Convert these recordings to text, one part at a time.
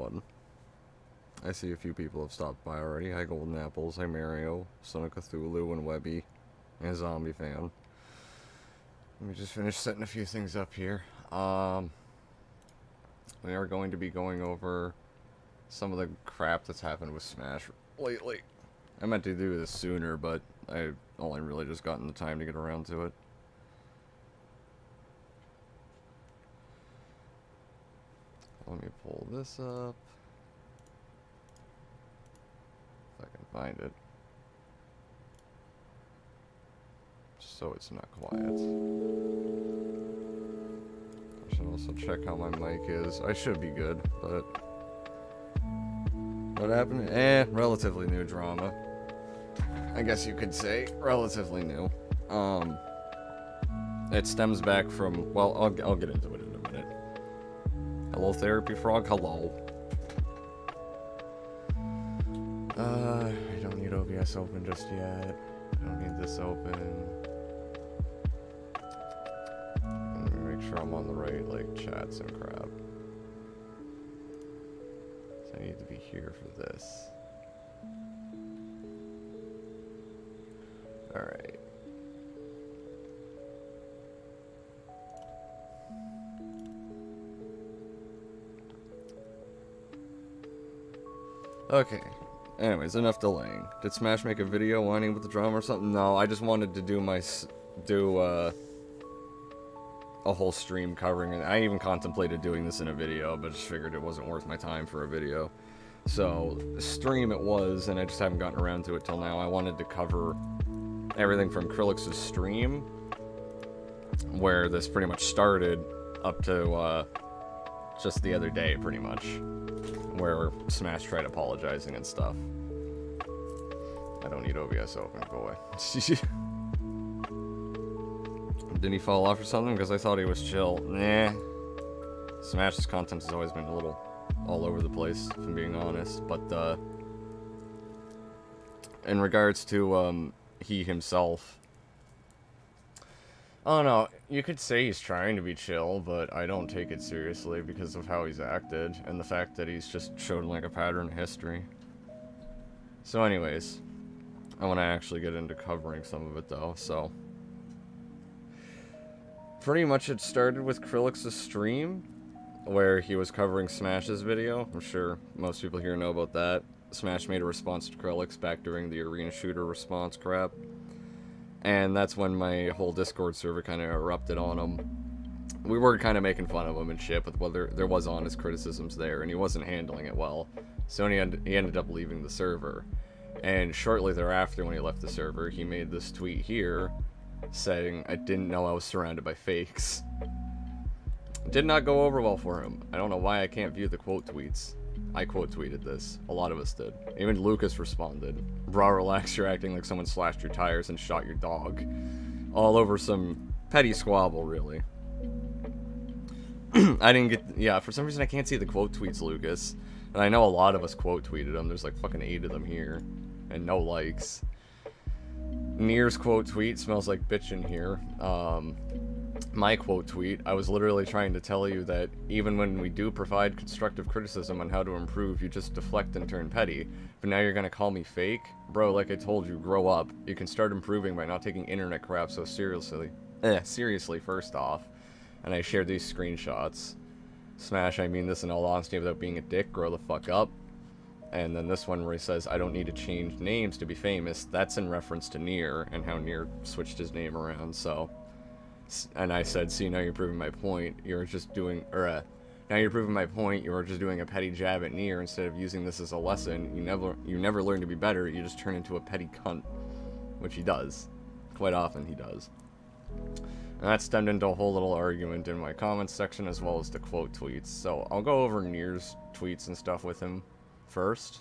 everyone. I see a few people have stopped by already. Hi Golden Apples, hi Mario, Son of Cthulhu, and Webby, and Zombie Fan. Let me just finish setting a few things up here. We are going to be going over some of the crap that's happened with Smash lately. I meant to do this sooner, but I only really just gotten the time to get around to it. Let me pull this up. If I can find it. So it's not quiet. I should also check how my mic is. I should be good, but... What happened? Relatively new drama. I guess you could say. Relatively new. It stems back from... Well, I'll get into it in a minute. Hello, Therapy Frog. Hello. I don't need OBS open just yet. I don't need this open. Let me make sure I'm on the right, like, chats and crap. So I need to be here for this. Alright. Okay. Anyways, enough delaying. Did Smash make a video whining with the drama or something? No, I just wanted to do a whole stream covering it. I even contemplated doing this in a video, but just figured it wasn't worth my time for a video. So, stream it was, and I just haven't gotten around to it till now. I wanted to cover everything from Krillix's stream, where this pretty much started, up to, just the other day, pretty much. Where Smash tried apologizing and stuff. I don't need OBS open, go away. Didn't he fall off or something? Because I thought he was chill. Nah. Smash's content has always been a little all over the place, if I'm being honest. But, in regards to, he himself, I don't know, you could say he's trying to be chill, but I don't take it seriously because of how he's acted, and the fact that he's just shown like a pattern in history. So anyways, I want to actually get into covering some of it though, so. Pretty much it started with Krillix's stream, where he was covering Smash's video. I'm sure most people here know about that. Smash made a response to Krillix back during the arena shooter response crap. And that's when my whole Discord server kind of erupted on him. We were kind of making fun of him and shit, but there was honest criticisms there, and he wasn't handling it well. So he ended up leaving the server. And shortly thereafter, when he left the server, he made this tweet here, saying, "I didn't know I was surrounded by fakes." Did not go over well for him. I don't know why I can't view the quote tweets. I quote tweeted this. A lot of us did. Even Lucas responded. Bro, relax, you're acting like someone slashed your tires and shot your dog. All over some petty squabble, really. I didn't get... Yeah, for some reason I can't see the quote tweets, Lucas. And I know a lot of us quote tweeted them. There's like fucking 8 of them here. And no likes. Nier's quote tweet smells like bitch in here. My quote tweet, I was literally trying to tell you that even when we do provide constructive criticism on how to improve, you just deflect and turn petty. But now you're gonna call me fake? Bro, like I told you, grow up. You can start improving by not taking internet crap so seriously. Seriously, first off. And I shared these screenshots. Smash, I mean this in all honesty without being a dick, grow the fuck up. And then this one where he says, I don't need to change names to be famous, that's in reference to Nier, and how Nier switched his name around, so... And I said, see, now you're proving my point. You're just doing, now you're proving my point. You were just doing a petty jab at Nier instead of using this as a lesson. You never learn to be better. You just turn into a petty cunt, which he does. Quite often he does. And that stemmed into a whole little argument in my comments section as well as the quote tweets. So I'll go over Nier's tweets and stuff with him first,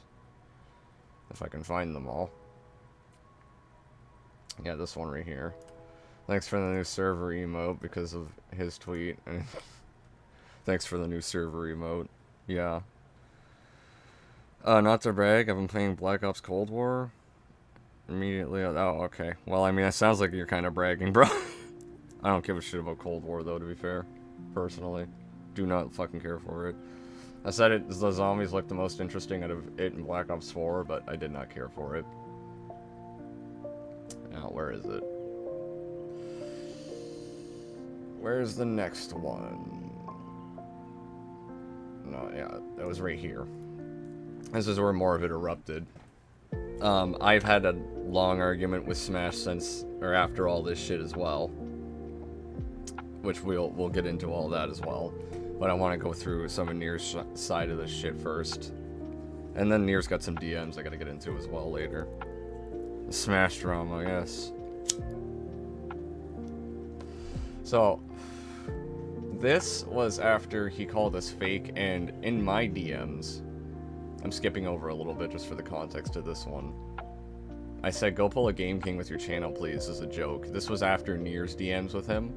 if I can find them all. Yeah, this one right here. Thanks for the new server emote because of his tweet. Thanks for the new server emote. Yeah. Not to brag, I've been playing Black Ops Cold War. Immediately. Oh, okay. Well, I mean, it sounds like you're kind of bragging, bro. I don't give a shit about Cold War, though, to be fair. Personally. Do not fucking care for it. I said the zombies looked the most interesting out of it and Black Ops 4, but I did not care for it. Now, where is it? Where's the next one? No, yeah, that was right here. This is where more of it erupted. I've had a long argument with Smash since, or after all this shit as well. Which we'll get into all that as well. But I want to go through some of Nier's side of this shit first. And then Nier's got some DMs I gotta get into as well later. The Smash drama, yes. So, this was after he called us fake, and in my DMs, I'm skipping over a little bit just for the context of this one. I said, go pull a Game King with your channel, please, as a joke. This was after Nier's DMs with him,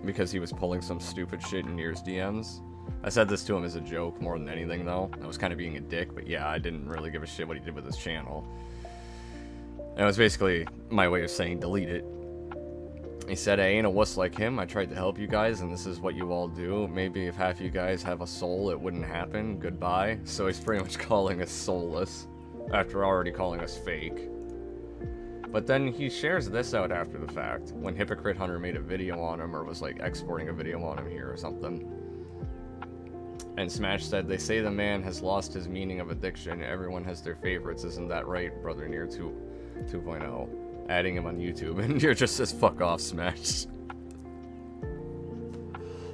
because he was pulling some stupid shit in Nier's DMs. I said this to him as a joke more than anything, though. I was kind of being a dick, but yeah, I didn't really give a shit what he did with his channel. And it was basically my way of saying delete it. He said, I ain't a wuss like him. I tried to help you guys, and this is what you all do. Maybe if half you guys have a soul, it wouldn't happen. Goodbye. So he's pretty much calling us soulless, after already calling us fake. But then he shares this out after the fact, when Hypocrite Hunter made a video on him, or was like exporting a video on him here or something. And Smash said, they say the man has lost his meaning of addiction. Everyone has their favorites. Isn't that right, Brother Nier 2.0? Adding him on YouTube, and you're just says, fuck off, Smash.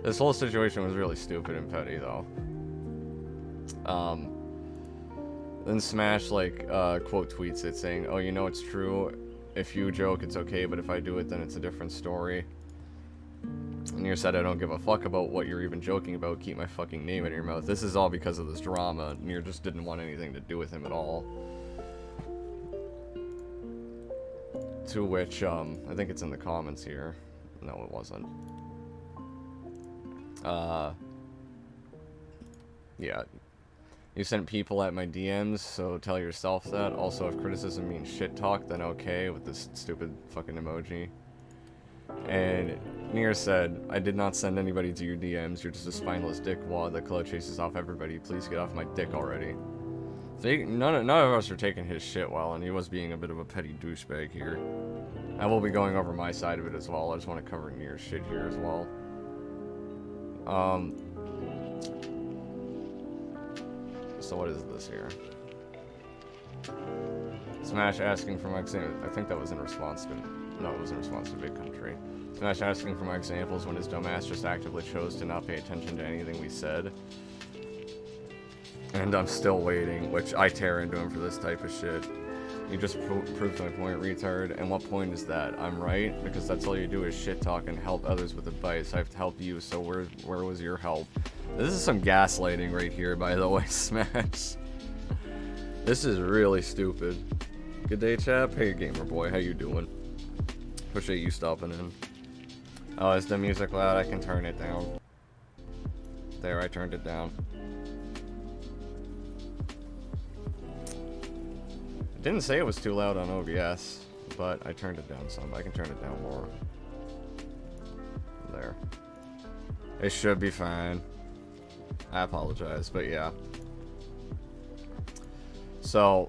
This whole situation was really stupid and petty, though. Then Smash, like, quote tweets it, saying, oh, you know it's true. If you joke, it's okay, but if I do it, then it's a different story. And Nier said, I don't give a fuck about what you're even joking about. Keep my fucking name in your mouth. This is all because of this drama. Nier just didn't want anything to do with him at all. To which, I think it's in the comments here. No, it wasn't. Yeah. You sent people at my DMs, so tell yourself that. Also, if criticism means shit talk, then okay, with this stupid fucking emoji. And Nier said, I did not send anybody to your DMs. You're just a spineless dickwad that clout chases off everybody. Please get off my dick already. None of us are taking his shit well, and he was being a bit of a petty douchebag here. I will be going over my side of it as well. I just want to cover Nier's shit here as well. So what is this here? Smash asking for my example. I think that was in response to... No, it was in response to Big Country. Smash asking for my examples when his dumbass just actively chose to not pay attention to anything we said. And I'm still waiting, which I tear into him for this type of shit. You just proved my point, retard. And what point is that? I'm right? Because that's all you do is shit talk and help others with advice. I've helped you, so where was your help? This is some gaslighting right here, by the way, Smash. This is really stupid. Good day, chap. Hey, gamer boy, how you doing? Appreciate you stopping in. Oh, is the music loud? I can turn it down. There, I turned it down. Didn't say it was too loud on OBS, but I turned it down some. I can turn it down more. There. It should be fine. I apologize, but yeah. So,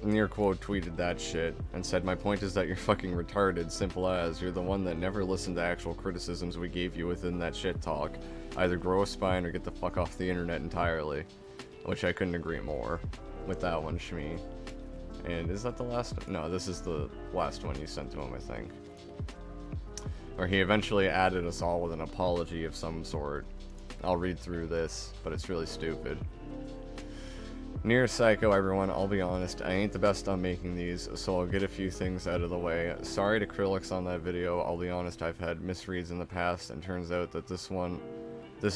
Nier quote tweeted that shit and said, my point is that you're fucking retarded, simple as. You're the one that never listened to actual criticisms we gave you within that shit talk. Either grow a spine or get the fuck off the internet entirely. Which I couldn't agree more with that one, Shmee. And is that the last? No, this is the last one you sent to him, I think. Or he eventually added us all with an apology of some sort. I'll read through this, but it's really stupid. Nier Psycho, everyone, I'll be honest, I ain't the best on making these, so I'll get a few things out of the way. Sorry to Krillix on that video, I'll be honest, I've had misreads in the past, and turns out that this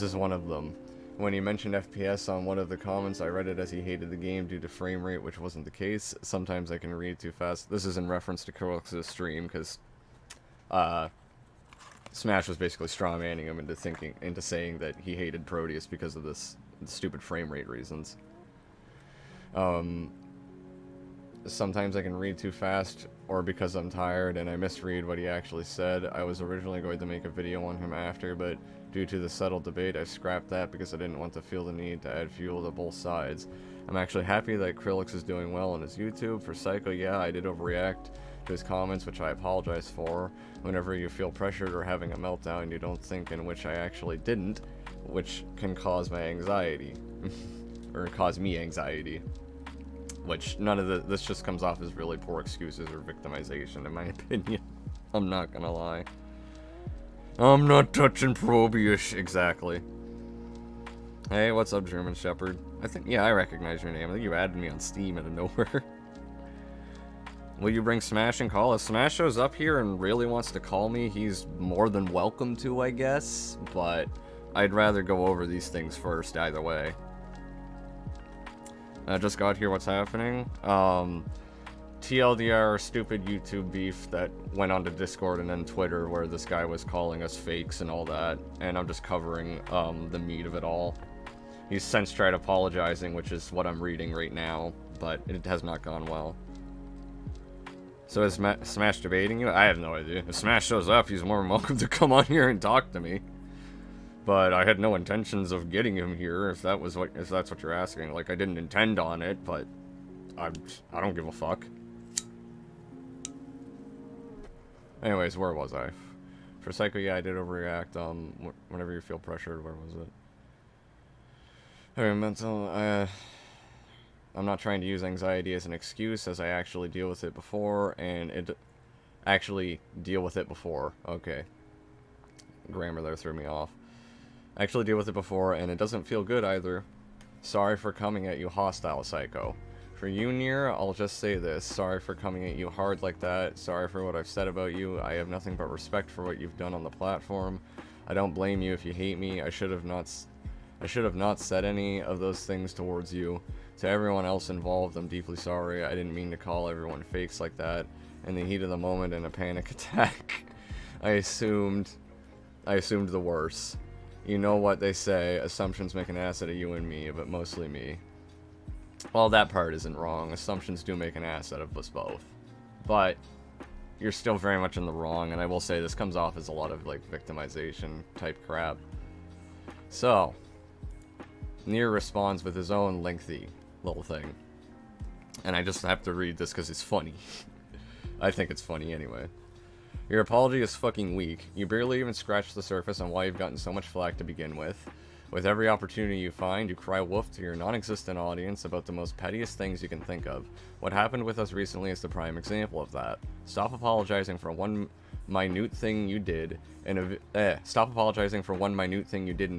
is one of them. When he mentioned FPS on one of the comments, I read it as he hated the game due to frame rate, which wasn't the case. Sometimes I can read too fast. This is in reference to Krillix's stream, because Smash was basically strawmanning him into saying that he hated Proteus because of this stupid frame rate reasons. Sometimes I can read too fast, or because I'm tired and I misread what he actually said. I was originally going to make a video on him after, but due to the settled debate, I scrapped that because I didn't want to feel the need to add fuel to both sides. I'm actually happy that Krillix is doing well on his YouTube. For Psycho, yeah, I did overreact to his comments, which I apologize for. Whenever you feel pressured or having a meltdown, you don't think, in which I actually didn't, which can cause my anxiety. Or cause me anxiety. Which, none of this just comes off as really poor excuses or victimization, in my opinion. I'm not gonna lie. I'm not touching Probius, exactly. Hey, what's up, German Shepherd? Yeah, I recognize your name. I think you added me on Steam out of nowhere. Will you bring Smash and call? If Smash shows up here and really wants to call me, he's more than welcome to, I guess. But I'd rather go over these things first, either way. I just got here, what's happening? TLDR, stupid YouTube beef that went onto Discord and then Twitter, where this guy was calling us fakes and all that. And I'm just covering the meat of it all. He's since tried apologizing, which is what I'm reading right now, but it has not gone well. So is Smash debating you? I have no idea. If Smash shows up, he's more than welcome to come on here and talk to me. But I had no intentions of getting him here, if that's what you're asking. Like, I didn't intend on it, but I don't give a fuck. Anyways, where was I? For Psycho, yeah, I did overreact. Whenever you feel pressured, where was it? Alright, mental, I'm not trying to use anxiety as an excuse, as I actually deal with it before, and okay. Grammar there threw me off. Actually deal with it before, and it doesn't feel good either. Sorry for coming at you hostile, Psycho. For you, Nier, I'll just say this. Sorry for coming at you hard like that. Sorry for what I've said about you. I have nothing but respect for what you've done on the platform. I don't blame you if you hate me. I should have not said any of those things towards you. To everyone else involved, I'm deeply sorry. I didn't mean to call everyone fakes like that. In the heat of the moment, in a panic attack, I assumed the worst. You know what they say, assumptions make an ass out of you and me, but mostly me. Well, that part isn't wrong. Assumptions do make an ass out of us both. But you're still very much in the wrong, and I will say this comes off as a lot of, like, victimization type crap. So, Nier responds with his own lengthy little thing. And I just have to read this because it's funny. I think it's funny anyway. Your apology is fucking weak. You barely even scratched the surface on why you've gotten so much flack to begin with. With every opportunity you find, you cry wolf to your non-existent audience about the most pettiest things you can think of. What happened with us recently is the prime example of that. Stop apologizing for one minute thing you did in a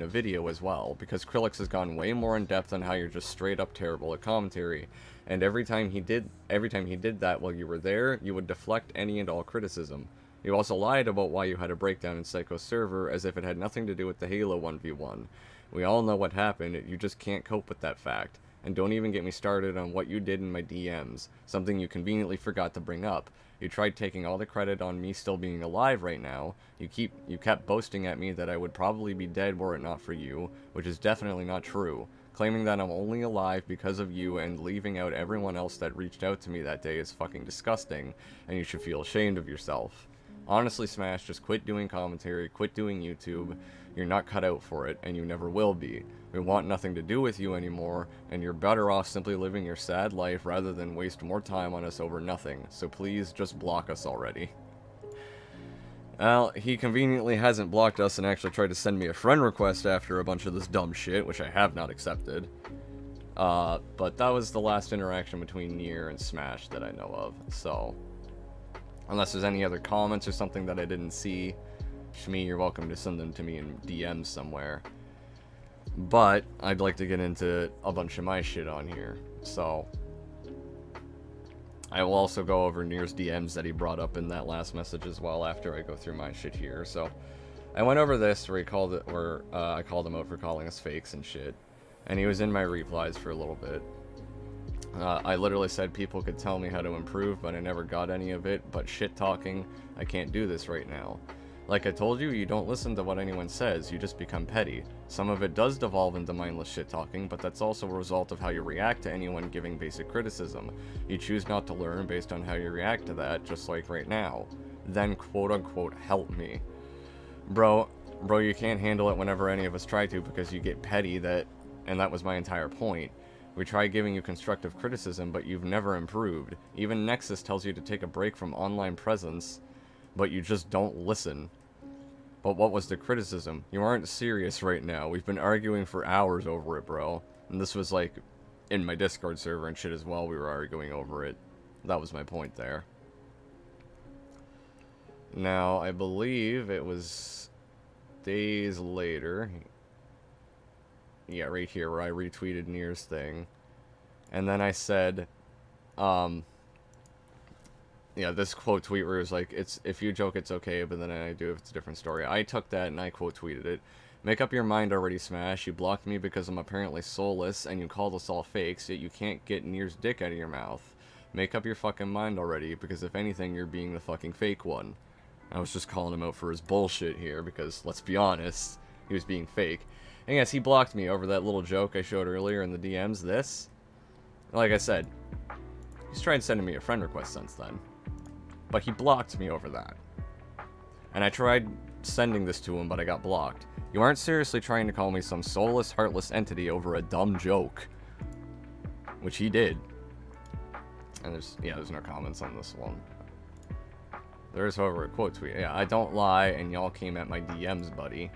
video as well, because Krillix has gone way more in depth on how you're just straight up terrible at commentary. And every time he did that while you were there, you would deflect any and all criticism. You also lied about why you had a breakdown in Psycho's server, as if it had nothing to do with the Halo 1v1. We all know what happened, you just can't cope with that fact. And don't even get me started on what you did in my DMs, something you conveniently forgot to bring up. You tried taking all the credit on me still being alive right now. You kept boasting at me that I would probably be dead were it not for you, which is definitely not true. Claiming that I'm only alive because of you and leaving out everyone else that reached out to me that day is fucking disgusting, and you should feel ashamed of yourself. Honestly, Smash, just quit doing commentary, quit doing YouTube. You're not cut out for it, and you never will be. We want nothing to do with you anymore, and you're better off simply living your sad life rather than waste more time on us over nothing. So please, just block us already. Well, he conveniently hasn't blocked us and actually tried to send me a friend request after a bunch of this dumb shit, which I have not accepted. But that was the last interaction between Nier and Smash that I know of, so... Unless there's any other comments or something that I didn't see, Shmi, you're welcome to send them to me in DMs somewhere. But, I'd like to get into a bunch of my shit on here, so... I will also go over Nier's DMs that he brought up in that last message as well after I go through my shit here, so... I went over this where I called him out for calling us fakes and shit, and he was in my replies for a little bit. I literally said people could tell me how to improve, but I never got any of it, but shit talking, I can't do this right now. Like I told you, you don't listen to what anyone says, you just become petty. Some of it does devolve into mindless shit-talking, but that's also a result of how you react to anyone giving basic criticism. You choose not to learn based on how you react to that, just like right now. Then quote-unquote help me. Bro, you can't handle it whenever any of us try to because you get petty, and that was my entire point. We try giving you constructive criticism, but you've never improved. Even Nexus tells you to take a break from online presence, but you just don't listen. But what was the criticism? You aren't serious right now. We've been arguing for hours over it, bro. And this was like in my Discord server and shit as well, we were arguing over it. That was my point there. Now, I believe it was days later. Yeah, right here where I retweeted Nier's thing. And then I said, yeah, this quote tweet where it was like, if you joke, it's okay, but then I do if it's a different story. I took that and I quote tweeted it. Make up your mind already, Smash. You blocked me because I'm apparently soulless, and you called us all fakes, yet you can't get Nier's dick out of your mouth. Make up your fucking mind already, because if anything, you're being the fucking fake one. I was just calling him out for his bullshit here, because, let's be honest, he was being fake. And yes, he blocked me over that little joke I showed earlier in the DMs. This, like I said, he's tried sending me a friend request since then. But he blocked me over that. And I tried sending this to him, but I got blocked. You aren't seriously trying to call me some soulless, heartless entity over a dumb joke. Which he did. And there's no comments on this one. There is, however, a quote tweet. Yeah, I don't lie, and y'all came at my DMs, buddy.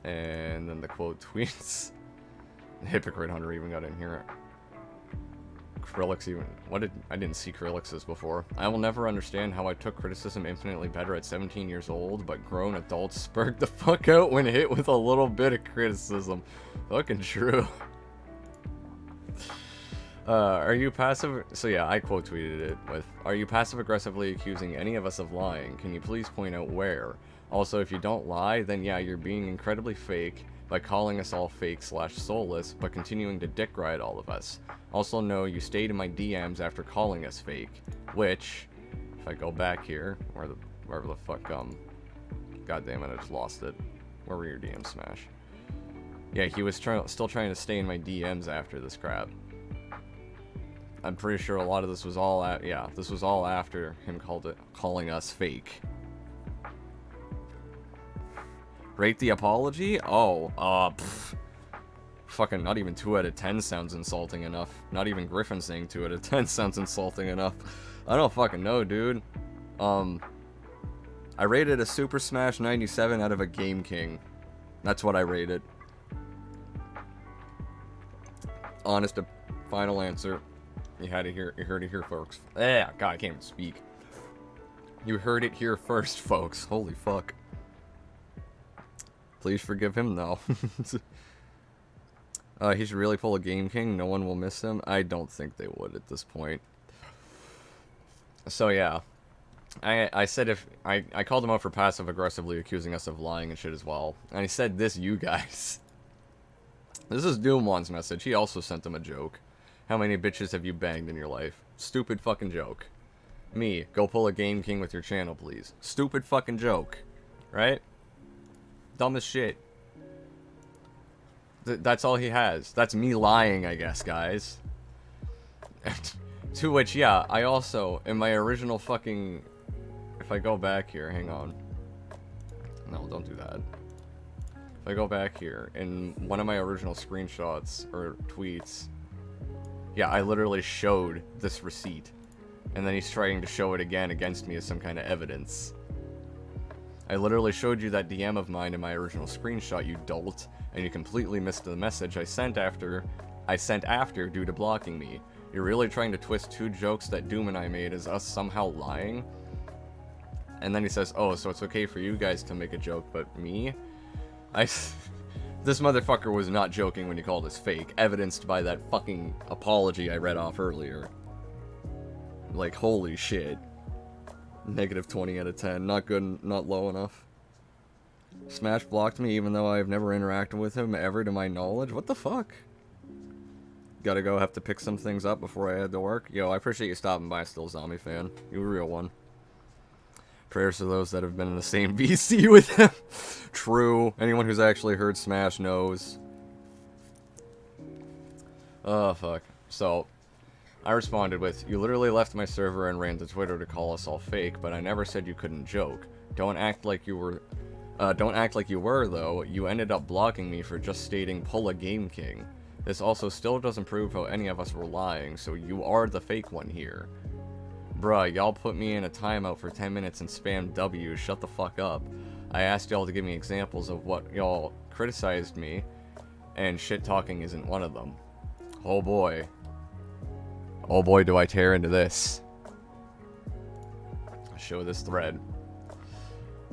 And then the quote tweets. Hypocrite Hunter even got in here. Krillix even... I didn't see Krillix's before. I will never understand how I took criticism infinitely better at 17 years old, but grown adults spurred the fuck out when hit with a little bit of criticism. Fucking true. Are you passive... So yeah, I quote tweeted it with, are you passive-aggressively accusing any of us of lying? Can you please point out where? Also, if you don't lie, then yeah, you're being incredibly fake by calling us all fake/soulless, but continuing to dick ride all of us. Also, no, you stayed in my DMs after calling us fake, which, if I go back here, wherever the fuck, god damn it, I just lost it. Where were your DMs, Smash? Yeah, he was still trying to stay in my DMs after this crap. I'm pretty sure a lot of this was all this was all after him calling us fake. Rate the apology? Oh, fucking not even 2 out of 10 sounds insulting enough. Not even Griffin saying 2 out of 10 sounds insulting enough. I don't fucking know, dude. I rated a SuperSmash97 out of a Game King. That's what I rated. Honest final answer. You heard it here, folks. God, I can't even speak. You heard it here first, folks. Holy fuck. Please forgive him, though. He should really pull a Game King. No one will miss him. I don't think they would at this point. So, yeah. I said if... I called him out for passive-aggressively accusing us of lying and shit as well. And I said this, you guys. This is Doomwan's message. He also sent him a joke. How many bitches have you banged in your life? Stupid fucking joke. Me, go pull a Game King with your channel, please. Stupid fucking joke. Right? Dumb as shit. That's all he has. That's me lying, I guess, guys. To which, yeah, I also, in my original fucking... If I go back here, hang on. No, don't do that. If I go back here, in one of my original screenshots, or tweets... Yeah, I literally showed this receipt. And then he's trying to show it again against me as some kind of evidence. I literally showed you that DM of mine in my original screenshot, you dolt, and you completely missed the message I sent after due to blocking me. You're really trying to twist 2 jokes that Doom and I made as us somehow lying? And then he says, oh, so it's okay for you guys to make a joke, but me? This motherfucker was not joking when he called us fake, evidenced by that fucking apology I read off earlier. Like, holy shit. Negative 20 out of 10. Not good, not low enough. Smash blocked me even though I've never interacted with him ever to my knowledge? What the fuck? Gotta go, have to pick some things up before I head to work. Yo, I appreciate you stopping by, still Zombie fan. You a real one. Prayers to those that have been in the same VC with him. True. Anyone who's actually heard Smash knows. Oh, fuck. So, I responded with, "You literally left my server and ran to Twitter to call us all fake, but I never said you couldn't joke. Don't act like you were, though. You ended up blocking me for just stating pull a Game King. This also still doesn't prove how any of us were lying, so you are the fake one here. Bruh, y'all put me in a timeout for 10 minutes and spam W, shut the fuck up. I asked y'all to give me examples of what y'all criticized me, and shit-talking isn't one of them. Oh boy. Oh boy, do I tear into this. I'll show this thread.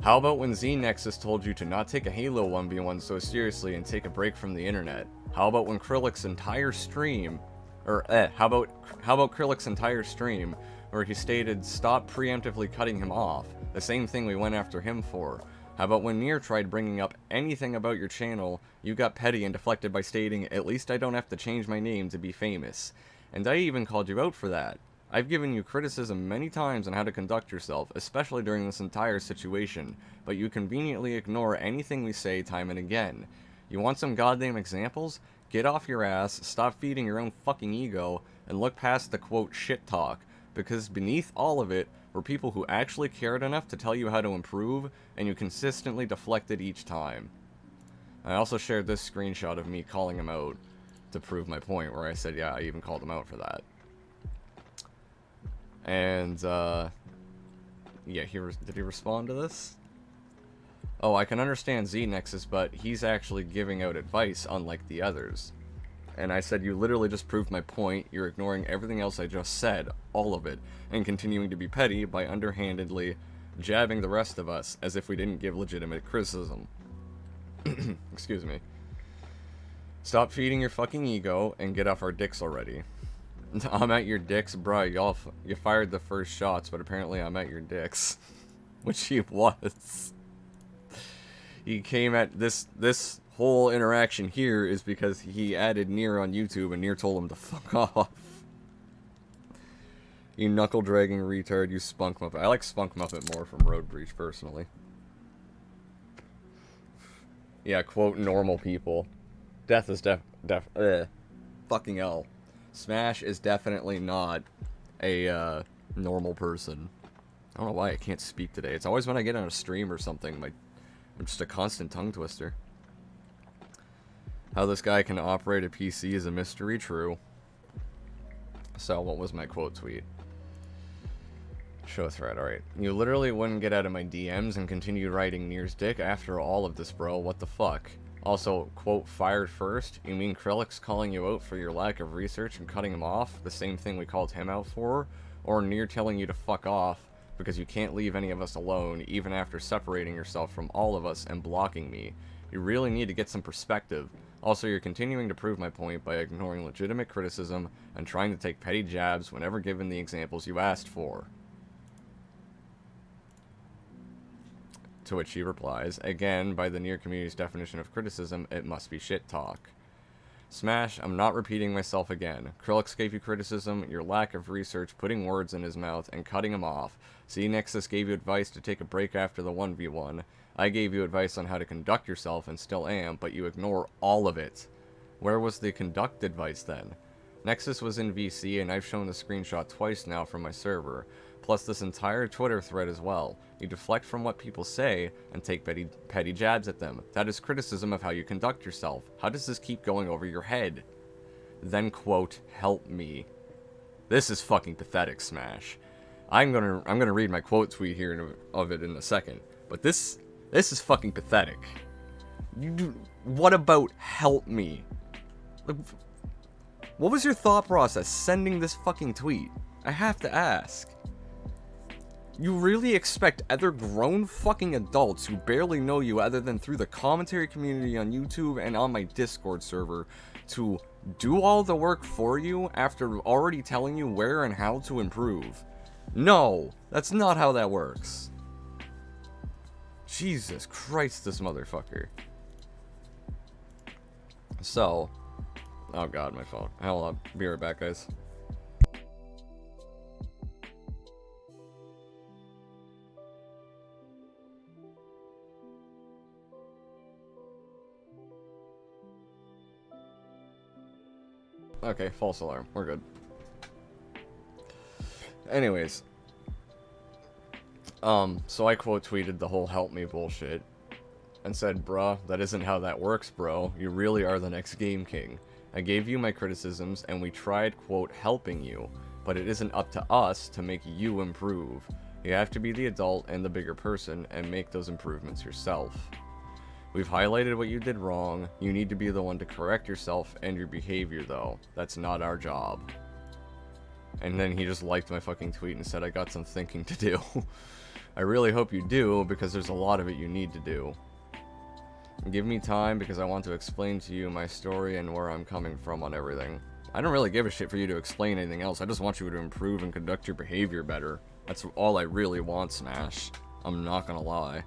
How about when Z-Nexus told you to not take a Halo 1v1 so seriously and take a break from the internet? How about when Krillic's entire stream, how about Krillic's entire stream, where he stated stop preemptively cutting him off, the same thing we went after him for? How about when Nier tried bringing up anything about your channel, you got petty and deflected by stating, at least I don't have to change my name to be famous. And I even called you out for that. I've given you criticism many times on how to conduct yourself, especially during this entire situation, but you conveniently ignore anything we say time and again. You want some goddamn examples? Get off your ass, stop feeding your own fucking ego, and look past the quote shit talk, because beneath all of it were people who actually cared enough to tell you how to improve, and you consistently deflected each time." I also shared this screenshot of me calling him out to prove my point, where I said, yeah, I even called him out for that. And, yeah, did he respond to this? Oh, I can understand Z-Nexus, but he's actually giving out advice, unlike the others. And I said, you literally just proved my point, you're ignoring everything else I just said, all of it, and continuing to be petty by underhandedly jabbing the rest of us, as if we didn't give legitimate criticism. Excuse me. Stop feeding your fucking ego, and get off our dicks already. I'm at your dicks, bruh, you fired the first shots, but apparently I'm at your dicks. Which he was. He came at this whole interaction here is because he added Nier on YouTube and Nier told him to fuck off. You knuckle-dragging retard, you Spunk Muppet. I like Spunk Muppet more from Road Breach, personally. Yeah, quote, normal people. Death is fucking hell. Smash is definitely not a, normal person. I don't know why I can't speak today. It's always when I get on a stream or something, I'm just a constant tongue twister. How this guy can operate a PC is a mystery, true. So, what was my quote tweet? Show thread, alright. You literally wouldn't get out of my DMs and continue riding Nier's dick after all of this, bro. What the fuck? Also, quote, fired first? You mean Krillic's calling you out for your lack of research and cutting him off? The same thing we called him out for? Or Nier telling you to fuck off because you can't leave any of us alone, even after separating yourself from all of us and blocking me? You really need to get some perspective. Also, you're continuing to prove my point by ignoring legitimate criticism and trying to take petty jabs whenever given the examples you asked for. To which he replies, again, by the Nier community's definition of criticism, it must be shit talk. Smash, I'm not repeating myself again. Krillic's gave you criticism, your lack of research, putting words in his mouth, and cutting him off. Z-Nexus gave you advice to take a break after the 1v1. I gave you advice on how to conduct yourself, and still am, but you ignore all of it. Where was the conduct advice then? Nexus was in VC, and I've shown the screenshot twice now from my server, plus this entire Twitter thread as well. You deflect from what people say, and take petty jabs at them. That is criticism of how you conduct yourself. How does this keep going over your head? Then quote, help me. This is fucking pathetic, Smash. I'm gonna read my quote tweet here of it in a second, but this is fucking pathetic. What about help me? Like, what was your thought process sending this fucking tweet? I have to ask. You really expect other grown fucking adults who barely know you other than through the commentary community on YouTube and on my Discord server to do all the work for you after already telling you where and how to improve? No, that's not how that works. Jesus Christ, this motherfucker. So, oh god, my phone. Hold on, be right back, guys. Okay, false alarm. We're good. Anyways. So I quote tweeted the whole help me bullshit. And said, bruh, that isn't how that works, bro. You really are the next Game King. I gave you my criticisms, and we tried, quote, helping you. But it isn't up to us to make you improve. You have to be the adult and the bigger person, and make those improvements yourself. We've highlighted what you did wrong. You need to be the one to correct yourself and your behavior, though. That's not our job. And then he just liked my fucking tweet and said, I got some thinking to do. I really hope you do, because there's a lot of it you need to do. Give me time, because I want to explain to you my story and where I'm coming from on everything. I don't really give a shit for you to explain anything else. I just want you to improve and conduct your behavior better. That's all I really want, Smash. I'm not gonna lie.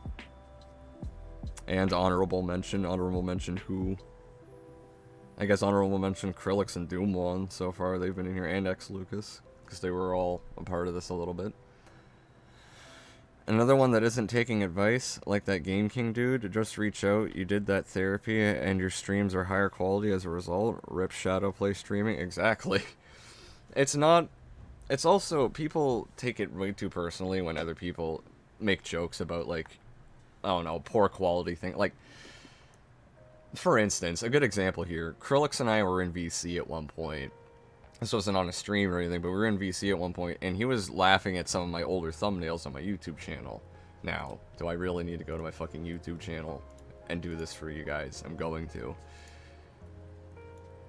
And honorable mention who? I guess honorable mention Krillix and Doomwon so far. They've been in here, and X Lucas, because they were all a part of this a little bit. Another one that isn't taking advice, like that Game King dude, just reach out. You did that therapy, and your streams are higher quality as a result. Rip Shadowplay streaming. Exactly. It's not... It's also... People take it way too personally when other people make jokes about, like... I don't know, poor quality thing. Like, for instance, a good example here. Krillix and I were in VC at one point. This wasn't on a stream or anything, but we were in VC at one point, and he was laughing at some of my older thumbnails on my YouTube channel. Now, do I really need to go to my fucking YouTube channel and do this for you guys? I'm going to.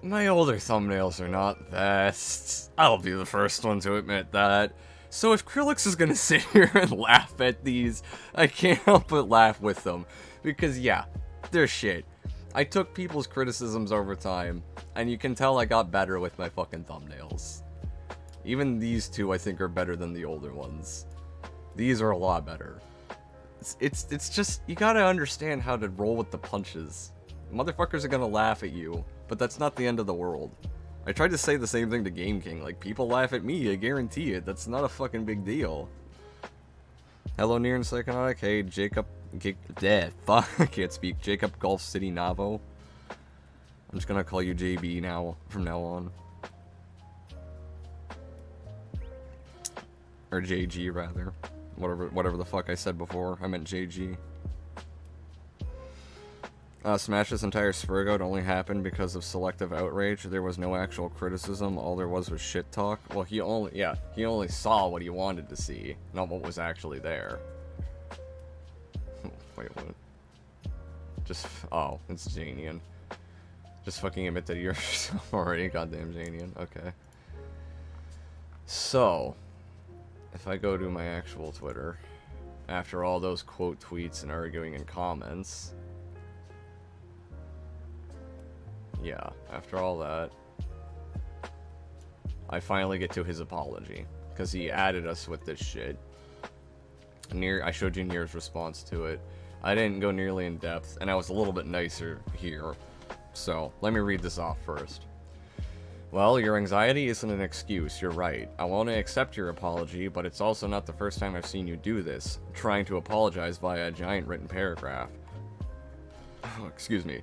My older thumbnails are not the best. I'll be the first one to admit that. So if Krillix is gonna sit here and laugh at these, I can't help but laugh with them. Because, yeah, they're shit. I took people's criticisms over time, and you can tell I got better with my fucking thumbnails. Even these two, I think, are better than the older ones. These are a lot better. It's just, you gotta understand how to roll with the punches. Motherfuckers are gonna laugh at you, but that's not the end of the world. I tried to say the same thing to Game King, like, people laugh at me, I guarantee it. That's not a fucking big deal. Hello, Nier and Psychonautic. Hey, Jacob... Fuck, I can't speak. Jacob Gulf City Navo. I'm just gonna call you JB now, from now on. Or JG, rather. Whatever the fuck I said before. I meant JG. Smash's entire Spurgoat only happened because of selective outrage. There was no actual criticism. All there was shit talk. Well, he only saw what he wanted to see, not what was actually there. Wait, what? Oh, it's Janian. Just fucking admit that you're already goddamn Janian. Okay. So, if I go to my actual Twitter, after all those quote tweets and arguing in comments, yeah, after all that, I finally get to his apology, because he added us with this shit. I showed you Nier's response to it. I didn't go nearly in depth, and I was a little bit nicer here. So, let me read this off first. Well, your anxiety isn't an excuse, you're right. I want to accept your apology, but it's also not the first time I've seen you do this, trying to apologize via a giant written paragraph. Oh, excuse me.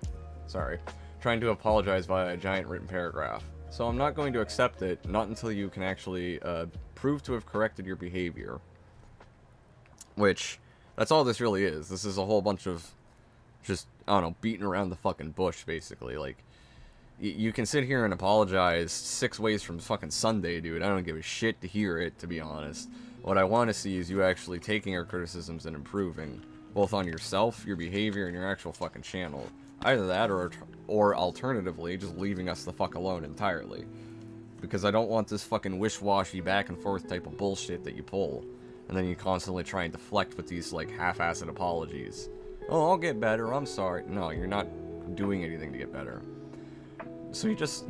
Sorry. Trying to apologize via a giant written paragraph. So I'm not going to accept it, not until you can actually prove to have corrected your behavior. Which, that's all this really is. This is a whole bunch of just, I don't know, beating around the fucking bush, basically. Like, you can sit here and apologize 6 ways from fucking Sunday, dude. I don't give a shit to hear it, to be honest. What I want to see is you actually taking our criticisms and improving, both on yourself, your behavior, and your actual fucking channel. Either that, or alternatively, just leaving us the fuck alone entirely. Because I don't want this fucking wish-washy back and forth type of bullshit that you pull. And then you constantly try and deflect with these, like, half-assed apologies. Oh, I'll get better, I'm sorry. No, you're not doing anything to get better. So he just...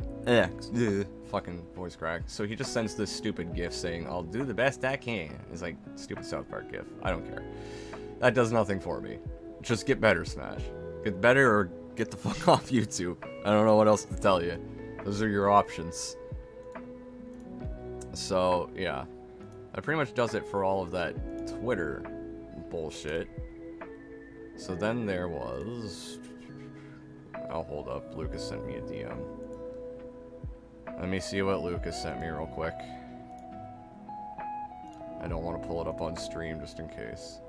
fucking voice crack. So he just sends this stupid gif saying, I'll do the best I can. It's like, stupid South Park gif. I don't care. That does nothing for me. Just get better, Smash. Get better or get the fuck off YouTube. I don't know what else to tell you. Those are your options. So, yeah. That pretty much does it for all of that Twitter bullshit. So then there was... Oh, hold up. Lucas sent me a DM. Let me see what Lucas sent me real quick. I don't want to pull it up on stream just in case.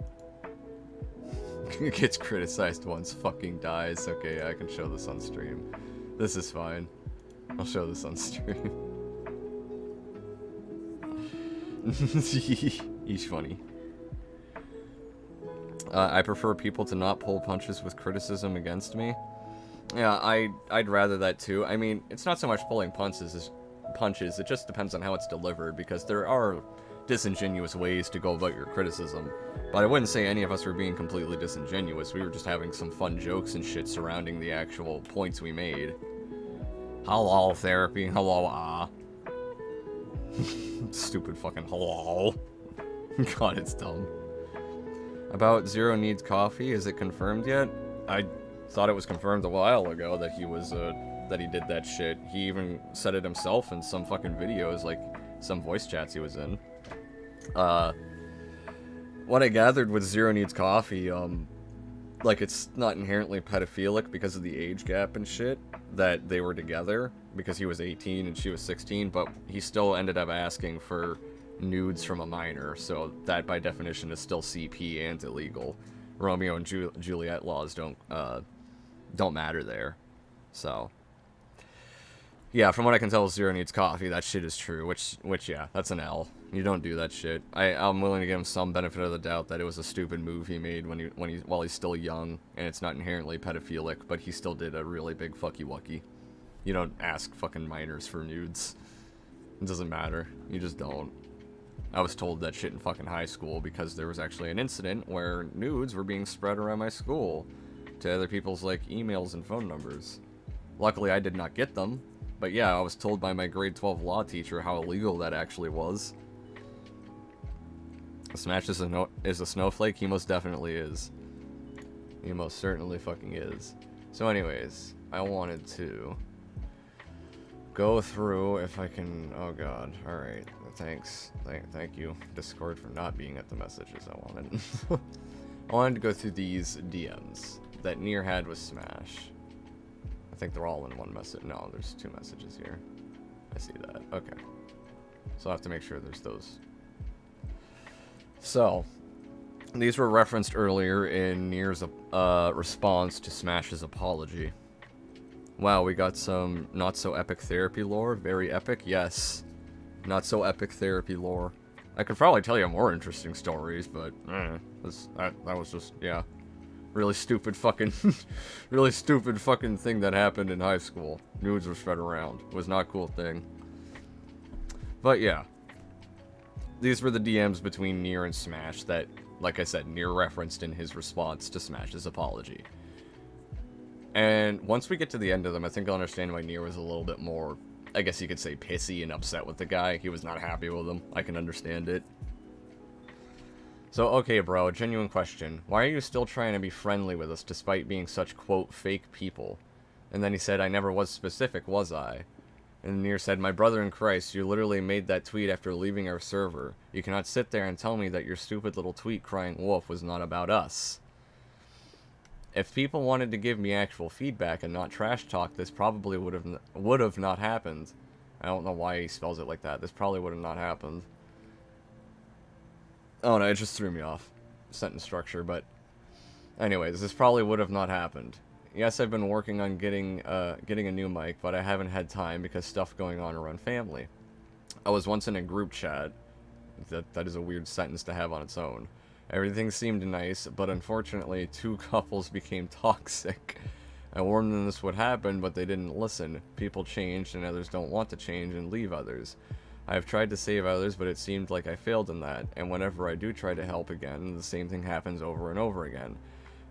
Gets criticized once, fucking dies. Okay, I can show this on stream. This is fine. I'll show this on stream. He's funny. I prefer people to not pull punches with criticism against me. Yeah, I'd rather that too. I mean, it's not so much pulling punches, it just depends on how it's delivered, because there are disingenuous ways to go about your criticism. But I wouldn't say any of us were being completely disingenuous. We were just having some fun jokes and shit surrounding the actual points we made. Hello, therapy. Hello, Stupid fucking hello. God, it's dumb. About Zero Needs Coffee, is it confirmed yet? I thought it was confirmed a while ago that he was, that he did that shit. He even said it himself in some fucking videos, like, some voice chats he was in. What I gathered with Zero Needs Coffee, like, it's not inherently pedophilic because of the age gap and shit, that they were together, because he was 18 and she was 16, but he still ended up asking for nudes from a minor, so that by definition is still CP and illegal. Romeo and Juliet laws don't matter there. So yeah, from what I can tell, Zero Needs Coffee, that shit is true, which yeah, that's an L. You don't do that shit. I'm willing to give him some benefit of the doubt that it was a stupid move he made while he's still young, and it's not inherently pedophilic, but he still did a really big fucky wucky. You don't ask fucking minors for nudes. It doesn't matter. You just don't. I was told that shit in fucking high school because there was actually an incident where nudes were being spread around my school to other people's, like, emails and phone numbers. Luckily, I did not get them, but yeah, I was told by my grade 12 law teacher how illegal that actually was. Smash is a snowflake? He most definitely is. He most certainly fucking is. So anyways, I wanted to go through if I can. Oh god, alright. Thanks. Thank you, Discord, for not being at the messages I wanted. I wanted to go through these DMs that Nier had with Smash. I think they're all in one message. No, there's two messages here. I see that. Okay. So I have to make sure there's those. So, these were referenced earlier in Nier's response to Smash's apology. Wow, we got some not-so-epic therapy lore. Very epic, yes. Not-so-epic therapy lore. I could probably tell you more interesting stories, but that was just, yeah. Really stupid fucking thing that happened in high school. Nudes were spread around. It was not a cool thing. But yeah. These were the DMs between Nier and Smash that, like I said, Nier referenced in his response to Smash's apology. And once we get to the end of them, I think I'll understand why Nier was a little bit more, I guess you could say, pissy and upset with the guy. He was not happy with him. I can understand it. So, okay, bro, genuine question. Why are you still trying to be friendly with us despite being such, quote, fake people? And then he said, I never was specific, was I? And Nier said, my brother in Christ, you literally made that tweet after leaving our server. You cannot sit there and tell me that your stupid little tweet crying wolf was not about us. If people wanted to give me actual feedback and not trash talk, this probably would have not happened. I don't know why he spells it like that. This probably would have not happened. Oh no, it just threw me off. Sentence structure, but anyways, this probably would have not happened. Yes, I've been working on getting a new mic, but I haven't had time because stuff going on around family. I was once in a group chat. That is a weird sentence to have on its own. Everything seemed nice, but unfortunately, two couples became toxic. I warned them this would happen, but they didn't listen. People changed, and others don't want to change and leave others. I have tried to save others, but it seemed like I failed in that, and whenever I do try to help again, the same thing happens over and over again.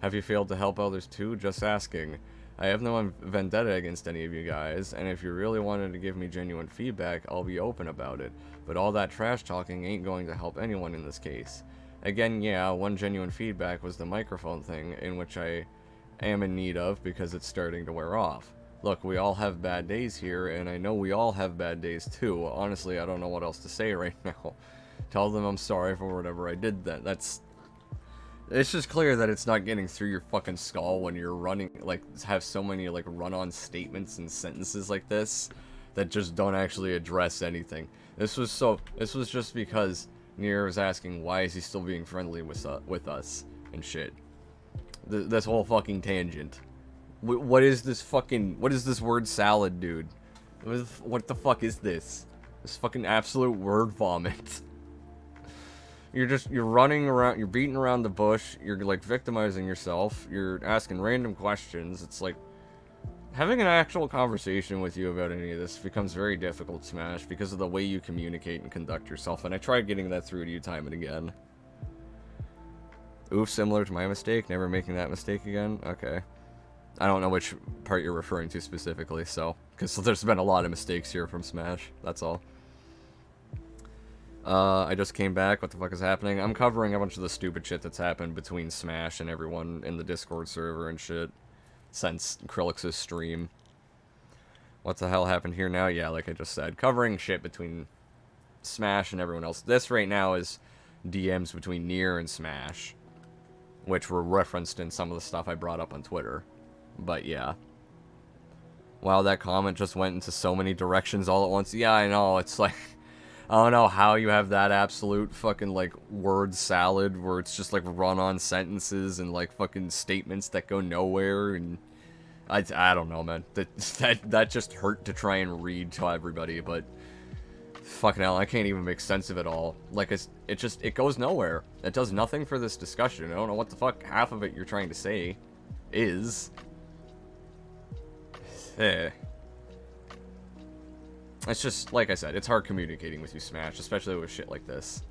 Have you failed to help others too? Just asking. I have no vendetta against any of you guys, and if you really wanted to give me genuine feedback, I'll be open about it, but all that trash talking ain't going to help anyone in this case. Again, yeah, one genuine feedback was the microphone thing, in which I am in need of because it's starting to wear off. Look, we all have bad days here, and I know we all have bad days too. Honestly, I don't know what else to say right now. Tell them I'm sorry for whatever I did then. It's just clear that it's not getting through your fucking skull when you're running, like, have so many, like, run-on statements and sentences like this, that just don't actually address anything. This was just because Nier was asking why is he still being friendly with us and shit. This whole fucking tangent. What is this word salad, dude? What the fuck is this? This fucking absolute word vomit. You're running around, you're beating around the bush, you're like victimizing yourself, you're asking random questions. It's like having an actual conversation with you about any of this becomes very difficult, Smash, because of the way you communicate and conduct yourself, and I tried getting that through to you time and again. Oof, similar to my mistake, never making that mistake again? Okay. I don't know which part you're referring to specifically, so, because there's been a lot of mistakes here from Smash, that's all. I just came back, what the fuck is happening? I'm covering a bunch of the stupid shit that's happened between Smash and everyone in the Discord server and shit. Since Krillix's stream. What the hell happened here now? Yeah, like I just said. Covering shit between Smash and everyone else. This right now is DMs between Nier and Smash. Which were referenced in some of the stuff I brought up on Twitter. But yeah. Wow, that comment just went into so many directions all at once. Yeah, I know, it's like... I don't know how you have that absolute fucking, like, word salad where it's just, like, run-on sentences and, like, fucking statements that go nowhere, and... I don't know, man. That just hurt to try and read to everybody, but... Fucking hell, I can't even make sense of it all. Like, it goes nowhere. It does nothing for this discussion. I don't know what the fuck half of it you're trying to say is. It's just, like I said, it's hard communicating with you, Smash, especially with shit like this.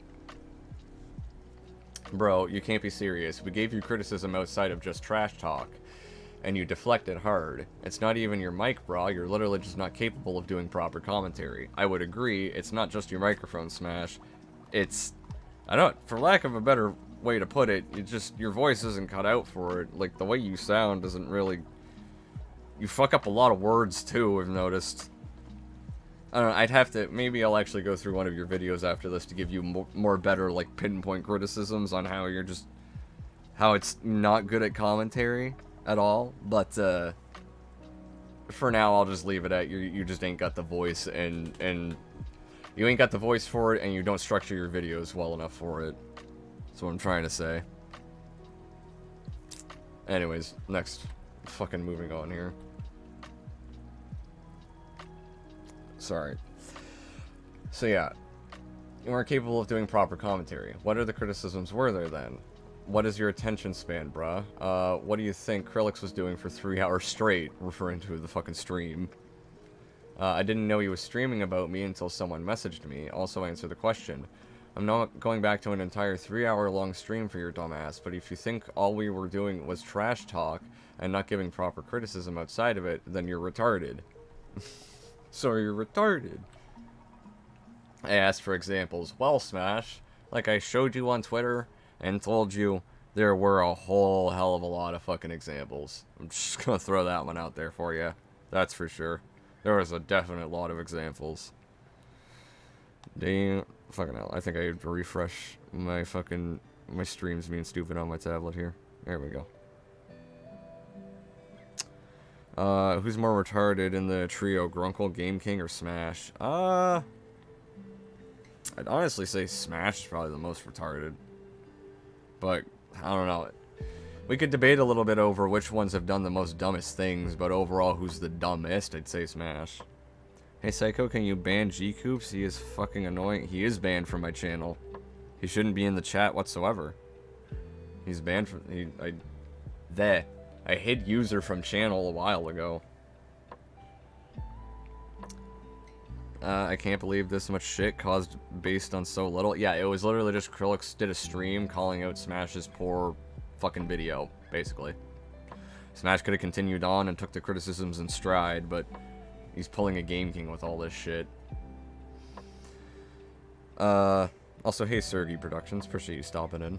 Bro, you can't be serious. We gave you criticism outside of just trash talk, and you deflected hard. It's not even your mic, bro. You're literally just not capable of doing proper commentary. I would agree, it's not just your microphone, Smash. It's, I don't, for lack of a better way to put it, your voice isn't cut out for it. Like, the way you sound doesn't really... You fuck up a lot of words, too, I've noticed. I don't know, I'd have to, maybe I'll actually go through one of your videos after this to give you more better, like, pinpoint criticisms on how you're just, how it's not good at commentary at all, but, for now, I'll just leave it at, you just ain't got the voice, and you ain't got the voice for it, and you don't structure your videos well enough for it. That's what I'm trying to say. Anyways, next, fucking moving on here. Sorry. So yeah, you weren't capable of doing proper commentary. What are the criticisms were there then? What is your attention span, bruh? What do you think Krillix was doing for 3 hours straight, referring to the fucking stream? I didn't know he was streaming about me until someone messaged me. Also answer the question. I'm not going back to an entire 3-hour-long stream for your dumbass, but if you think all we were doing was trash talk and not giving proper criticism outside of it, then you're retarded. So you're retarded. I asked for examples. Well, Smash, like I showed you on Twitter and told you, there were a whole hell of a lot of fucking examples. I'm just gonna throw that one out there for you. That's for sure. There was a definite lot of examples. Damn. Fucking hell. I think I have to refresh my fucking... My stream's being stupid on my tablet here. There we go. Who's more retarded in the trio, Grunkle, Game King, or Smash? I'd honestly say Smash is probably the most retarded. But, I don't know. We could debate a little bit over which ones have done the most dumbest things, but overall, who's the dumbest? I'd say Smash. Hey, Psycho, can you ban G-Coops? He is fucking annoying. He is banned from my channel. He shouldn't be in the chat whatsoever. He's banned from... I hid user from channel a while ago. I can't believe this much shit caused based on so little. Yeah, it was literally just Krillix did a stream calling out Smash's poor fucking video, basically. Smash could have continued on and took the criticisms in stride, but he's pulling a Game King with all this shit. Also, hey, Sergi Productions, appreciate you stopping in.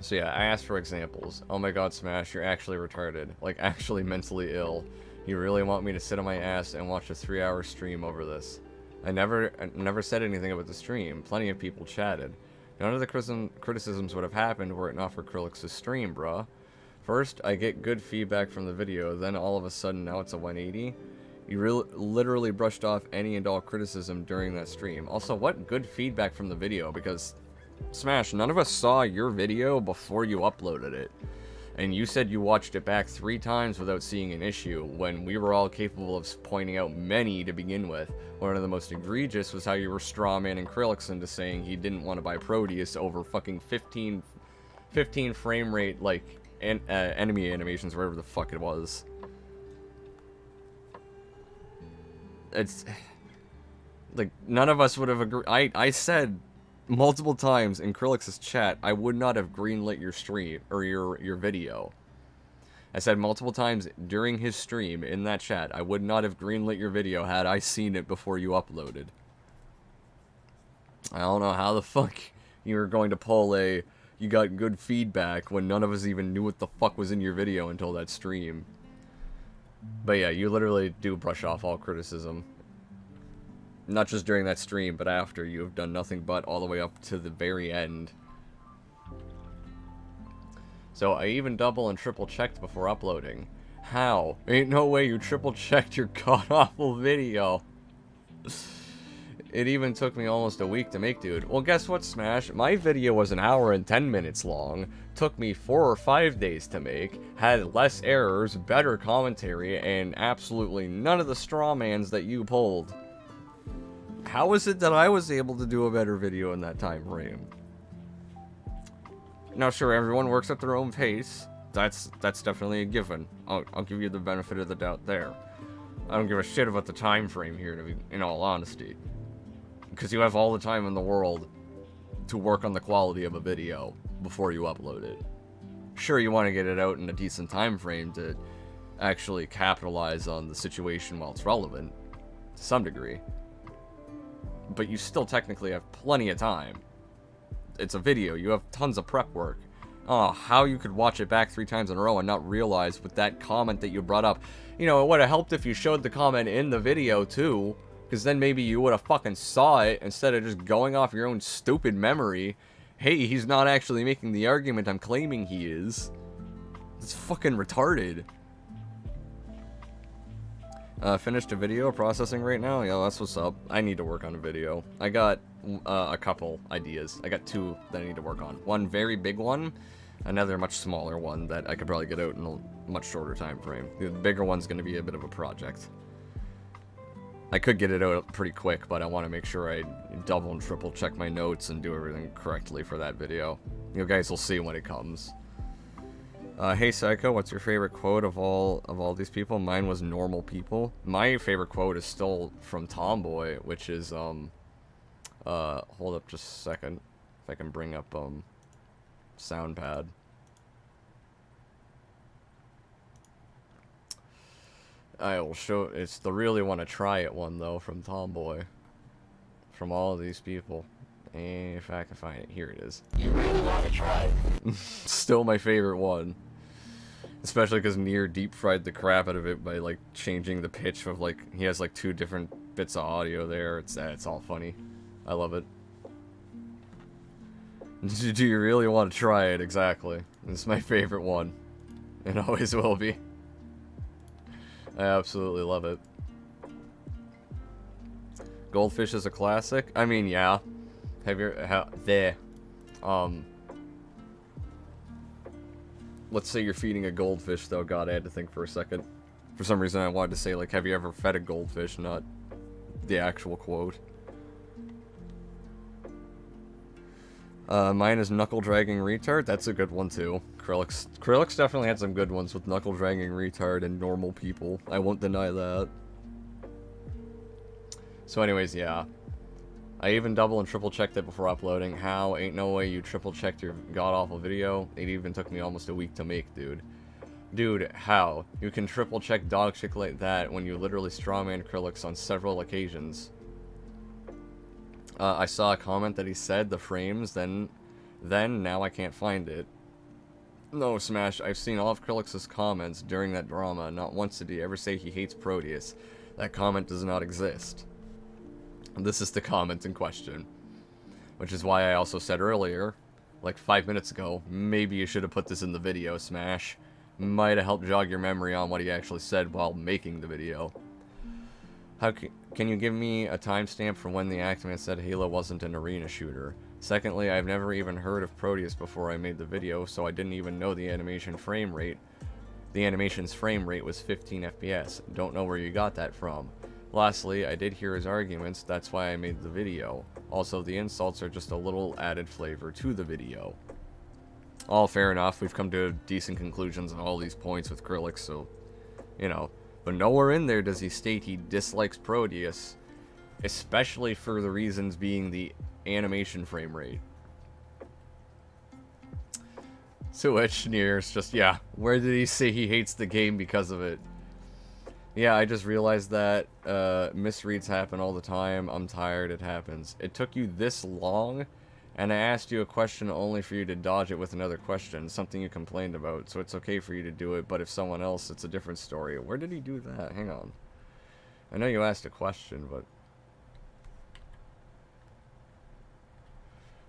So yeah, I asked for examples. Oh my god, Smash, you're actually retarded. Like, actually mentally ill. You really want me to sit on my ass and watch a 3-hour stream over this? I never said anything about the stream. Plenty of people chatted. None of the criticisms would have happened were it not for Krillix's stream, bruh. First, I get good feedback from the video, then all of a sudden now it's a 180. You literally brushed off any and all criticism during that stream. Also, what good feedback from the video, because Smash, none of us saw your video before you uploaded it. And you said you watched it back 3 times without seeing an issue, when we were all capable of pointing out many to begin with. One of the most egregious was how you were strawmanning Krillix into saying he didn't want to buy Proteus over fucking 15 frame rate, like, enemy animations, wherever the fuck it was. It's like, none of us would have agreed. I said multiple times in Krillix's chat, I would not have greenlit your stream, or your video. I said multiple times during his stream in that chat, I would not have greenlit your video had I seen it before you uploaded. I don't know how the fuck you were going to pull a, you got good feedback when none of us even knew what the fuck was in your video until that stream. But yeah, you literally do brush off all criticism. Not just during that stream, but after. You have done nothing but all the way up to the very end. So I even double and triple checked before uploading. How? Ain't no way you triple checked your god-awful video. It even took me almost a week to make, dude. Well, guess what, Smash? My video was 1 hour and 10 minutes long. Took me 4 or 5 days to make. Had less errors, better commentary, and absolutely none of the strawmans that you pulled. How is it that I was able to do a better video in that time frame? Now, sure, everyone works at their own pace. That's definitely a given. I'll give you the benefit of the doubt there. I don't give a shit about the time frame here, to be, in all honesty. Because you have all the time in the world to work on the quality of a video before you upload it. Sure, you want to get it out in a decent time frame to actually capitalize on the situation while it's relevant, to some degree. But you still technically have plenty of time. It's a video, you have tons of prep work. Oh, how you could watch it back 3 times in a row and not realize with that comment that you brought up. You know, it would have helped if you showed the comment in the video too. Because then maybe you would have fucking saw it instead of just going off your own stupid memory. Hey, he's not actually making the argument I'm claiming he is. It's fucking retarded. Finished a video processing right now? Yeah, that's what's up. I need to work on a video. I got a couple ideas. I got 2 that I need to work on. One very big one, another much smaller one that I could probably get out in a much shorter time frame. The bigger one's going to be a bit of a project. I could get it out pretty quick, but I want to make sure I double and triple check my notes and do everything correctly for that video. You guys will see when it comes. Hey Psycho, what's your favorite quote of all these people? Mine was normal people. My favorite quote is still from Tomboy, which is hold up just a second. If I can bring up Soundpad. I will show, it's the really want to try it one though from Tomboy. From all of these people. And if I can find it, here it is. You really want to try it. Still my favorite one. Especially because Nier deep fried the crap out of it by like changing the pitch of like, he has like 2 different bits of audio there. It's all funny. I love it. Do you really want to try it? Exactly. It's my favorite one. It always will be. I absolutely love it. Goldfish is a classic? I mean, yeah. Have you... let's say you're feeding a goldfish, though. God, I had to think for a second. For some reason, I wanted to say, like, have you ever fed a goldfish, not the actual quote. Mine is Knuckle Dragging Retard. That's a good one, too. Krillix definitely had some good ones with Knuckle Dragging Retard and normal people. I won't deny that. So anyways, yeah. I even double and triple checked it before uploading. How? Ain't no way you triple checked your god-awful video. It even took me almost a week to make, dude. Dude, how? You can triple check dog shit like that when you literally strawman Krillix on several occasions. I saw a comment that he said the frames, then now I can't find it. No, Smash, I've seen all of Krillix's comments during that drama. Not once did he ever say he hates Proteus. That comment does not exist. This is the comment in question. Which is why I also said earlier, like 5 minutes ago, maybe you should have put this in the video, Smash. Might have helped jog your memory on what he actually said while making the video. Can you give me a timestamp from when the Actman said Halo wasn't an arena shooter? Secondly, I've never even heard of Proteus before I made the video, so I didn't even know the animation's frame rate was 15 FPS. Don't know where you got that from. Lastly, I did hear his arguments, that's why I made the video. Also, the insults are just a little added flavor to the video. All fair enough, we've come to decent conclusions on all these points with Krillix, so, you know. But nowhere in there does he state he dislikes Proteus, especially for the reasons being the animation frame rate. To which Nier's just, yeah, where did he say he hates the game because of it? Yeah, I just realized that misreads happen all the time. I'm tired, it happens. It took you this long, and I asked you a question only for you to dodge it with another question, something you complained about, so it's okay for you to do it, but if someone else, it's a different story. Where did he do that? Hang on. I know you asked a question, but...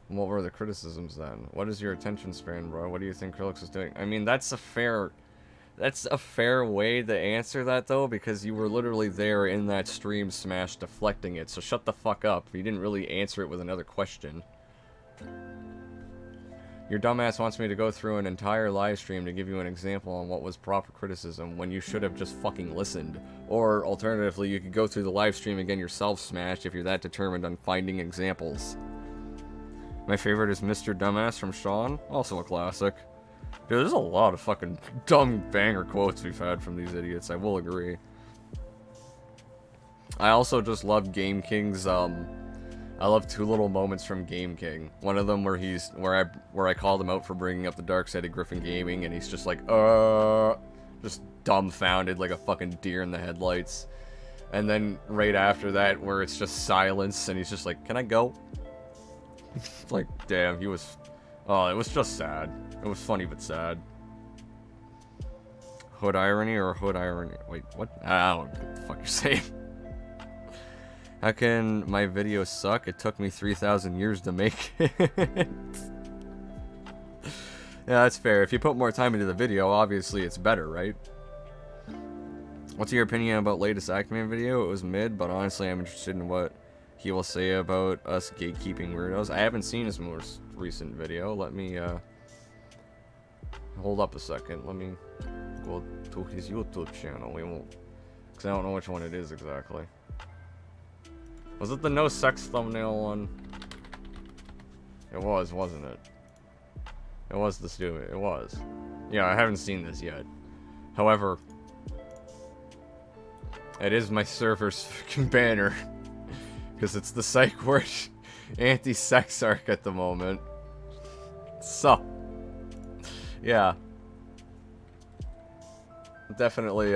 what were the criticisms then? What is your attention span, bro? What do you think Krillix is doing? I mean, that's a fair way to answer that, though, because you were literally there in that stream smash deflecting it, so shut the fuck up. You didn't really answer it with another question. Your dumbass wants me to go through an entire live stream to give you an example on what was proper criticism when you should have just fucking listened. Or, alternatively, you could go through the live stream again yourself, Smash, if you're that determined on finding examples. My favorite is Mr. Dumbass from Sean, also a classic. Dude, there's a lot of fucking dumb banger quotes we've had from these idiots, I will agree. I also just love Game King's, I love two little moments from Game King. One of them where I called him out for bringing up the dark side of Griffin Gaming, and he's just like, just dumbfounded like a fucking deer in the headlights. And then right after that, where it's just silence, and he's just like, can I go? Like, damn, he was... oh, it was just sad. It was funny, but sad. Hood irony or hood irony? Wait, what? I don't know what the fuck you're saying. How can my videos suck? It took me 3,000 years to make it. Yeah, that's fair. If you put more time into the video, obviously it's better, right? What's your opinion about latest Actman video? It was mid, but honestly I'm interested in what he will say about us gatekeeping weirdos. I haven't seen his most recent video. Let me, hold up a second. Let me go to his YouTube channel. We won't... because I don't know which one it is exactly. Was it the no sex thumbnail one? It was, wasn't it? It was the stupid. It was. Yeah, I haven't seen this yet. However, it is my server's fucking banner. Because it's the psych word anti-sex arc at the moment. So, yeah. Definitely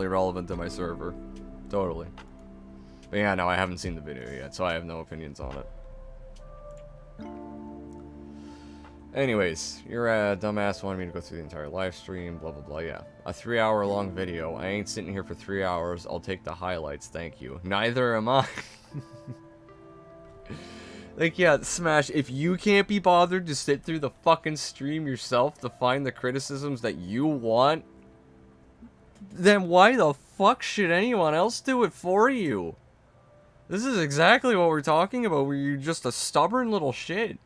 relevant to my server. Totally. But yeah, no, I haven't seen the video yet, so I have no opinions on it. Anyways, your dumbass wanted me to go through the entire live stream, blah blah blah, yeah. A 3-hour long video. I ain't sitting here for 3 hours. I'll take the highlights, thank you. Neither am I. Like, yeah, Smash, if you can't be bothered to sit through the fucking stream yourself to find the criticisms that you want, then why the fuck should anyone else do it for you? This is exactly what we're talking about, where you're just a stubborn little shit.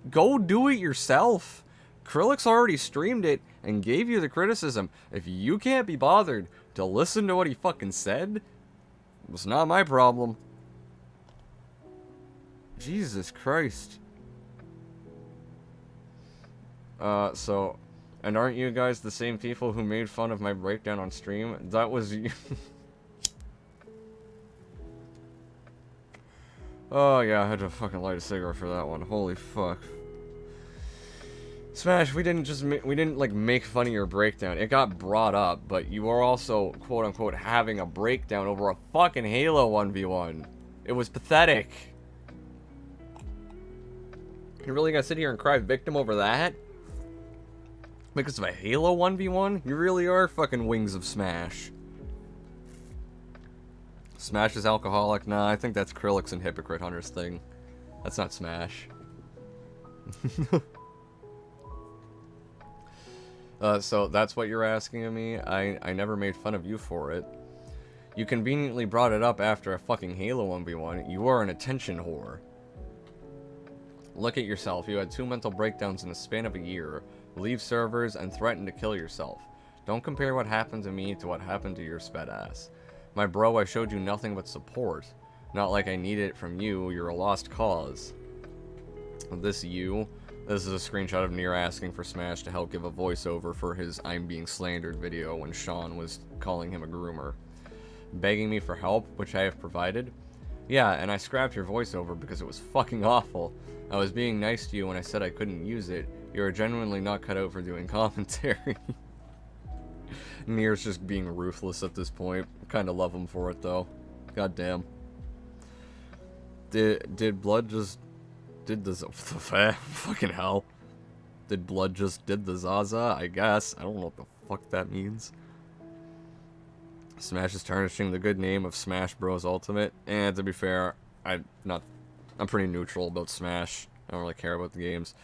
Go do it yourself. Krillix already streamed it and gave you the criticism. If you can't be bothered to listen to what he fucking said, it's not my problem. Jesus Christ. So, and aren't you guys the same people who made fun of my breakdown on stream? That was you. Oh yeah, I had to fucking light a cigarette for that one. Holy fuck. Smash, we didn't like make fun of your breakdown. It got brought up, but you were also quote unquote having a breakdown over a fucking Halo 1v1. It was pathetic. You really gonna sit here and cry victim over that? Because of a Halo 1v1? You really are fucking Wings of Smash. Smash is alcoholic? Nah, I think that's Krillix and Hypocrite Hunter's thing. That's not Smash. So that's what you're asking of me? I never made fun of you for it. You conveniently brought it up after a fucking Halo 1v1. You are an attention whore. Look at yourself. You had 2 mental breakdowns in the span of a year. Leave servers and threaten to kill yourself. Don't compare what happened to me to what happened to your sped ass. My bro, I showed you nothing but support. Not like I needed it from you. You're a lost cause. This is a screenshot of Nier asking for Smash to help give a voiceover for his I'm being slandered video when Sean was calling him a groomer. Begging me for help, which I have provided. Yeah, and I scrapped your voiceover because it was fucking awful. I was being nice to you when I said I couldn't use it. You are genuinely not cut out for doing commentary. Nier's just being ruthless at this point. Kinda love him for it though. God damn. Did Blood just did this? Fucking hell. Did Blood just did the Zaza? I guess. I don't know what the fuck that means. Smash is tarnishing the good name of Smash Bros. Ultimate. And to be fair, I'm pretty neutral about Smash. I don't really care about the games.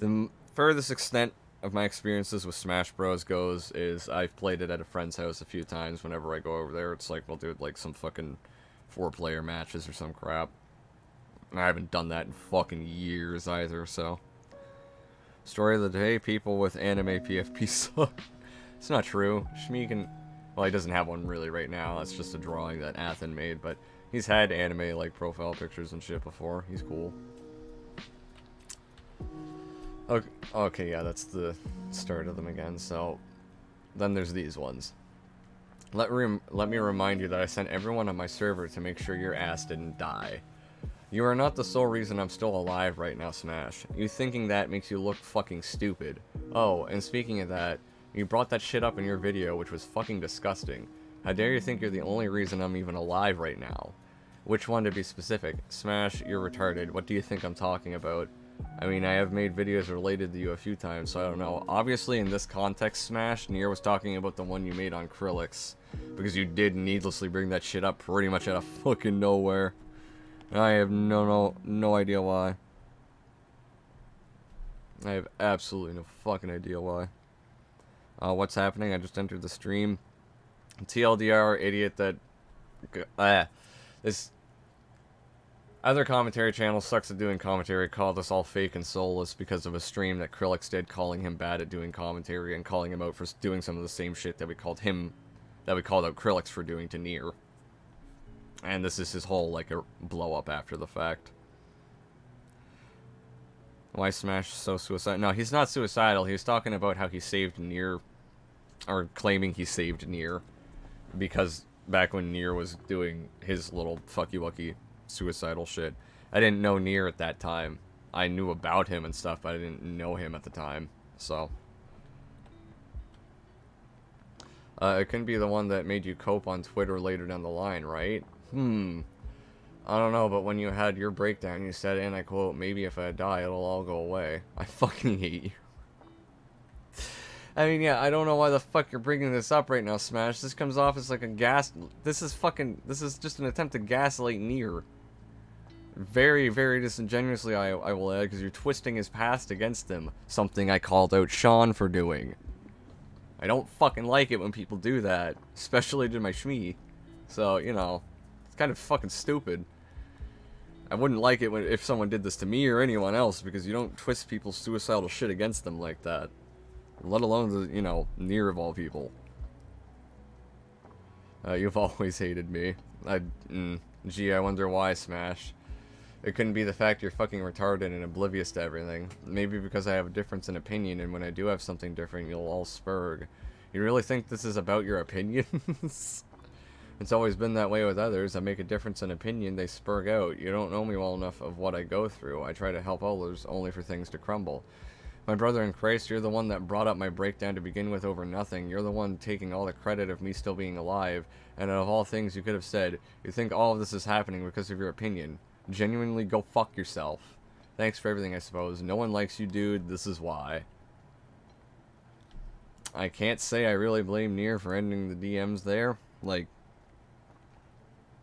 The furthest extent of my experiences with Smash Bros. Goes is I've played it at a friend's house a few times. Whenever I go over there, it's like we'll do like some fucking 4-player matches or some crap. I haven't done that in fucking years either, so. Story of the day, people with anime PFP suck. It's not true. Shmi can... Well, he doesn't have one really right now. That's just a drawing that Athen made, but he's had anime, like, profile pictures and shit before. He's cool. Okay, yeah, that's the start of them again, so... Then there's these ones. Let me remind you that I sent everyone on my server to make sure your ass didn't die. You are not the sole reason I'm still alive right now, Smash. You thinking that makes you look fucking stupid. Oh, and speaking of that, you brought that shit up in your video, which was fucking disgusting. How dare you think you're the only reason I'm even alive right now? Which one to be specific? Smash, you're retarded. What do you think I'm talking about? I mean, I have made videos related to you a few times, so I don't know. Obviously, in this context, Smash, Nier was talking about the one you made on Krillix. Because you did needlessly bring that shit up pretty much out of fucking nowhere. I have no idea why. I have absolutely no fucking idea why. What's happening? I just entered the stream. TLDR, idiot that... this other commentary channel sucks at doing commentary, called us all fake and soulless because of a stream that Krillix did calling him bad at doing commentary and calling him out for doing some of the same shit that we called out Krillix for doing to Nier. And this is his whole, like, a blow-up after the fact. Why Smash so suicidal? No, he's not suicidal. He was talking about how he saved Nier, or claiming he saved Nier, because back when Nier was doing his little fucky-wucky suicidal shit. I didn't know Nier at that time. I knew about him and stuff, but I didn't know him at the time, so... it couldn't be the one that made you cope on Twitter later down the line, right? I don't know, but when you had your breakdown, you said, and I quote, maybe if I die, it'll all go away. I fucking hate you. I mean, yeah, I don't know why the fuck you're bringing this up right now, Smash. This comes off as like a this is just an attempt to gaslight Nier. Very, very disingenuously, I will add, because you're twisting his past against him. Something I called out Sean for doing. I don't fucking like it when people do that, especially to my Shmi. So, you know, it's kind of fucking stupid. I wouldn't like it if someone did this to me or anyone else, because you don't twist people's suicidal shit against them like that. Let alone the, you know, Nier of all people. You've always hated me. Gee, I wonder why, Smash. It couldn't be the fact you're fucking retarded and oblivious to everything. Maybe because I have a difference in opinion, and when I do have something different, you'll all spurg. You really think this is about your opinions? It's always been that way with others. I make a difference in opinion, they spurg out. You don't know me well enough of what I go through. I try to help others only for things to crumble. My brother in Christ, you're the one that brought up my breakdown to begin with over nothing. You're the one taking all the credit of me still being alive. And out of all things you could have said, you think all of this is happening because of your opinion. Genuinely go fuck yourself. Thanks for everything, I suppose. No one likes you, dude. This is why. I can't say I really blame Nier for ending the DMs there. Like,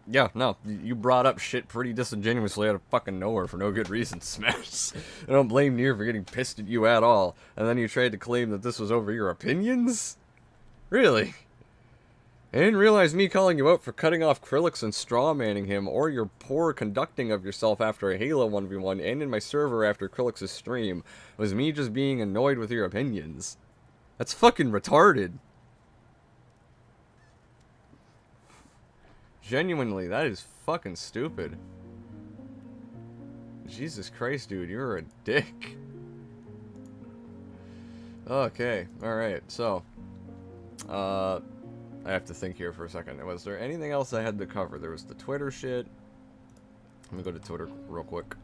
yeah, no, you brought up shit pretty disingenuously out of fucking nowhere for no good reason, Smash. I don't blame Nier for getting pissed at you at all. And then you tried to claim that this was over your opinions? Really? I didn't realize me calling you out for cutting off Krillix and strawmanning him, or your poor conducting of yourself after a Halo 1v1 and in my server after Krillix's stream was me just being annoyed with your opinions. That's fucking retarded. Genuinely, that is fucking stupid. Jesus Christ, dude, you're a dick. Okay, alright, so. I have to think here for a second. Was there anything else I had to cover? There was the Twitter shit. Let me go to Twitter real quick.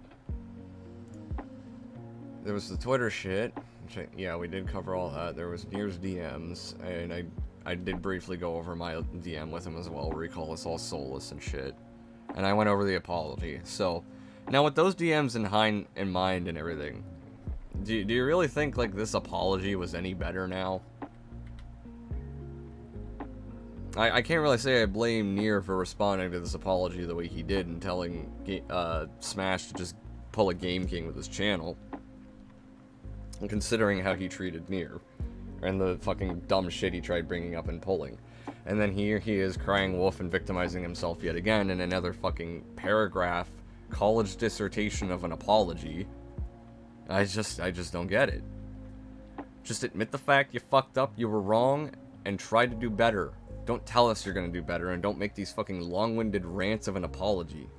There was the Twitter shit. Which yeah, we did cover all that. There was Nier's DMs, and I did briefly go over my DM with him as well, where he called us all soulless and shit. And I went over the apology. So, now with those DMs in mind and everything, do you really think, like, this apology was any better now? I can't really say I blame Nier for responding to this apology the way he did and telling Smash to just pull a Game King with his channel. And considering how he treated Nier. And the fucking dumb shit he tried bringing up and pulling. And then here he is crying wolf and victimizing himself yet again in another fucking paragraph, college dissertation of an apology. I just don't get it. Just admit the fact you fucked up, you were wrong, and try to do better. Don't tell us you're gonna do better, and don't make these fucking long-winded rants of an apology.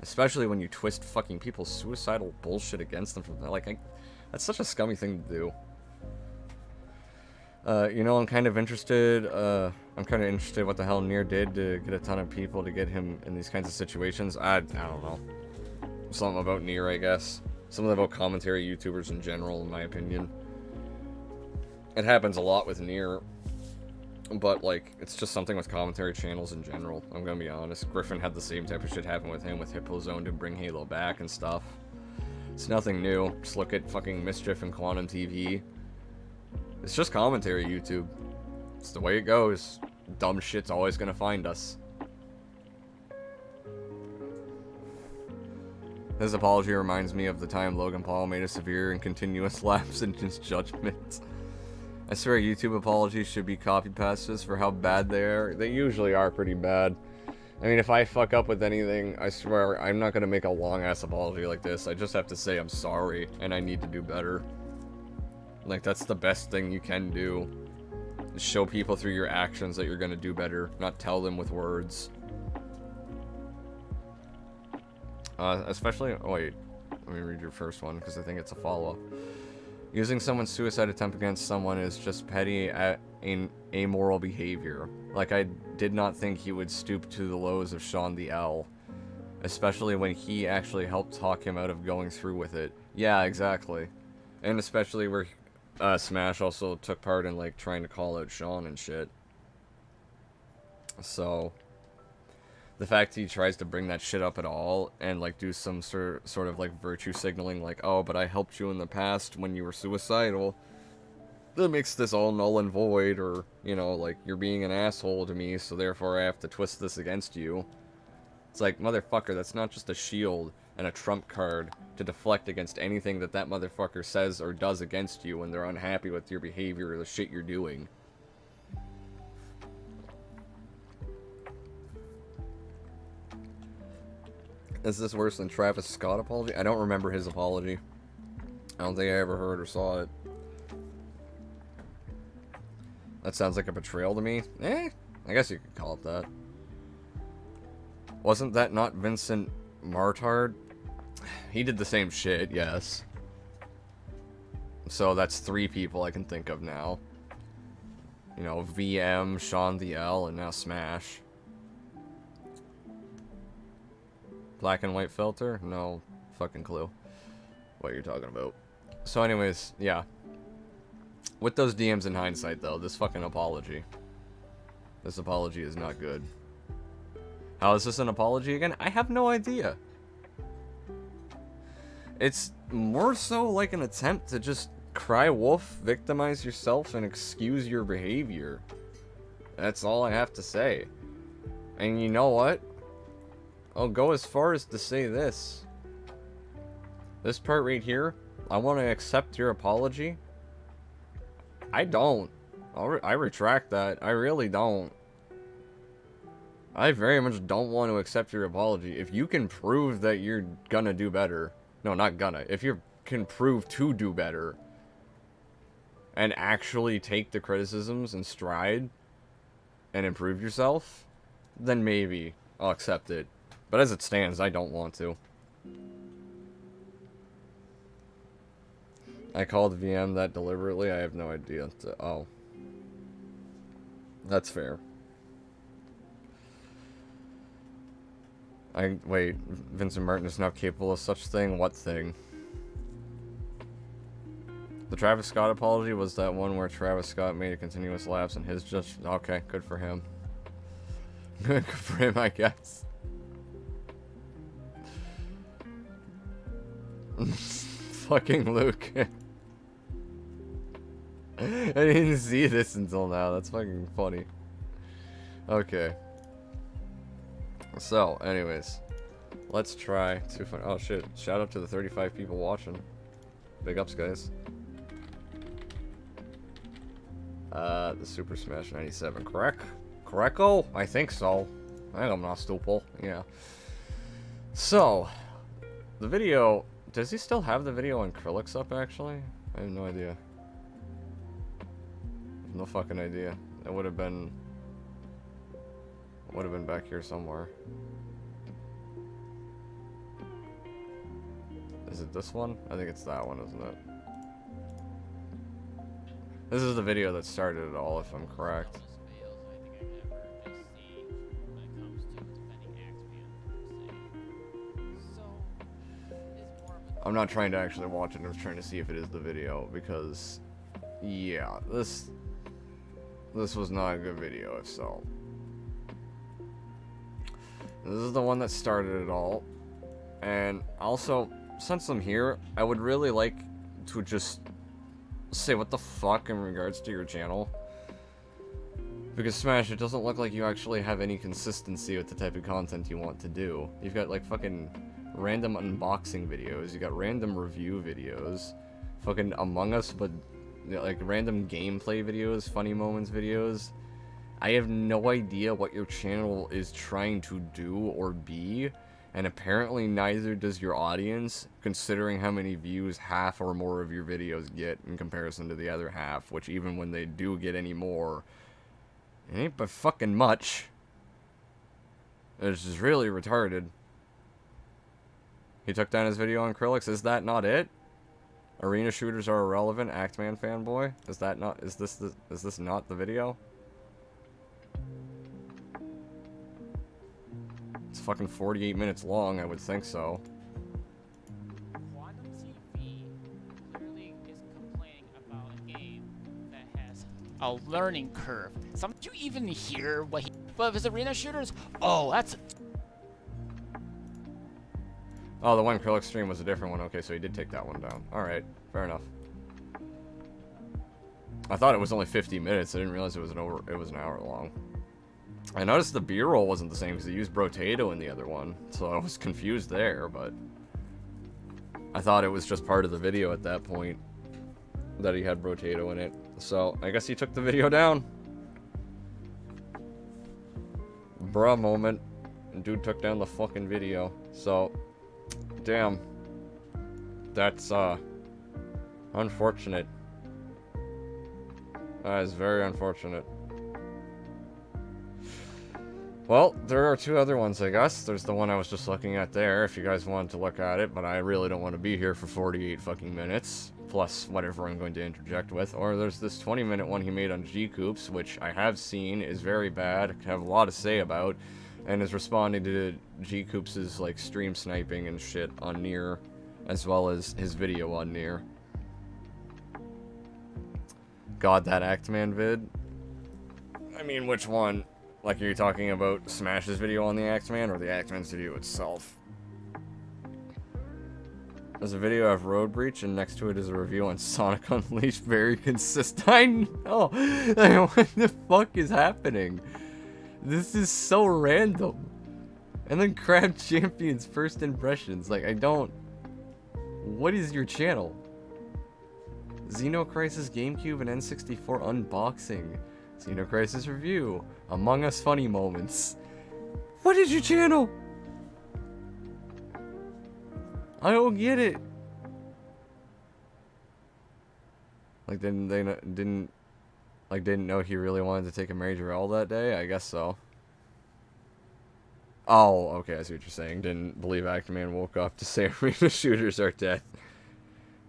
Especially when you twist fucking people's suicidal bullshit against them from like, that's such a scummy thing to do. You know, I'm kind of interested what the hell Nier did to get a ton of people to get him in these kinds of situations. I don't know. Something about Nier, I guess. Something about commentary YouTubers in general, in my opinion. It happens a lot with Nier. But, like, it's just something with commentary channels in general. I'm gonna be honest. Griffin had the same type of shit happen with him with Hippo Zone to bring Halo back and stuff. It's nothing new. Just look at fucking Mischief and Quantum TV. It's just commentary YouTube. It's the way it goes. Dumb shit's always gonna find us. His apology reminds me of the time Logan Paul made a severe and continuous lapse in his judgment. I swear YouTube apologies should be copy-pastes for how bad they are. They usually are pretty bad. I mean, if I fuck up with anything, I swear I'm not gonna make a long-ass apology like this. I just have to say I'm sorry, and I need to do better. Like, that's the best thing you can do. Show people through your actions that you're gonna do better, not tell them with words. Especially... Oh, wait. Let me read your first one, because I think it's a follow-up. Using someone's suicide attempt against someone is just petty, amoral behavior. Like, I did not think he would stoop to the lows of Sean the L. Especially when he actually helped talk him out of going through with it. Yeah, exactly. And especially where Smash also took part in, like, trying to call out Sean and shit. So... the fact he tries to bring that shit up at all and, like, do some sort of, like, virtue signaling, like, oh, but I helped you in the past when you were suicidal, that makes this all null and void, or, you know, like, you're being an asshole to me, so therefore I have to twist this against you. It's like, motherfucker, that's not just a shield and a trump card to deflect against anything that that motherfucker says or does against you when they're unhappy with your behavior or the shit you're doing. Is this worse than Travis Scott apology? I don't remember his apology. I don't think I ever heard or saw it. That sounds like a betrayal to me. I guess you could call it that. Wasn't that not Vincent Martard? He did the same shit, yes. So that's 3 people I can think of now. You know, VM, Sean the L, and now Smash. Black and white filter? No fucking clue what you're talking about. So anyways, yeah. With those DMs in hindsight, though, this fucking apology. This apology is not good. How is this an apology again? I have no idea. It's more so like an attempt to just cry wolf, victimize yourself, and excuse your behavior. That's all I have to say. And you know what? I'll go as far as to say this. This part right here, I want to accept your apology. I don't. I retract that. I really don't. I very much don't want to accept your apology. If you can prove that you're gonna do better. No, not gonna. If you can prove to do better. And actually take the criticisms in stride. And improve yourself. Then maybe I'll accept it. But as it stands, I don't want to. I called VM that deliberately. I have no idea. Oh. That's fair. Wait, Vincent Martin is now capable of such thing? What thing? The Travis Scott apology was that one where Travis Scott made a continuous lapse and his just... Okay, good for him. Good for him, I guess. Fucking Luke. I didn't see this until now. That's fucking funny. Okay. So, anyways. Let's try to find... Oh, shit. Shout out to the 35 people watching. Big ups, guys. The SuperSmash97. Correct? Correcto? I think so. I think I'm not stupid. Yeah. So, the video... Does he still have the video on Krillix up, actually? I have no idea. No fucking idea. It would have been... Would have been back here somewhere. Is it this one? I think it's that one, isn't it? This is the video that started it all, if I'm correct. I'm not trying to actually watch it, I'm just trying to see if it is the video, because... Yeah, this was not a good video, if so. This is the one that started it all. And also, since I'm here, I would really like to just say what the fuck in regards to your channel. Because Smash, it doesn't look like you actually have any consistency with the type of content you want to do. You've got like fucking random unboxing videos, you got random review videos, fucking Among Us, but like random gameplay videos, funny moments videos. I have no idea what your channel is trying to do or be, and apparently neither does your audience, considering how many views half or more of your videos get in comparison to the other half, which even when they do get any more, it ain't but fucking much. It's just really retarded. He took down his video on Krillix. Is that not it? Arena shooters are irrelevant. Actman fanboy. Is that not? Is this not the video? It's fucking 48 minutes long. I would think so. Quantum TV clearly is complaining about a game that has a learning curve. Did you even hear what he? But his arena shooters. Oh, that's. Oh, the one Krillix stream was a different one. Okay, so he did take that one down. Alright, fair enough. I thought it was only 50 minutes. I didn't realize it was an hour long. I noticed the B-roll wasn't the same because he used Brotato in the other one. So I was confused there, but... I thought it was just part of the video at that point that he had Brotato in it. So, I guess he took the video down. Bruh moment. Dude took down the fucking video. So... Damn. That's, unfortunate. That is very unfortunate. Well, there are two other ones, I guess. There's the one I was just looking at there, if you guys wanted to look at it, but I really don't want to be here for 48 fucking minutes, plus whatever I'm going to interject with. Or there's this 20-minute one he made on G-Coops, which I have seen, is very bad, have a lot to say about, and is responding to G-Coops' like stream sniping and shit on Nier, as well as his video on Nier. God, that Actman vid. I mean, which one? Like, are you talking about Smash's video on the Actman, or the Actman's video itself? There's a video of Road Breach, and next to it is a review on Sonic Unleashed. Very consistent. I know! Like, what the fuck is happening? This is so random. And then Crab Champion's first impressions. Like, I don't... What is your channel? Xenocrisis GameCube and N64 unboxing. Xenocrisis review. Among Us funny moments. What is your channel? I don't get it. Like, didn't know he really wanted to take a major L that day? I guess so. Oh, okay, I see what you're saying. Didn't believe Actman woke up to say arena shooters are dead.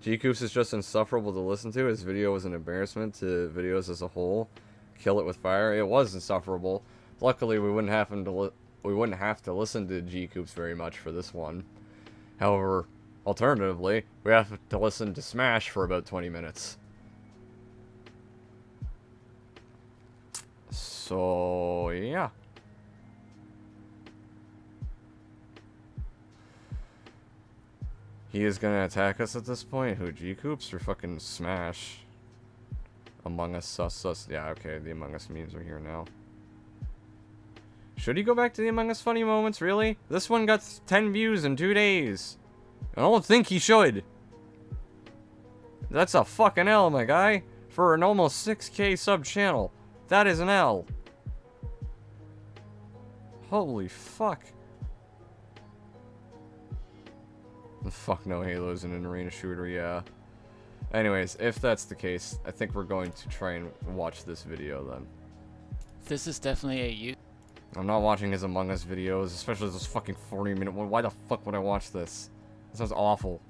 G-Coops is just insufferable to listen to. His video was an embarrassment to videos as a whole. Kill it with fire. It was insufferable. Luckily, we wouldn't have to listen to G-Coops very much for this one. However, alternatively, we have to listen to Smash for about 20 minutes. So, yeah. He is gonna attack us at this point? Who, G-Coops or fucking Smash? Among Us sus. Yeah, okay, the Among Us memes are here now. Should he go back to the Among Us funny moments, really? This one got 10 views in 2 days. I don't think he should. That's a fucking L, my guy. For an almost 6K sub channel. That is an L. Holy fuck. Fuck no, Halo's in an arena shooter, yeah. Anyways, if that's the case, I think we're going to try and watch this video then. This is definitely a I'm not watching his Among Us videos, especially those fucking 40-minute one. Why the fuck would I watch this? This sounds awful.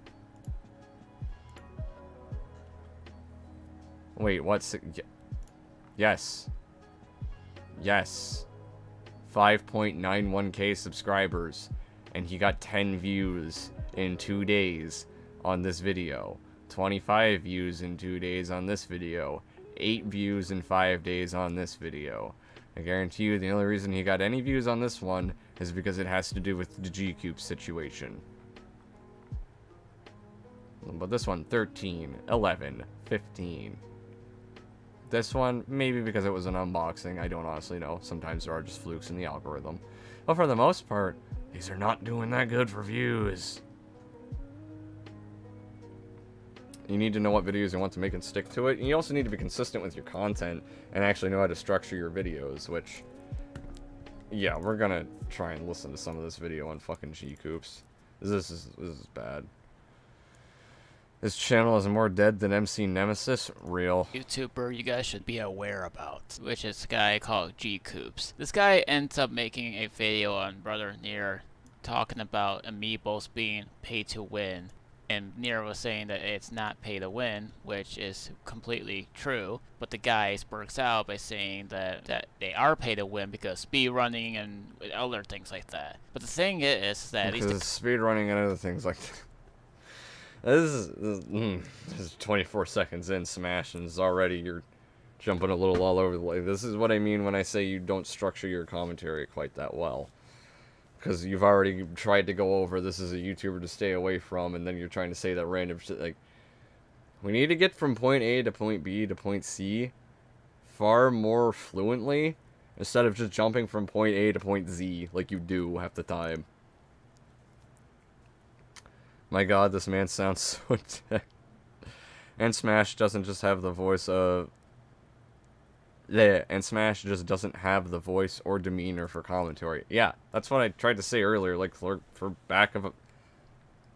Wait, what's it? Yes. Yes. 5.91k subscribers. And he got 10 views in 2 days on this video. 25 views in 2 days on this video. 8 views in 5 days on this video. I guarantee you the only reason he got any views on this one is because it has to do with the G-Cube situation. But this one, 13, 11, 15. This one, maybe because it was an unboxing. I don't honestly know. Sometimes there are just flukes in the algorithm. But for the most part, these are not doing that good for views. You need to know what videos you want to make and stick to it. And you also need to be consistent with your content and actually know how to structure your videos, which, yeah, we're gonna try and listen to some of this video on fucking G-Coops. This is bad. This channel is more dead than MC Nemesis. Real. YouTuber you guys should be aware about, which is a guy called G-Coops. This guy ends up making a video on Brother Nier talking about amiibos being pay to win. And Nier was saying that it's not pay to win, which is completely true. But the guy spurts out by saying that they are pay to win because speedrunning and other things like that. But the thing is that because speedrunning and other things like that. This is 24 seconds in Smash, and it's already you're jumping a little all over the place. This is what I mean when I say you don't structure your commentary quite that well. Because you've already tried to go over this is a YouTuber to stay away from, and then you're trying to say that random shit. Like, we need to get from point A to point B to point C far more fluently, instead of just jumping from point A to point Z like you do half the time. My god, this man sounds so dead. And Smash doesn't just have the voice of... Yeah, and Smash just doesn't have the voice or demeanor for commentary. Yeah, that's what I tried to say earlier, like, for back of a...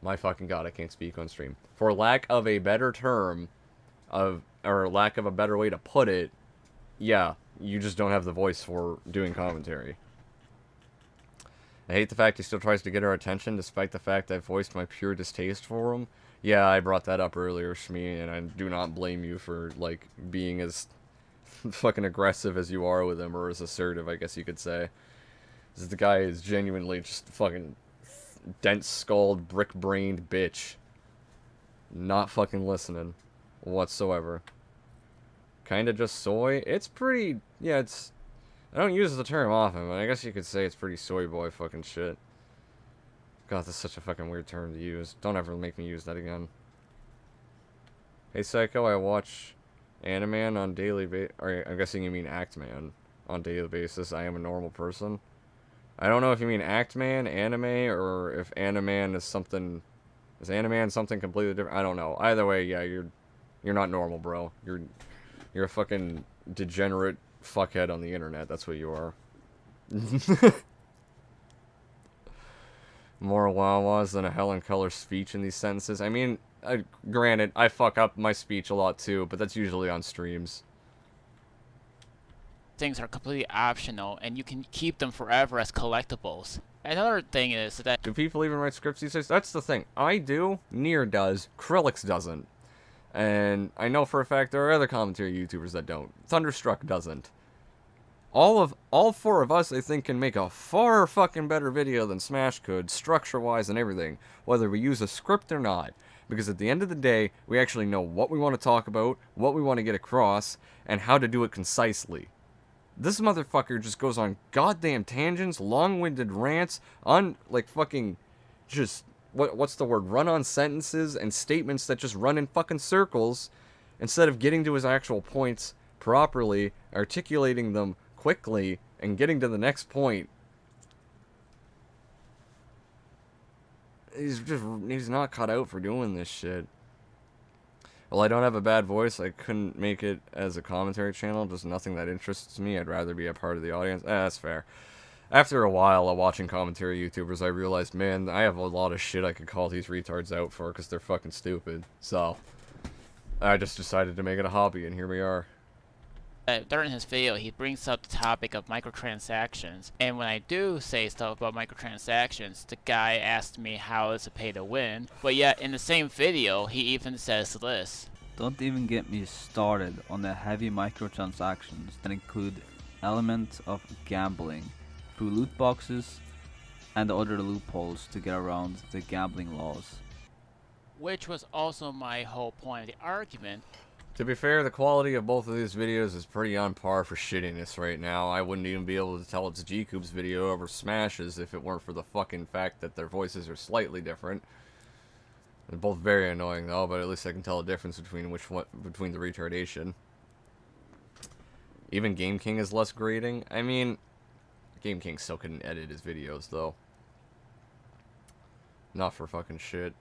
My fucking god, I can't speak on stream. For lack of a better term, or lack of a better way to put it, yeah, you just don't have the voice for doing commentary. I hate the fact he still tries to get our attention, despite the fact I voiced my pure distaste for him. Yeah, I brought that up earlier, Shmi, and I do not blame you for, like, being as fucking aggressive as you are with him, or as assertive, I guess you could say. The guy is genuinely just fucking dense-skulled, brick-brained bitch. Not fucking listening whatsoever. Kinda just soy. It's pretty, yeah, it's... I don't use the term often, but I guess you could say it's pretty soy boy fucking shit. God, that's such a fucking weird term to use. Don't ever make me use that again. Hey, Psycho, I watch Animan on daily basis. I'm guessing you mean Actman on daily basis. I am a normal person. I don't know if you mean Actman, anime, or if Animan is something... Is Animan something completely different? I don't know. Either way, yeah, you're You're not normal, bro. You're a fucking degenerate fuckhead on the internet. That's what you are. More Wawas than a Helen Keller speech in these sentences. I mean, granted, I fuck up my speech a lot too, but that's usually on streams. Things are completely optional, and you can keep them forever as collectibles. Another thing is that... Do people even write scripts these days? That's the thing. I do. Nier does. Krillix doesn't. And I know for a fact there are other commentary YouTubers that don't. Thunderstruck doesn't. All four of us, I think, can make a far fucking better video than Smash could, structure-wise and everything, whether we use a script or not. Because at the end of the day, we actually know what we want to talk about, what we want to get across, and how to do it concisely. This motherfucker just goes on goddamn tangents, long-winded rants, on, like, fucking, just, what's the word, run-on sentences and statements that just run in fucking circles, instead of getting to his actual points properly, articulating them quickly, and getting to the next point. He's not cut out for doing this shit. Well, I don't have a bad voice. I couldn't make it as a commentary channel. Just nothing that interests me. I'd rather be a part of the audience. That's fair. After a while of watching commentary YouTubers, I realized, man, I have a lot of shit I could call these retards out for because they're fucking stupid. So, I just decided to make it a hobby, and here we are. During his video, he brings up the topic of microtransactions, and when I do say stuff about microtransactions, the guy asked me how it's a pay to win, but yet in the same video, he even says this. Don't even get me started on the heavy microtransactions that include elements of gambling through loot boxes and other loopholes to get around the gambling laws. Which was also my whole point of the argument. To be fair, the quality of both of these videos is pretty on par for shittiness right now. I wouldn't even be able to tell it's G-Coop's video over Smash's if it weren't for the fucking fact that their voices are slightly different. They're both very annoying though, but at least I can tell the difference between between the retardation. Even Game King is less grating. I mean, Game King still couldn't edit his videos though. Not for fucking shit.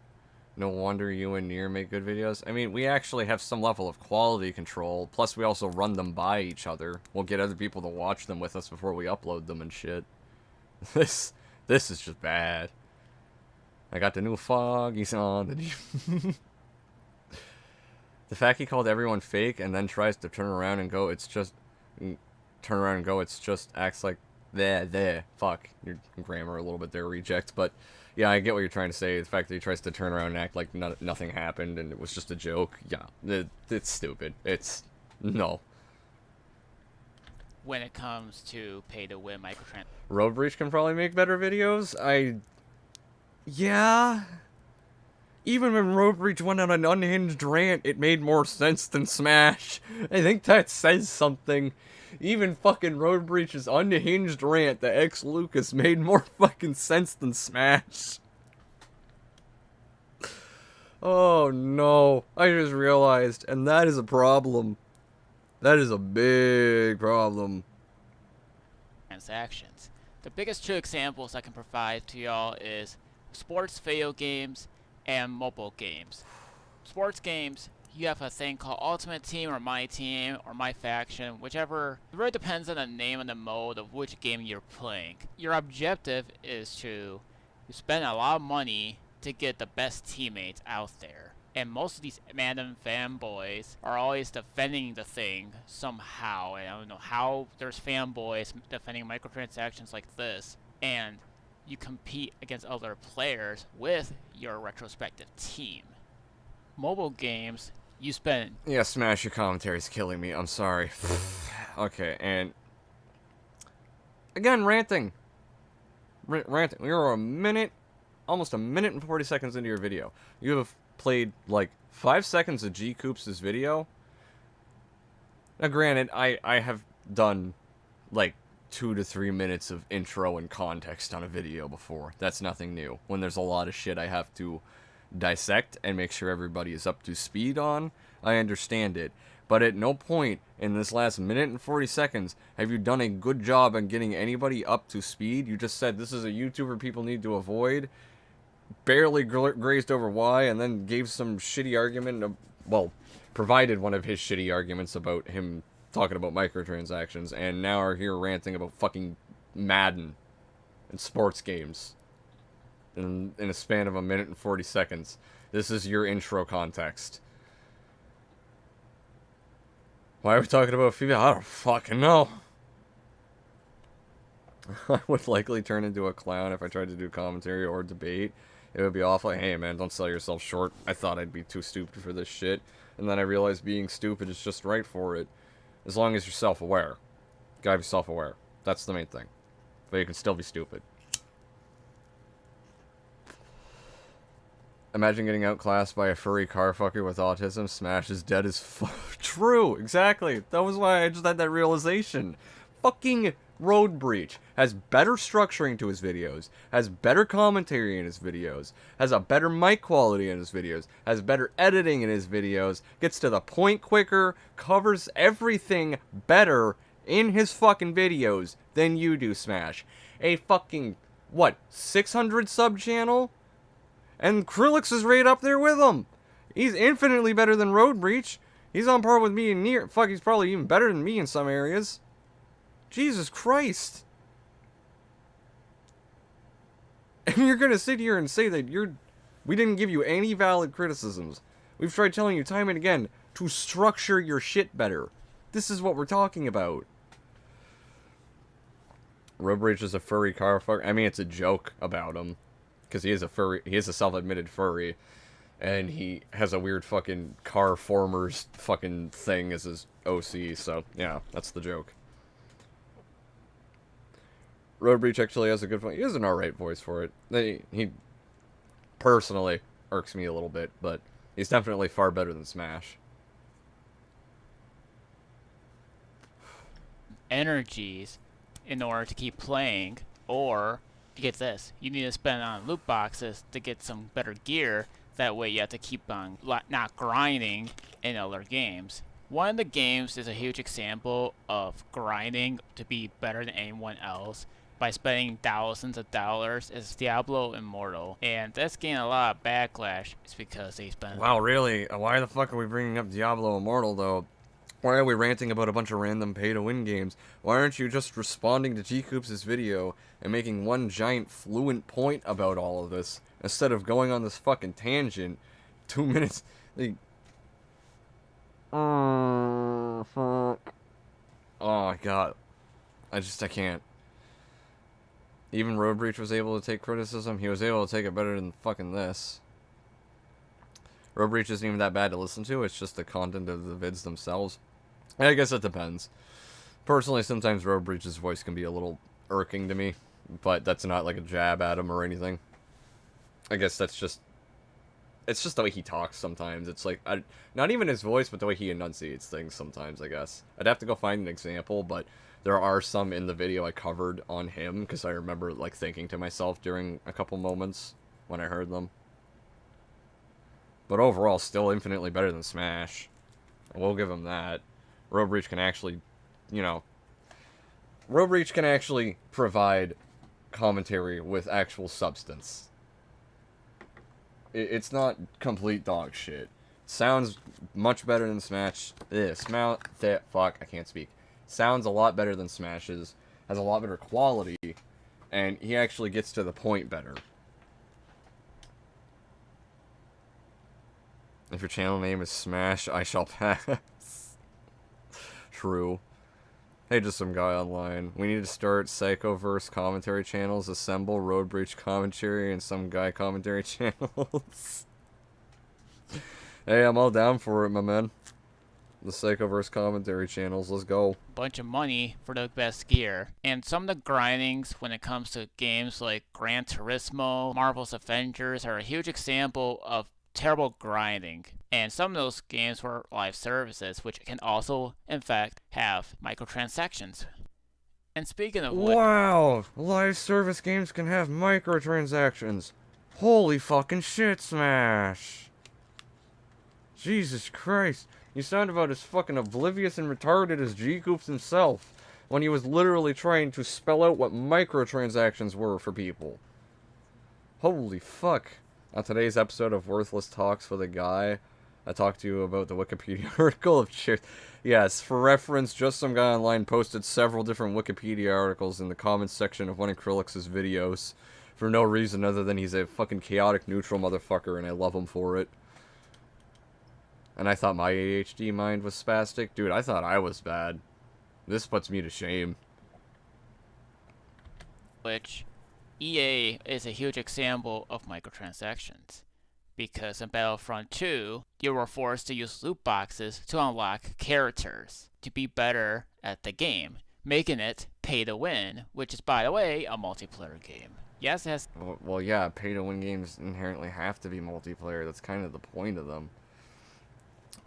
No wonder you and Nier make good videos. I mean, we actually have some level of quality control. Plus, we also run them by each other. We'll get other people to watch them with us before we upload them and shit. This is just bad. I got the new fog. He's on. The fact he called everyone fake and then tries to turn around and go, it's just acts like there. Fuck. Your grammar a little bit there, reject, but... Yeah, I get what you're trying to say. The fact that he tries to turn around and act like nothing happened and it was just a joke. Yeah, it's stupid. No. When it comes to pay-to-win microtransactions. Road Breach can probably make better videos. Yeah. Even when Road Breach went on an unhinged rant, it made more sense than Smash. I think that says something. Even fucking Road Breach's unhinged rant, the ex-Lucas, made more fucking sense than Smash. Oh no, I just realized, and that is a problem. That is a big problem. Transactions. The biggest two examples I can provide to y'all is sports video games and mobile games. Sports games, you have a thing called Ultimate Team or My Team or My Faction, whichever. It really depends on the name and the mode of which game you're playing. Your objective is to spend a lot of money to get the best teammates out there. And most of these random fanboys are always defending the thing somehow. And I don't know how there's fanboys defending microtransactions like this. And you compete against other players with your retrospective team. Mobile games, you spend... Yeah, Smash, your commentary's killing me. I'm sorry. Okay, and... Again, ranting. Ranting. We were almost a minute and 40 seconds into your video. You have played, like, 5 seconds of G-Coops' video. Now, granted, I have done, like, 2 to 3 minutes of intro and context on a video before. That's nothing new. When there's a lot of shit I have to dissect and make sure everybody is up to speed on, I understand it. But at no point in this last minute and 40 seconds have you done a good job on getting anybody up to speed. You just said this is a YouTuber people need to avoid, barely grazed over why, and then gave some shitty argument of, well, provided one of his shitty arguments about him talking about microtransactions, and now are here ranting about fucking Madden and sports games in a span of 1 minute and 40 seconds. This is your intro context. Why are we talking about FIFA? I don't fucking know. I would likely turn into a clown if I tried to do commentary or debate. It would be awful. Hey man, don't sell yourself short. I thought I'd be too stupid for this shit. And then I realized being stupid is just right for it. As long as you're self-aware. You gotta be self-aware. That's the main thing. But you can still be stupid. Imagine getting outclassed by a furry car fucker with autism. Smash is dead as fuck. True, exactly. That was why I just had that realization. Fucking Road Breach has better structuring to his videos, has better commentary in his videos, has a better mic quality in his videos, has better editing in his videos, gets to the point quicker, covers everything better in his fucking videos than you do, Smash. A fucking, what, 600 sub channel? And Krillix is right up there with him. He's infinitely better than Road Breach. He's on par with me and Nier. Fuck, he's probably even better than me in some areas. Jesus Christ. And you're gonna sit here and say that we didn't give you any valid criticisms. We've tried telling you time and again to structure your shit better. This is what we're talking about. Road Breach is a furry car fucker. I mean, it's a joke about him. Because he is a furry, he is a self-admitted furry. And he has a weird fucking car formers fucking thing as his OC, so yeah, that's the joke. Road Breach actually has a good voice. He has an alright voice for it. He personally irks me a little bit, but he's definitely far better than Smash. Energies in order to keep playing, or you get this, you need to spend on loot boxes to get some better gear. That way you have to keep on not grinding in other games. One of the games is a huge example of grinding to be better than anyone else by spending thousands of dollars is Diablo Immortal. And that's getting a lot of backlash. It's because they spend... Wow, really? Why the fuck are we bringing up Diablo Immortal, though? Why are we ranting about a bunch of random pay-to-win games? Why aren't you just responding to G-Coops' video and making one giant fluent point about all of this, instead of going on this fucking tangent? 2 minutes... Like... Oh, fuck. Oh, my God. I can't. Even Road Breach was able to take criticism. He was able to take it better than fucking this. Road Breach isn't even that bad to listen to. It's just the content of the vids themselves. I guess it depends. Personally, sometimes Road Breach's voice can be a little irking to me. But that's not like a jab at him or anything. I guess that's just... It's just the way he talks sometimes. It's like... not even his voice, but the way he enunciates things sometimes, I guess. I'd have to go find an example, but... There are some in the video I covered on him, because I remember, like, thinking to myself during a couple moments when I heard them. But overall, still infinitely better than Smash. I will give him that. Road Breach can actually, you know... Road Breach can actually provide commentary with actual substance. It's not complete dog shit. Sounds much better than Smash. Fuck, I can't speak. Sounds a lot better than Smash's, has a lot better quality, and he actually gets to the point better. If your channel name is Smash, I shall pass. True. Hey, just some guy online. We need to start Psychoverse commentary channels, assemble Road Breach commentary, and some guy commentary channels. Hey, I'm all down for it, my man. The Psychoverse commentary channels, let's go. Bunch of money for the best gear. And some of the grindings when it comes to games like Gran Turismo, Marvel's Avengers are a huge example of terrible grinding. And some of those games were live services, which can also, in fact, have microtransactions. And speaking of which... Wow! Live service games can have microtransactions. Holy fucking shit, Smash! Jesus Christ. You sound about as fucking oblivious and retarded as G-Coops himself, when he was literally trying to spell out what microtransactions were for people. Holy fuck. On today's episode of Worthless Talks with a Guy, I talked to you about the Wikipedia article of Cheers. Yes, for reference, just some guy online posted several different Wikipedia articles in the comments section of one of Krillix's videos for no reason other than he's a fucking chaotic neutral motherfucker and I love him for it. And I thought my ADHD mind was spastic. Dude, I thought I was bad. This puts me to shame. Which EA is a huge example of microtransactions. Because in Battlefront 2, you were forced to use loot boxes to unlock characters to be better at the game, making it pay to win, which is, by the way, a multiplayer game. Yes, it has... Well, yeah, pay to win games inherently have to be multiplayer. That's kind of the point of them.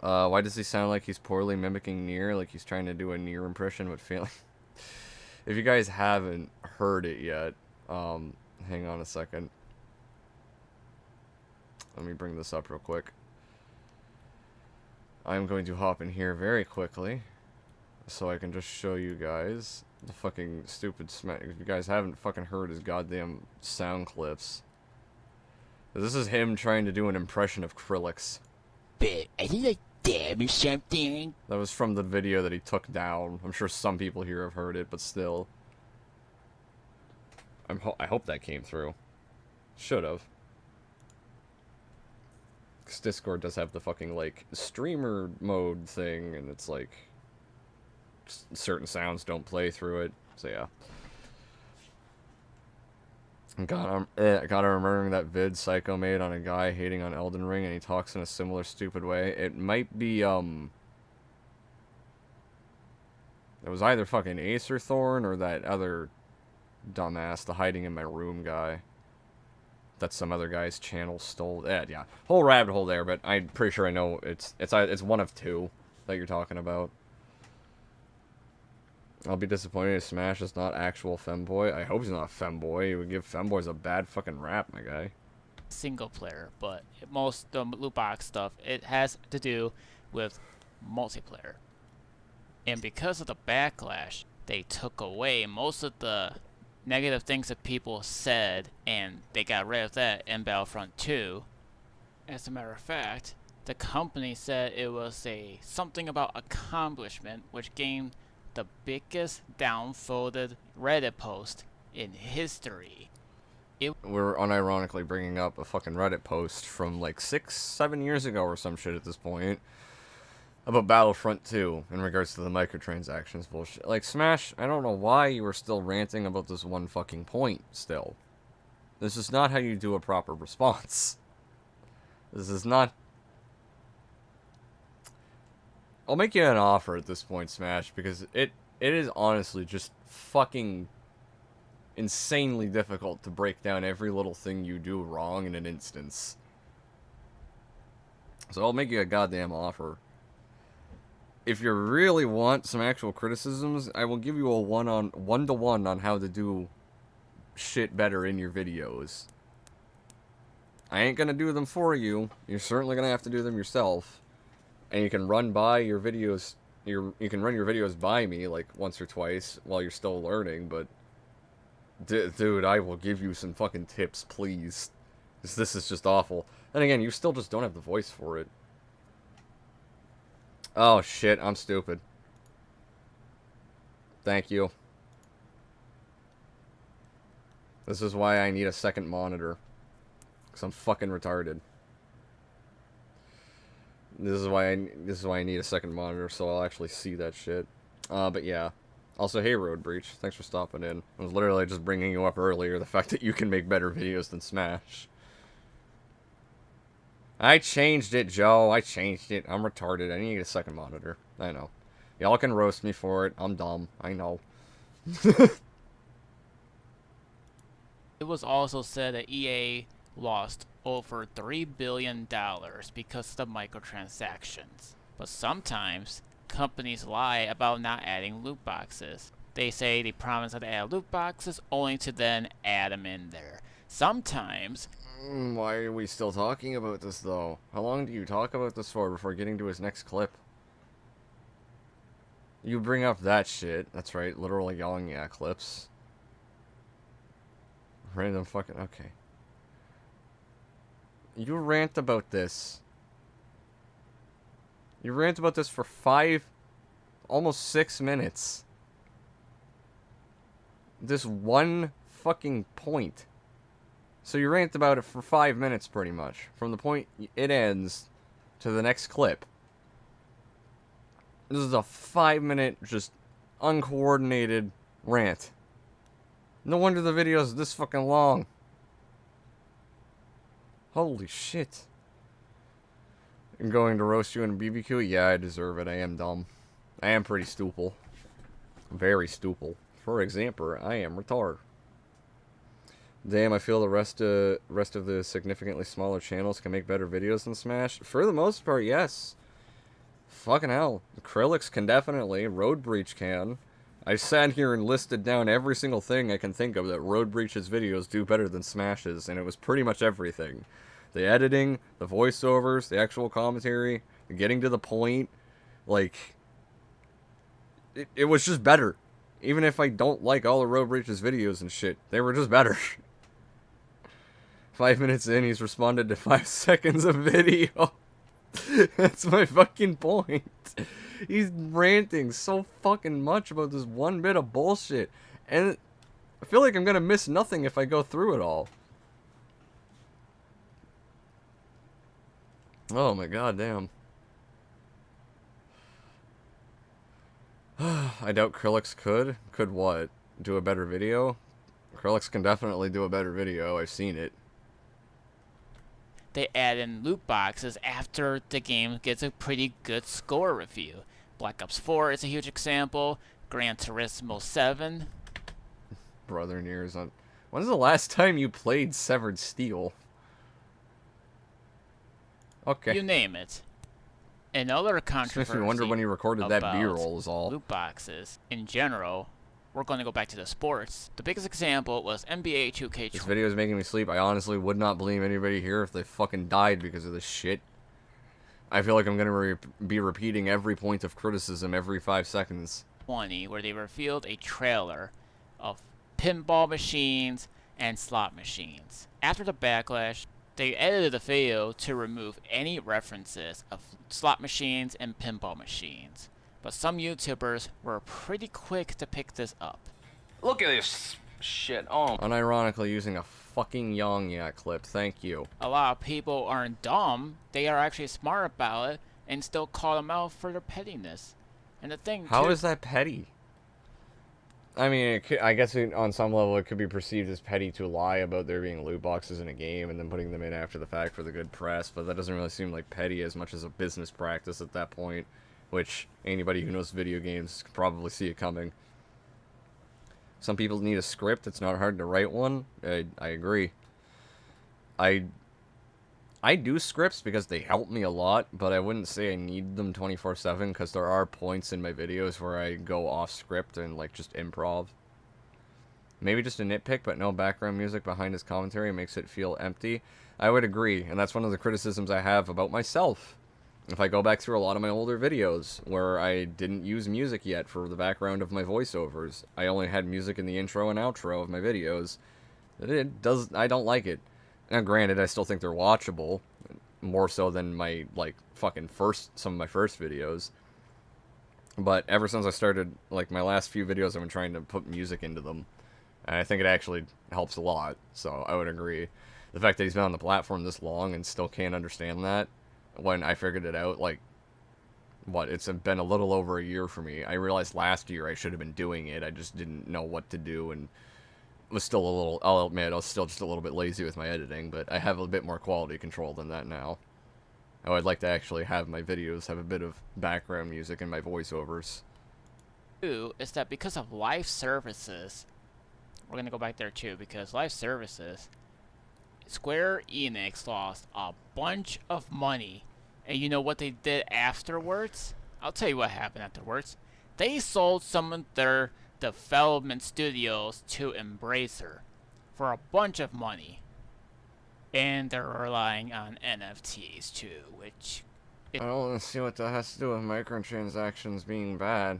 Why does he sound like he's poorly mimicking Nier? Like he's trying to do a Nier impression but failing? If you guys haven't heard it yet, hang on a second. Let me bring this up real quick. I'm going to hop in here very quickly so I can just show you guys the fucking stupid smack. If you guys haven't fucking heard his goddamn sound clips. This is him trying to do an impression of Krillix. But I think I damage something. That was from the video that he took down. I'm sure some people here have heard it, but still. I hope that came through. Should have. Because Discord does have the fucking, like, streamer mode thing, and it's like, certain sounds don't play through it, so yeah. God, I'm remembering that vid Psycho made on a guy hating on Elden Ring, and he talks in a similar stupid way. It might be, it was either fucking Acer Thorn or that other dumbass, the hiding in my room guy. That some other guy's channel stole. Yeah, whole rabbit hole there, but I'm pretty sure I know it's one of two that you're talking about. I'll be disappointed if Smash is not actual femboy. I hope he's not a femboy. He would give femboys a bad fucking rap, my guy. Single player, but most the loot box stuff, it has to do with multiplayer. And because of the backlash, they took away most of the negative things that people said, and they got rid of that in Battlefront 2. As a matter of fact, the company said it was a something about accomplishment, which gained the biggest downvoted Reddit post in history. We're unironically bringing up a fucking Reddit post from like 6-7 years ago or some shit at this point about Battlefront 2 in regards to the microtransactions bullshit. Like, Smash, I don't know why you were still ranting about this one fucking point still. This is not how you do a proper response. This is not... I'll make you an offer at this point, Smash, because it is honestly just fucking insanely difficult to break down every little thing you do wrong in an instance. So I'll make you a goddamn offer. If you really want some actual criticisms, I will give you a one-to-one on how to do shit better in your videos. I ain't gonna do them for you. You're certainly gonna have to do them yourself. And you can run by your videos. You can run your videos by me like once or twice while you're still learning. But dude, I will give you some fucking tips, please. 'Cause this is just awful. And again, you still just don't have the voice for it. Oh shit, I'm stupid. Thank you. This is why I need a second monitor. 'Cause I'm fucking retarded. This is why I need a second monitor, so I'll actually see that shit. But yeah. Also, hey Road Breach, thanks for stopping in. I was literally just bringing you up earlier, the fact that you can make better videos than Smash. I changed it, Joe. I changed it. I'm retarded. I need a second monitor. I know. Y'all can roast me for it. I'm dumb. I know. It was also said that EA lost over $3 billion because of the microtransactions. But sometimes, companies lie about not adding loot boxes. They say they promise to add loot boxes only to then add them in there. Sometimes... Why are we still talking about this, though? How long do you talk about this for before getting to his next clip? You bring up that shit. That's right, literally yelling at clips. Random fucking... Okay. You rant about this. You rant about this for almost 6 minutes. This one fucking point. So you rant about it for 5 minutes, pretty much. From the point it ends to the next clip. This is a 5-minute, just uncoordinated rant. No wonder the video's this fucking long. Holy shit. I'm going to roast you in a BBQ? Yeah, I deserve it. I am dumb. I am pretty stupid. Very stupid. For example, I am retarded. Damn, I feel the rest of the significantly smaller channels can make better videos than Smash. For the most part, yes. Fucking hell. Krillix can definitely. Road Breach can. I sat here and listed down every single thing I can think of that Road Breach's videos do better than Smash's, and it was pretty much everything. The editing, the voiceovers, the actual commentary, the getting to the point, like, it was just better. Even if I don't like all of Road Breach's videos and shit, they were just better. 5 minutes in, he's responded to 5 seconds of video. That's my fucking point. He's ranting so fucking much about this one bit of bullshit. And I feel like I'm gonna miss nothing if I go through it all. Oh my god damn. I doubt Krillix could. Could what? Do a better video? Krillix can definitely do a better video. I've seen it. They add in loot boxes after the game gets a pretty good score review. Black Ops 4 is a huge example. Gran Turismo 7. Brother Nier is on. When's the last time you played Severed Steel? Okay. You name it. Another controversy Makes me wonder when he recorded that B-roll is all. Loot boxes in general. We're going to go back to the sports. The biggest example was NBA 2K. This video is making me sleep. I honestly would not blame anybody here if they fucking died because of this shit. I feel like I'm going to be repeating every point of criticism every 5 seconds. 20, where they revealed a trailer of pinball machines and slot machines. After the backlash, they edited the video to remove any references of slot machines and pinball machines. But some YouTubers were pretty quick to pick this up. Look at this shit. Oh. Unironically using a fucking Yongyak clip. Thank you. A lot of people aren't dumb. They are actually smart about it and still call them out for their pettiness. And the thing How too, is that petty? I mean, I guess on some level it could be perceived as petty to lie about there being loot boxes in a game and then putting them in after the fact for the good press, but that doesn't really seem like petty as much as a business practice at that point, which anybody who knows video games can probably see it coming. Some people need a script. It's not hard to write one. I agree. I do scripts because they help me a lot, but I wouldn't say I need them 24/7 because there are points in my videos where I go off script and like just improv. Maybe just a nitpick, but no background music behind his commentary makes it feel empty. I would agree, and that's one of the criticisms I have about myself. If I go back through a lot of my older videos where I didn't use music yet for the background of my voiceovers, I only had music in the intro and outro of my videos. I don't like it. Now, granted, I still think they're watchable, more so than my, like, fucking some of my first videos. But ever since I started, like, my last few videos, I've been trying to put music into them. And I think it actually helps a lot, so I would agree. The fact that he's been on the platform this long and still can't understand that, when I figured it out, like, it's been a little over a year for me. I realized last year I should have been doing it, I just didn't know what to do, and was still a little, I'll admit, I was still just a little bit lazy with my editing, but I have a bit more quality control than that now. I would like to actually have my videos have a bit of background music in my voiceovers. Two is that because of live services, we're going to go back there too, because live services, Square Enix lost a bunch of money, and you know what they did afterwards? I'll tell you what happened afterwards. They sold some of their development studios to Embracer for a bunch of money, and they're relying on NFTs too, which I don't want to see what that has to do with microtransactions being bad.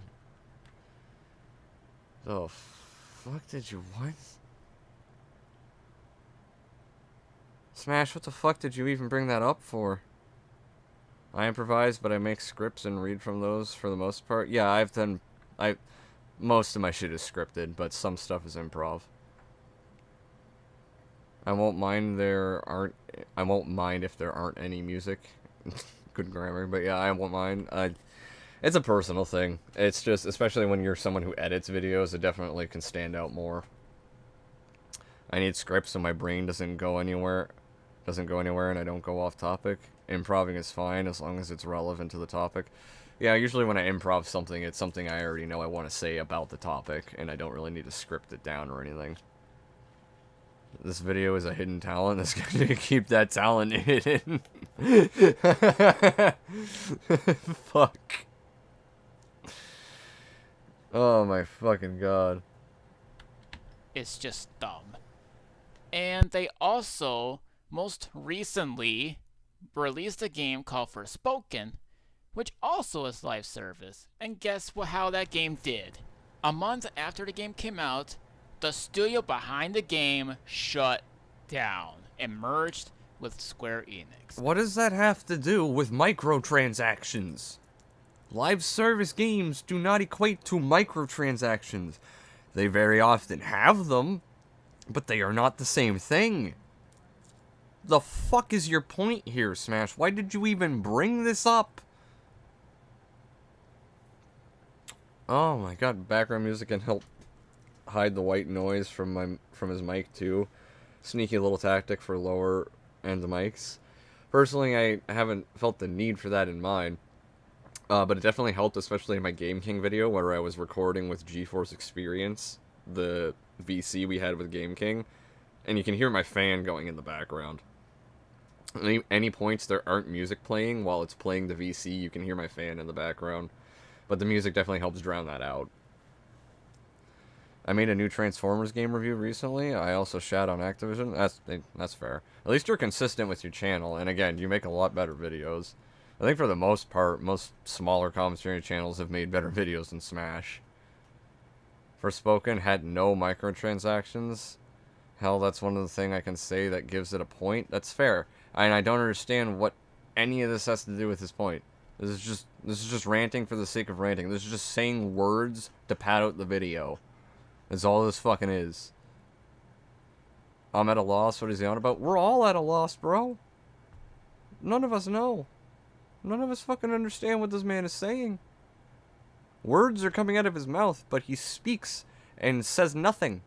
The fuck did you what? Smash, what the fuck did you even bring that up for? I improvise, but I make scripts and read from those for the most part. Yeah, most of my shit is scripted, but some stuff is improv. I won't mind if there aren't any music. Good grammar, but yeah, I won't mind. It's a personal thing. It's just, especially when you're someone who edits videos, it definitely can stand out more. I need scripts so my brain doesn't go anywhere, and I don't go off topic. Improving is fine as long as it's relevant to the topic. Yeah, usually when I improv something, it's something I already know I want to say about the topic, and I don't really need to script it down or anything. This video is a hidden talent. This guy should keep that talent hidden. Fuck. Oh my fucking god. It's just dumb. And they also, most recently, released a game called Forspoken, which also is live service. And guess how that game did? A month after the game came out, the studio behind the game shut down and merged with Square Enix. What does that have to do with microtransactions? Live service games do not equate to microtransactions. They very often have them, but they are not the same thing. The fuck is your point here, Smash? Why did you even bring this up? Oh my god, background music can help hide the white noise from his mic too. Sneaky little tactic for lower end mics. Personally, I haven't felt the need for that in mine. But it definitely helped, especially in my Game King video, where I was recording with GeForce Experience, the VC we had with Game King, and you can hear my fan going in the background. Any points there aren't music playing while it's playing the VC, you can hear my fan in the background. But the music definitely helps drown that out. I made a new Transformers game review recently. I also shat on Activision. That's fair. At least you're consistent with your channel, and again, you make a lot better videos. I think for the most part, most smaller commentary channels have made better videos than Smash. Forspoken had no microtransactions. Hell, that's one of the things I can say that gives it a point. That's fair. And I don't understand what any of this has to do with his point. This is just ranting for the sake of ranting. This is just saying words to pad out the video. That's all this fucking is. I'm at a loss. What is he on about? We're all at a loss, bro. None of us know. None of us fucking understand what this man is saying. Words are coming out of his mouth, but he speaks and says nothing.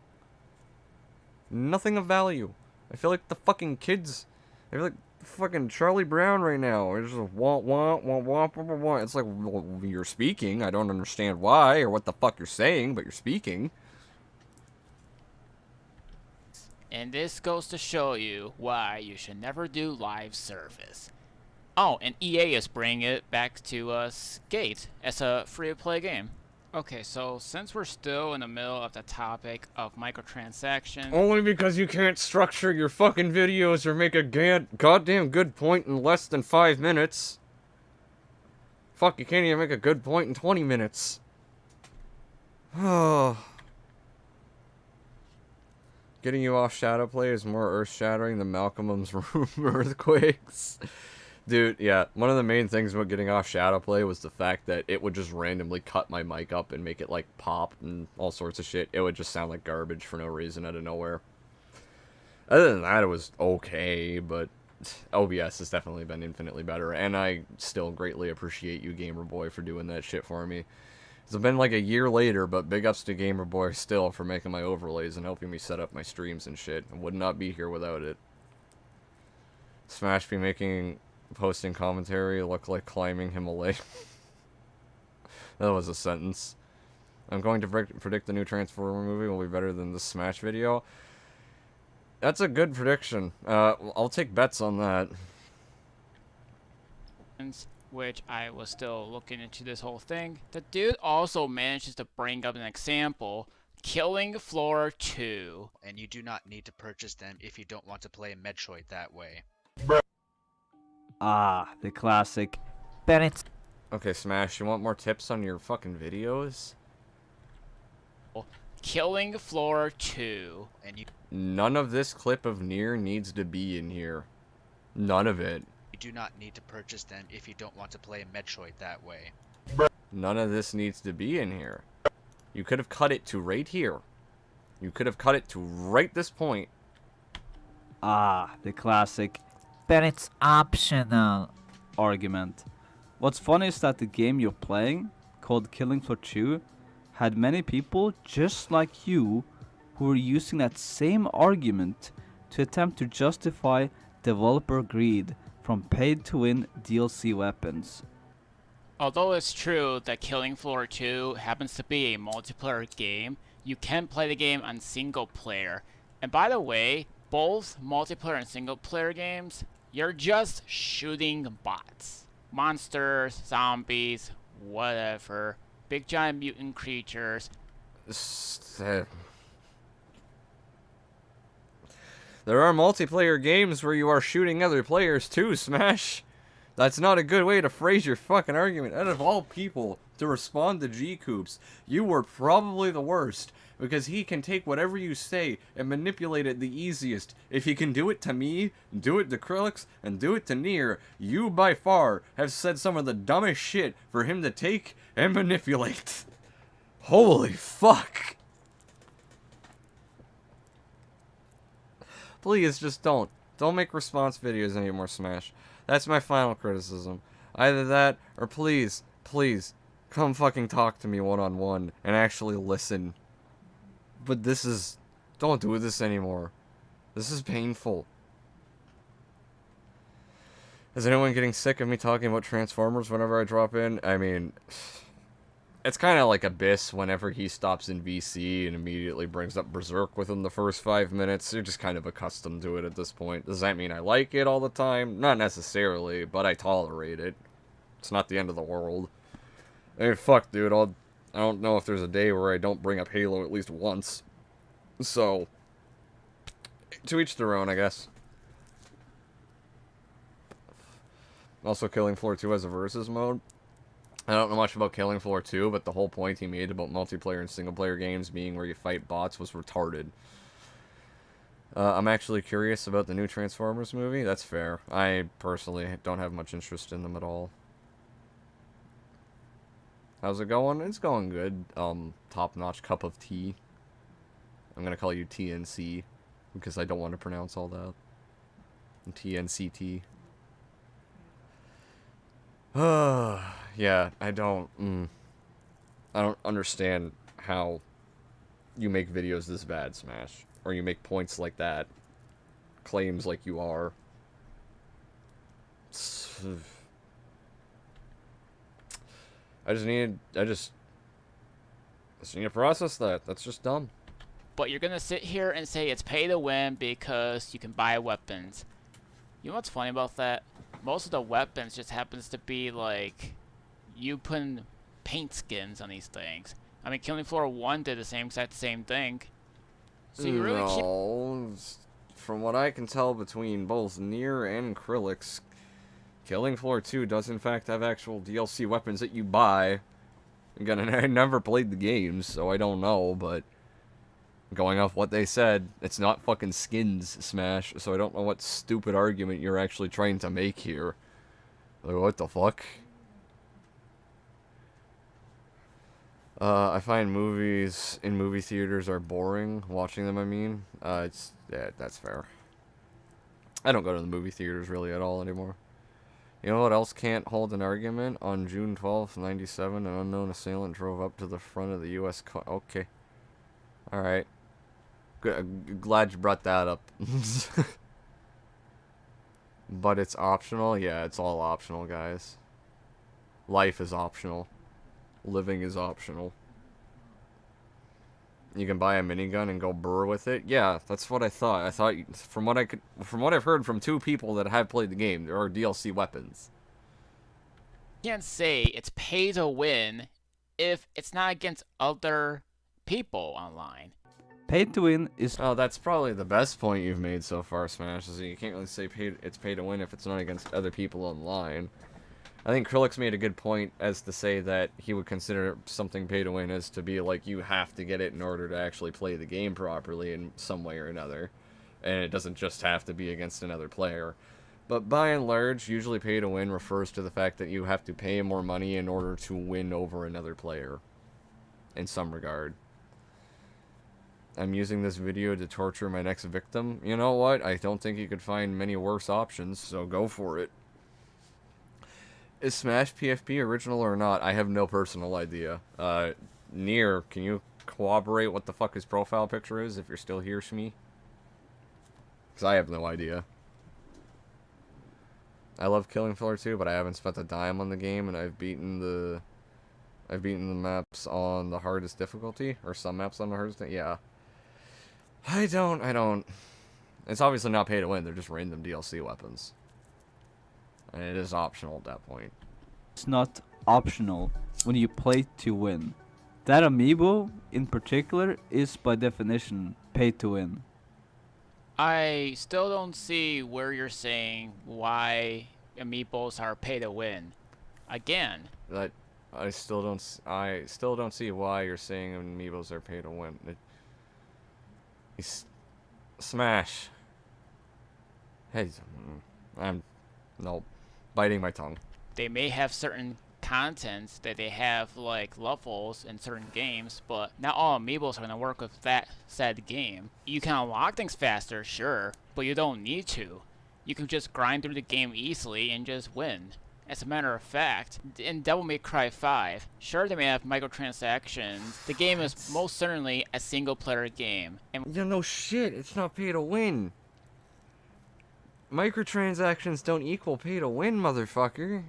Nothing of value. I feel like the fucking kids. I feel like fucking Charlie Brown right now. It's just wah wah wah wah wah wah. It's like, well, you're speaking. I don't understand why or what the fuck you're saying, but you're speaking. And this goes to show you why you should never do live service. Oh, and EA is bringing it back to Skate as a free-to-play game. Okay, so since we're still in the middle of the topic of microtransactions... Only because you can't structure your fucking videos or make a goddamn good point in less than 5 minutes. Fuck, you can't even make a good point in 20 minutes. Oh... Getting you off Shadowplay is more earth-shattering than Malcolm's room earthquakes. Dude, yeah, one of the main things about getting off Shadowplay was the fact that it would just randomly cut my mic up and make it, like, pop and all sorts of shit. It would just sound like garbage for no reason out of nowhere. Other than that, it was okay, but OBS has definitely been infinitely better, and I still greatly appreciate you, Gamerboy, for doing that shit for me. It's been like a year later, but big ups to Gamerboy still for making my overlays and helping me set up my streams and shit. I would not be here without it. Smash be posting commentary look like climbing Himalaya. That was a sentence. I'm going to predict the new Transformer movie will be better than the Smash video. That's a good prediction. I'll take bets on that. Which I was still looking into this whole thing. The dude also manages to bring up an example, Killing Floor 2. And you do not need to purchase them if you don't want to play Metroid that way. Ah, the classic. Bennett. Okay, Smash, you want more tips on your fucking videos? Killing Floor 2. And you None of this clip of Nier needs to be in here. None of it. You do not need to purchase them if you don't want to play Metroid that way. None of this needs to be in here. You could have cut it to right here. You could have cut it to right this point. Ah, the classic But it's optional. argument. What's funny is that the game you're playing, called Killing Floor 2, had many people just like you who were using that same argument to attempt to justify developer greed from paid-to-win DLC weapons. Although it's true that Killing Floor 2 happens to be a multiplayer game, you can play the game on single player. And by the way, both multiplayer and single player games, you're just shooting bots. Monsters, zombies, whatever. Big giant mutant creatures. There are multiplayer games where you are shooting other players too, Smash. That's not a good way to phrase your fucking argument. Out of all people to respond to G-Coops, you were probably the worst. Because he can take whatever you say and manipulate it the easiest. If he can do it to me, do it to Krillix, and do it to Nier, you by far have said some of the dumbest shit for him to take and manipulate. Holy fuck. Please, just don't. Don't make response videos anymore, Smash. That's my final criticism. Either that, or please, come fucking talk to me one-on-one and actually listen. But this is... Don't do this anymore. This is painful. Is anyone getting sick of me talking about Transformers whenever I drop in? I mean... It's kind of like Abyss whenever he stops in VC and immediately brings up Berserk within the first 5 minutes. You're just kind of accustomed to it at this point. Does that mean I like it all the time? Not necessarily, but I tolerate it. It's not the end of the world. I mean, fuck, dude. I don't know if there's a day where I don't bring up Halo at least once. So, to each their own, I guess. Also, Killing Floor 2 has a versus mode. I don't know much about Killing Floor 2, but the whole point he made about multiplayer and single-player games being where you fight bots was retarded. I'm actually curious about the new Transformers movie. That's fair. I personally don't have much interest in them at all. How's it going? It's going good. Top-notch cup of tea. I'm gonna call you TNC, because I don't want to pronounce all that. TNCT. Yeah, I don't understand how you make videos this bad, Smash. Or you make points like that. Claims like you are. I just need to process that. That's just dumb. But you're gonna sit here and say it's pay to win because you can buy weapons. You know what's funny about that? Most of the weapons just happens to be like you putting paint skins on these things. I mean, Killing Floor 1 did the same thing. So you really keep... No, from what I can tell between both Nier and Krillix, Killing Floor 2 does in fact have actual DLC weapons that you buy. Again, I never played the games, so I don't know, but going off what they said, it's not fucking skins, Smash, so I don't know what stupid argument you're actually trying to make here. Like, what the fuck? I find movies in movie theaters are boring. Watching them, I mean. Yeah, that's fair. I don't go to the movie theaters really at all anymore. You know what else can't hold an argument? On June 12th, 97, an unknown assailant drove up to the front of the U.S. Okay. Alright. Glad you brought that up. But it's optional? Yeah, it's all optional, guys. Life is optional. Living is optional. You can buy a minigun and go brr with it. Yeah, that's what I thought. I thought, from what I've heard from 2 people that have played the game, there are DLC weapons. You can't say it's pay to win if it's not against other people online. Pay to win is... Oh, that's probably the best point you've made so far, Smash, is that you can't really say it's pay to win if it's not against other people online. I think Krillix made a good point as to say that he would consider something pay to win as to be like you have to get it in order to actually play the game properly in some way or another. And it doesn't just have to be against another player. But by and large, usually pay to win refers to the fact that you have to pay more money in order to win over another player. In some regard. I'm using this video to torture my next victim. You know what? I don't think you could find many worse options, so go for it. Is Smash PFP original or not? I have no personal idea. Nier, can you corroborate what the fuck his profile picture is if you're still here, Shmi? Because I have no idea. I love Killing Floor 2, but I haven't spent a dime on the game, and I've beaten the maps on the hardest difficulty, or some maps on the hardest. Yeah. I don't. It's obviously not pay to win. They're just random DLC weapons, and it is optional at that point. It's not optional when you play to win. That amiibo in particular is by definition pay to win. I still don't see where you're saying why amiibos are pay to win. Again, I still don't see why you're saying amiibos are pay to win. Smash. Hey, nope, biting my tongue. they may have certain contents that they have like levels in certain games, but not all amiibos are going to work with that said game. You can unlock things faster, sure, but you don't need to. You can just grind through the game easily and just win. As a matter of fact, in Devil May Cry 5, sure they may have microtransactions, the game is most certainly a single-player game. And Yeah, no shit, it's not pay to win. Microtransactions don't equal pay to win, motherfucker.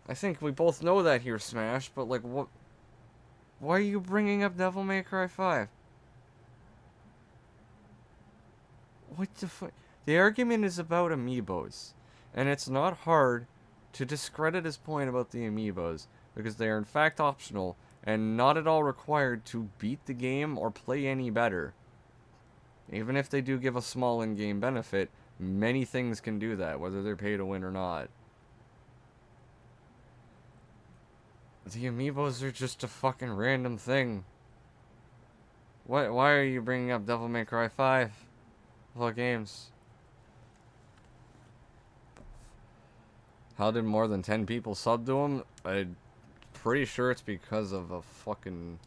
I think we both know that here, Smash, but like, what? Why are you bringing up Devil May Cry 5? What the fuck? The argument is about amiibos. And it's not hard to discredit his point about the amiibos, because they are in fact optional, and not at all required to beat the game or play any better. Even if they do give a small in-game benefit, many things can do that, whether they're pay to win or not. The amiibos are just a fucking random thing. Why are you bringing up Devil May Cry 5? What games? How did more than 10 people sub to him? I'm pretty sure it's because of a fucking...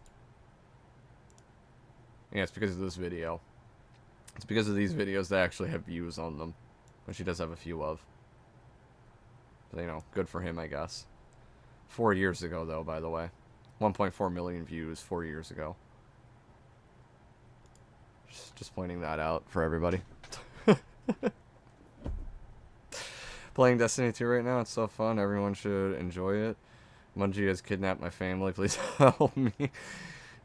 Yeah, it's because of this video. It's because of these videos that actually have views on them, which he does have a few of. So, you know, good for him, I guess. 4 years ago, though, by the way. 1.4 million views 4 years ago. Just pointing that out for everybody. Playing Destiny 2 right now, it's so fun. Everyone should enjoy it. Bungie has kidnapped my family. Please help me.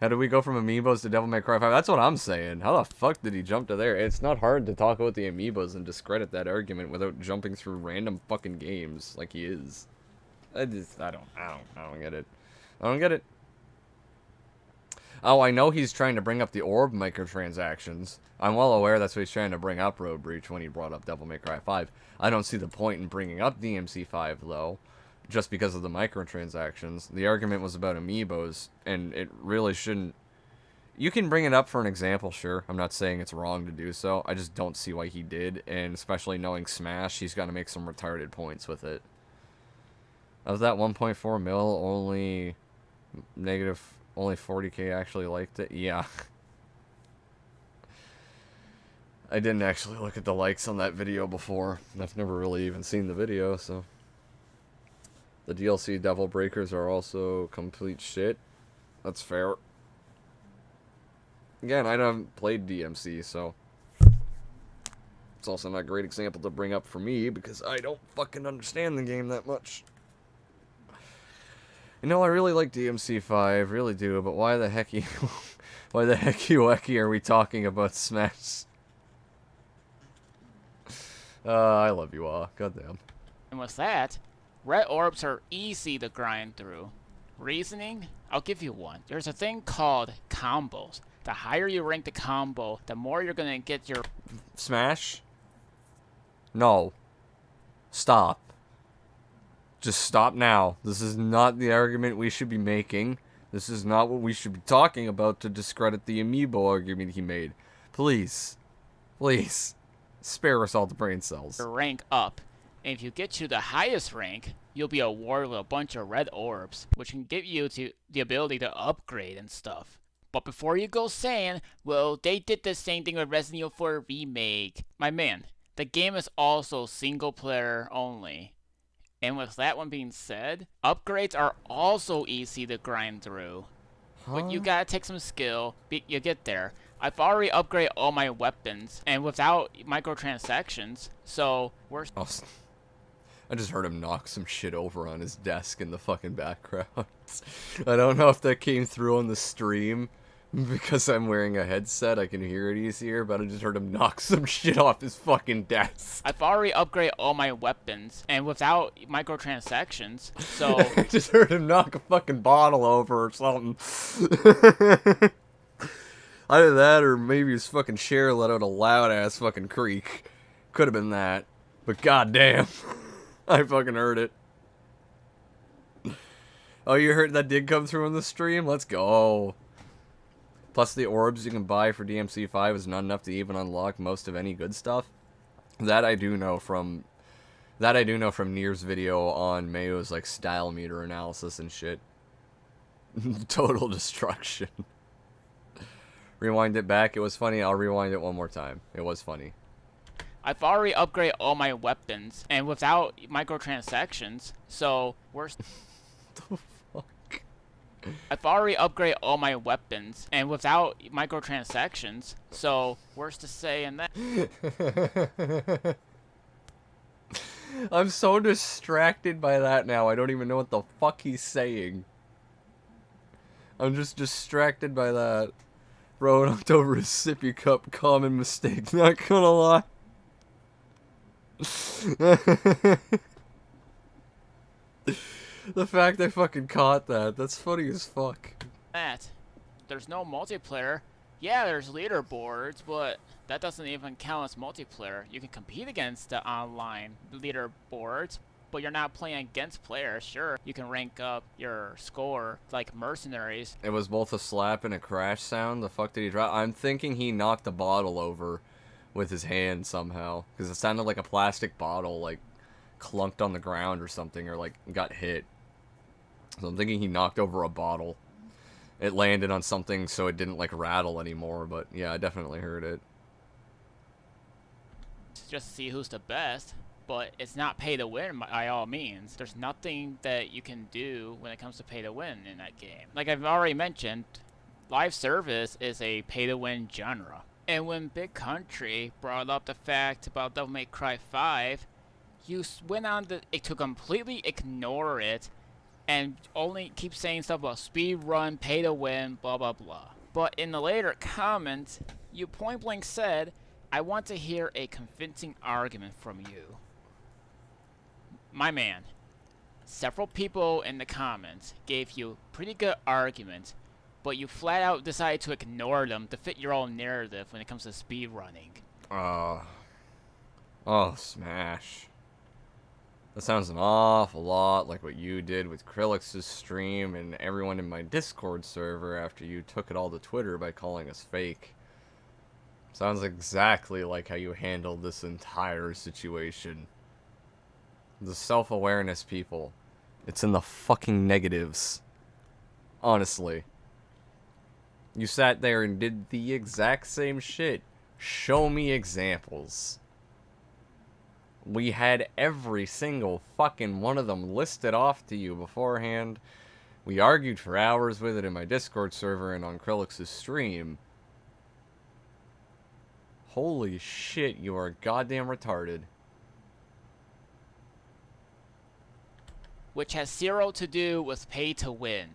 How did we go from amiibos to Devil May Cry 5? That's what I'm saying. How the fuck did he jump to there? It's not hard to talk about the amiibos and discredit that argument without jumping through random fucking games like he is. I don't get it. I don't get it. Oh, I know he's trying to bring up the orb microtransactions. I'm well aware that's what he's trying to bring up, Road Breach, when he brought up Devil May Cry 5. I don't see the point in bringing up DMC 5, though, just because of the microtransactions. The argument was about amiibos, and it really shouldn't... You can bring it up for an example, sure. I'm not saying it's wrong to do so. I just don't see why he did, and especially knowing Smash, he's got to make some retarded points with it. Of that 1.4 mil, only 40k actually liked it. Yeah. I didn't actually look at the likes on that video before. I've never really even seen the video, so. The DLC Devil Breakers are also complete shit. That's fair. Again, I haven't played DMC, so. It's also not a great example to bring up for me, because I don't fucking understand the game that much. You know, I really like DMC 5, really do, but why the hecky are we talking about Smash? I love you all. Goddamn. And with that, red orbs are easy to grind through. Reasoning? I'll give you one. There's a thing called combos. The higher you rank the combo, the more you're gonna get your... Smash? No. Stop. Just stop now. This is not the argument we should be making. This is not what we should be talking about to discredit the amiibo argument he made. Please. Please. Spare us all the brain cells. rank up. And if you get to the highest rank, you'll be awarded with a bunch of red orbs, which can give you the ability to upgrade and stuff. But before you go saying, well, they did the same thing with Resident Evil 4 Remake. My man, the game is also single player only. And with that one being said, upgrades are also easy to grind through. But you gotta take some skill, you get there. I've already upgraded all my weapons, and without microtransactions, so we're... Oh, I just heard him knock some shit over on his desk in the fucking background. I don't know if that came through on the stream, because I'm wearing a headset, I can hear it easier, but I just heard him knock some shit off his fucking desk. I've already upgraded all my weapons, and without microtransactions, so... I just heard him knock a fucking bottle over or something. Either that, or maybe his fucking chair let out a loud-ass fucking creak. Could have been that. But goddamn, I fucking heard it. Oh, you heard that did come through on the stream? Let's go. Plus the orbs you can buy for DMC5 is not enough to even unlock most of any good stuff. That I do know from Nier's video on Mayo's like style meter analysis and shit. Total destruction. Rewind it back. It was funny. I'll rewind it one more time. It was funny. I've already upgraded all my weapons, and without microtransactions, so we're... The fuck? I've already upgraded all my weapons, and without microtransactions, so worse to say in that... I'm so distracted by that now. I don't even know what the fuck he's saying. I'm just distracted by that. Bro, knocked over a sippy cup. Common mistake. Not gonna lie. The fact I fucking caught that. That's funny as fuck. There's no multiplayer. Yeah, there's leaderboards, but that doesn't even count as multiplayer. You can compete against the online leaderboards, but you're not playing against players. Sure, you can rank up your score like mercenaries. It was both a slap and a crash sound. The fuck did he drop? I'm thinking he knocked a bottle over with his hand somehow, because it sounded like a plastic bottle like clunked on the ground or something, or like got hit. So I'm thinking he knocked over a bottle. It landed on something so it didn't like rattle anymore, but yeah, I definitely heard it. Just see who's the best. But it's not pay to win by all means. There's nothing that you can do when it comes to pay to win in that game. Like I've already mentioned, live service is a pay to win genre. And when Big Country brought up the fact about Devil May Cry 5, you went on to completely ignore it and only keep saying stuff about speed run, pay to win, blah blah blah. But in the later comments, you point blank said, I want to hear a convincing argument from you. My man, several people in the comments gave you pretty good arguments, but you flat out decided to ignore them to fit your own narrative when it comes to speedrunning. Oh, Smash. That sounds an awful lot like what you did with Krillix's stream and everyone in my Discord server after you took it all to Twitter by calling us fake. Sounds exactly like how you handled this entire situation. The self-awareness, people. It's in the fucking negatives. Honestly. You sat there and did the exact same shit. Show me examples. We had every single fucking one of them listed off to you beforehand. We argued for hours with it in my Discord server and on Krillix's stream. Holy shit, you are goddamn retarded. Which has zero to do with pay to win.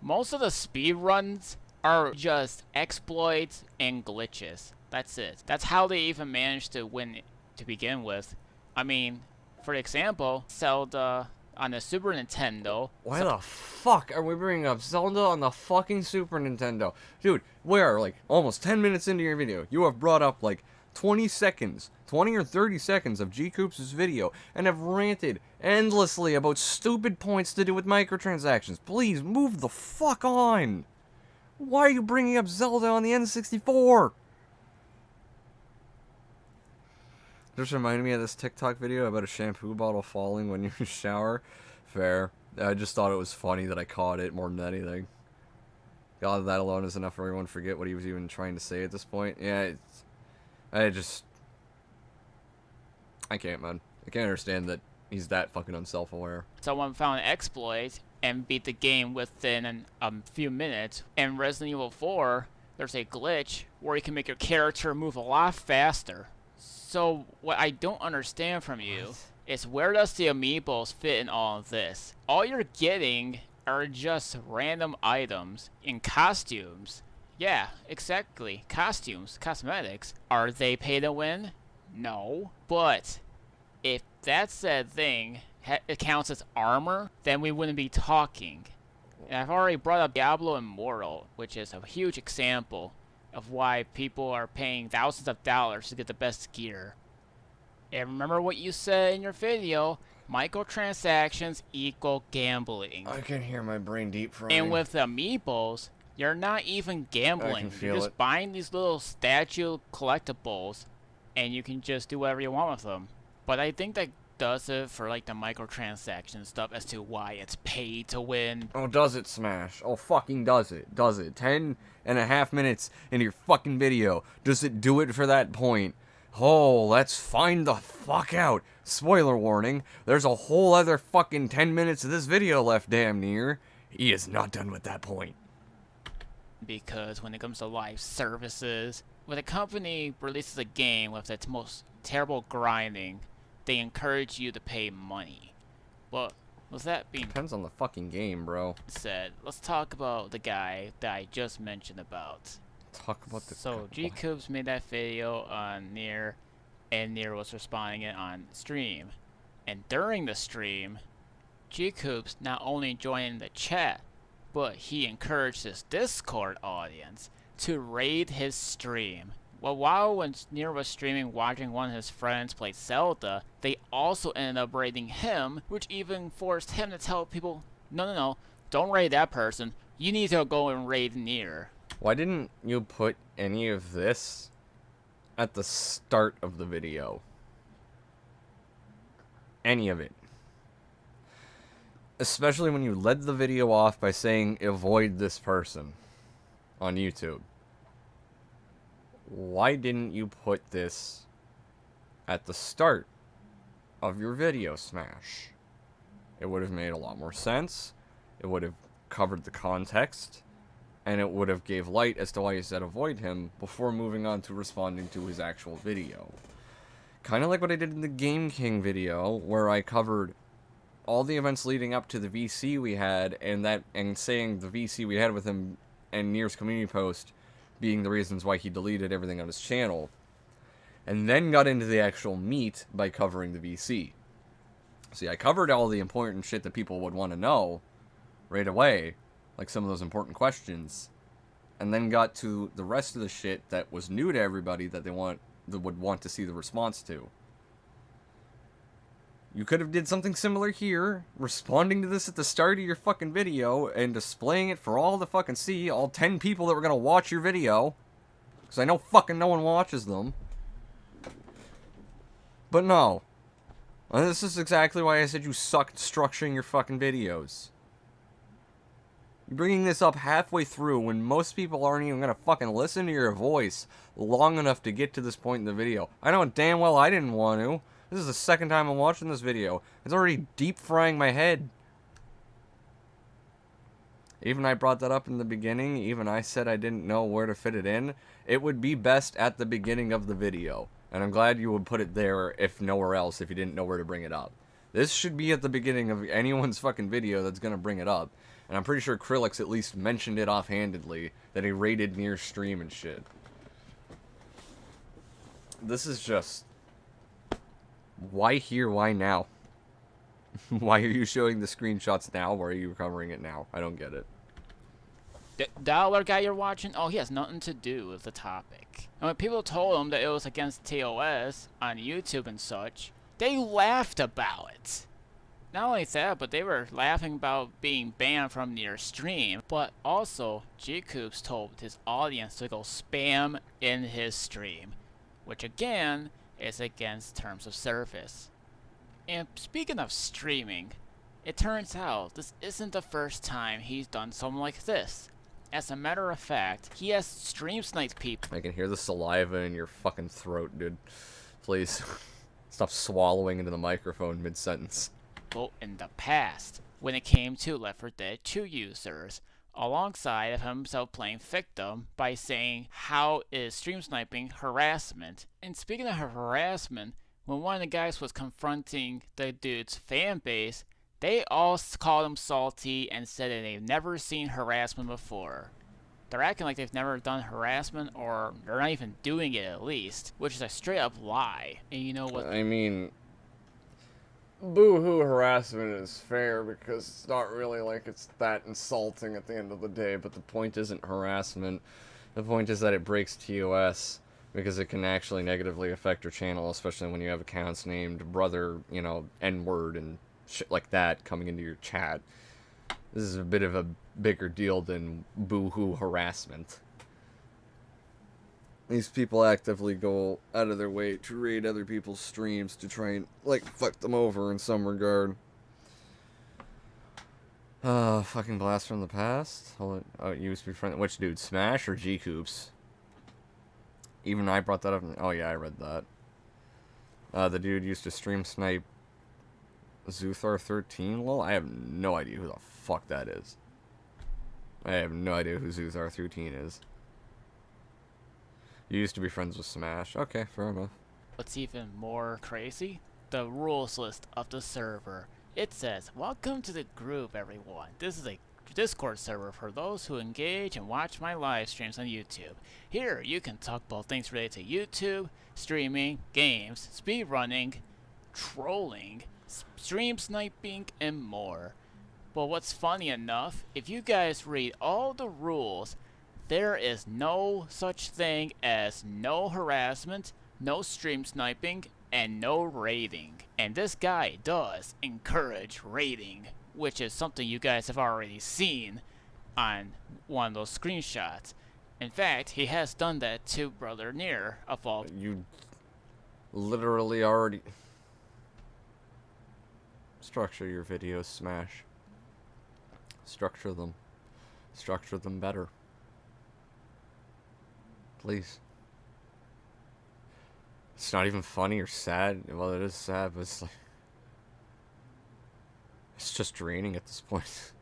Most of the speedruns are just exploits and glitches. That's it. That's how they even managed to win to begin with. I mean, for example, Zelda on the Super Nintendo. Why the fuck are we bringing up Zelda on the fucking Super Nintendo? Dude, we are like almost 10 minutes into your video. You have brought up like 20 seconds, 20 or 30 seconds of G-Coops' video and have ranted endlessly about stupid points to do with microtransactions. Please move the fuck on. Why are you bringing up Zelda on the N64? Just reminded me of this TikTok video about a shampoo bottle falling when you shower. Fair. I just thought it was funny that I caught it more than anything. God, that alone is enough for everyone to forget what he was even trying to say at this point. Yeah, I can't, man. I can't understand that he's that fucking unself-aware. Someone found an exploit and beat the game within a few minutes. In Resident Evil 4, there's a glitch where you can make your character move a lot faster. So what I don't understand from you is, where does the amiibos fit in all of this? All you're getting are just random items in costumes. Yeah, exactly. Costumes, cosmetics. Are they pay to win? No. But if that said thing it counts as armor, then we wouldn't be talking. And I've already brought up Diablo Immortal, which is a huge example of why people are paying thousands of dollars to get the best gear. And remember what you said in your video, microtransactions equal gambling. I can hear my brain deep frying. And with amiibos, you're not even gambling. You're just buying these little statue collectibles, and you can just do whatever you want with them. But I think that does it for like the microtransaction stuff as to why it's pay to win. Oh, does it, Smash? Oh, fucking does it. Does it. 10.5 minutes into your fucking video. Does it do it for that point? Oh, let's find the fuck out. Spoiler warning, there's a whole other fucking 10 minutes of this video left, damn near. He is not done with that point. Because when it comes to live services, when a company releases a game with its most terrible grinding, they encourage you to pay money. But with that being Depends on the fucking game, bro. said, let's talk about the guy that I just mentioned about. Talk about the... So G-Cubes made that video on Nier, and Nier was responding it on stream. And during the stream, G-Cubes not only joined the chat, but he encouraged his Discord audience to raid his stream. Well, while when Nier was streaming watching one of his friends play Zelda, they also ended up raiding him, which even forced him to tell people, no, don't raid that person. You need to go and raid Nier. Why didn't you put any of this at the start of the video? Any of it. Especially when you led the video off by saying, avoid this person on YouTube. Why didn't you put this at the start of your video, Smash? It would have made a lot more sense. It would have covered the context. And it would have gave light as to why you said avoid him before moving on to responding to his actual video. Kind of like what I did in the Game King video, where I covered all the events leading up to the VC we had, and saying the VC we had with him and Nier's community post being the reasons why he deleted everything on his channel. And then got into the actual meat by covering the VC. See, I covered all the important shit that people would want to know right away, like some of those important questions, and then got to the rest of the shit that was new to everybody that would want to see the response to. You could have did something similar here, responding to this at the start of your fucking video and displaying it for all to fucking see, all 10 people that were gonna watch your video, because I know fucking no one watches them. But no. And this is exactly why I said you suck at structuring your fucking videos. You're bringing this up halfway through when most people aren't even gonna fucking listen to your voice long enough to get to this point in the video. I know damn well I didn't want to. This is the second time I'm watching this video. It's already deep frying my head. Even I brought that up in the beginning. Even I said I didn't know where to fit it in. It would be best at the beginning of the video. And I'm glad you would put it there if nowhere else, if you didn't know where to bring it up. This should be at the beginning of anyone's fucking video that's gonna bring it up. And I'm pretty sure Krillix at least mentioned it offhandedly, that he raided Nier stream and shit. This is just... Why here? Why now? Why are you showing the screenshots now? Why are you covering it now? I don't get it. The other guy you're watching, oh, he has nothing to do with the topic. And when people told him that it was against TOS on YouTube and such, they laughed about it. Not only that, but they were laughing about being banned from their stream. But also, G-Coops told his audience to go spam in his stream. Which again, is against terms of service. And speaking of streaming, it turns out this isn't the first time he's done something like this. As a matter of fact, he has stream sniped people. I can hear the saliva in your fucking throat, dude. Please. Stop swallowing into the microphone mid-sentence. In the past, when it came to Left 4 Dead 2 users, alongside of himself playing victim by saying how is stream sniping harassment. And speaking of harassment, when one of the guys was confronting the dude's fan base, they all called him salty and said that they've never seen harassment before. They're acting like they've never done harassment, or they're not even doing it at least, which is a straight up lie. And you know what? I mean, boo-hoo harassment is fair because it's not really like it's that insulting at the end of the day, but the point isn't harassment. The point is that it breaks TOS because it can actually negatively affect your channel, especially when you have accounts named brother, you know, N-word and shit like that coming into your chat. This is a bit of a bigger deal than boo-hoo harassment. These people actively go out of their way to raid other people's streams to try and, like, fuck them over in some regard. Fucking blast from the past? Oh, it used to be friendly. Which dude, Smash or G-Coops? Even I brought that up. Oh yeah, I read that. The dude used to stream snipe Zuthar13. Lol, I have no idea who the fuck that is. I have no idea who Zuthar13 is. You used to be friends with Smash. Okay, fair enough. What's even more crazy? The rules list of the server. It says, "Welcome to the group, everyone. This is a Discord server for those who engage and watch my live streams on YouTube. Here, you can talk about things related to YouTube, streaming, games, speedrunning, trolling, stream sniping, and more." But what's funny enough, if you guys read all the rules, there is no such thing as no harassment, no stream sniping, and no raiding. And this guy does encourage raiding, which is something you guys have already seen on one of those screenshots. In fact, he has done that to Brother Nier of all. You literally already... Structure your videos, Smash. Structure them. Structure them better. Please. It's not even funny or sad. Well, it is sad, but it's like... It's just draining at this point.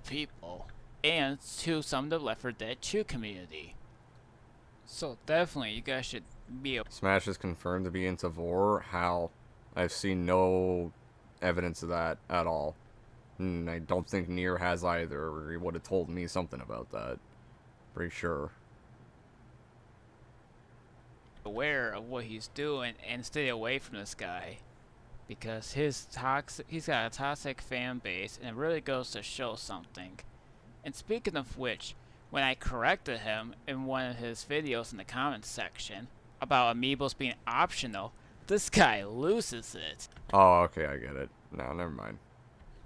People. And to some of the Left 4 Dead 2 community. So definitely, you guys should be... Smash is confirmed to be into Vor. How? I've seen no evidence of that at all. And I don't think Nier has either, or he would have told me something about that. Pretty sure. Aware of what he's doing and stay away from this guy. Because he's got a toxic fan base, and it really goes to show something. And speaking of which, when I corrected him in one of his videos in the comments section about amiibos being optional, this guy loses it. Oh, okay, I get it. No, never mind.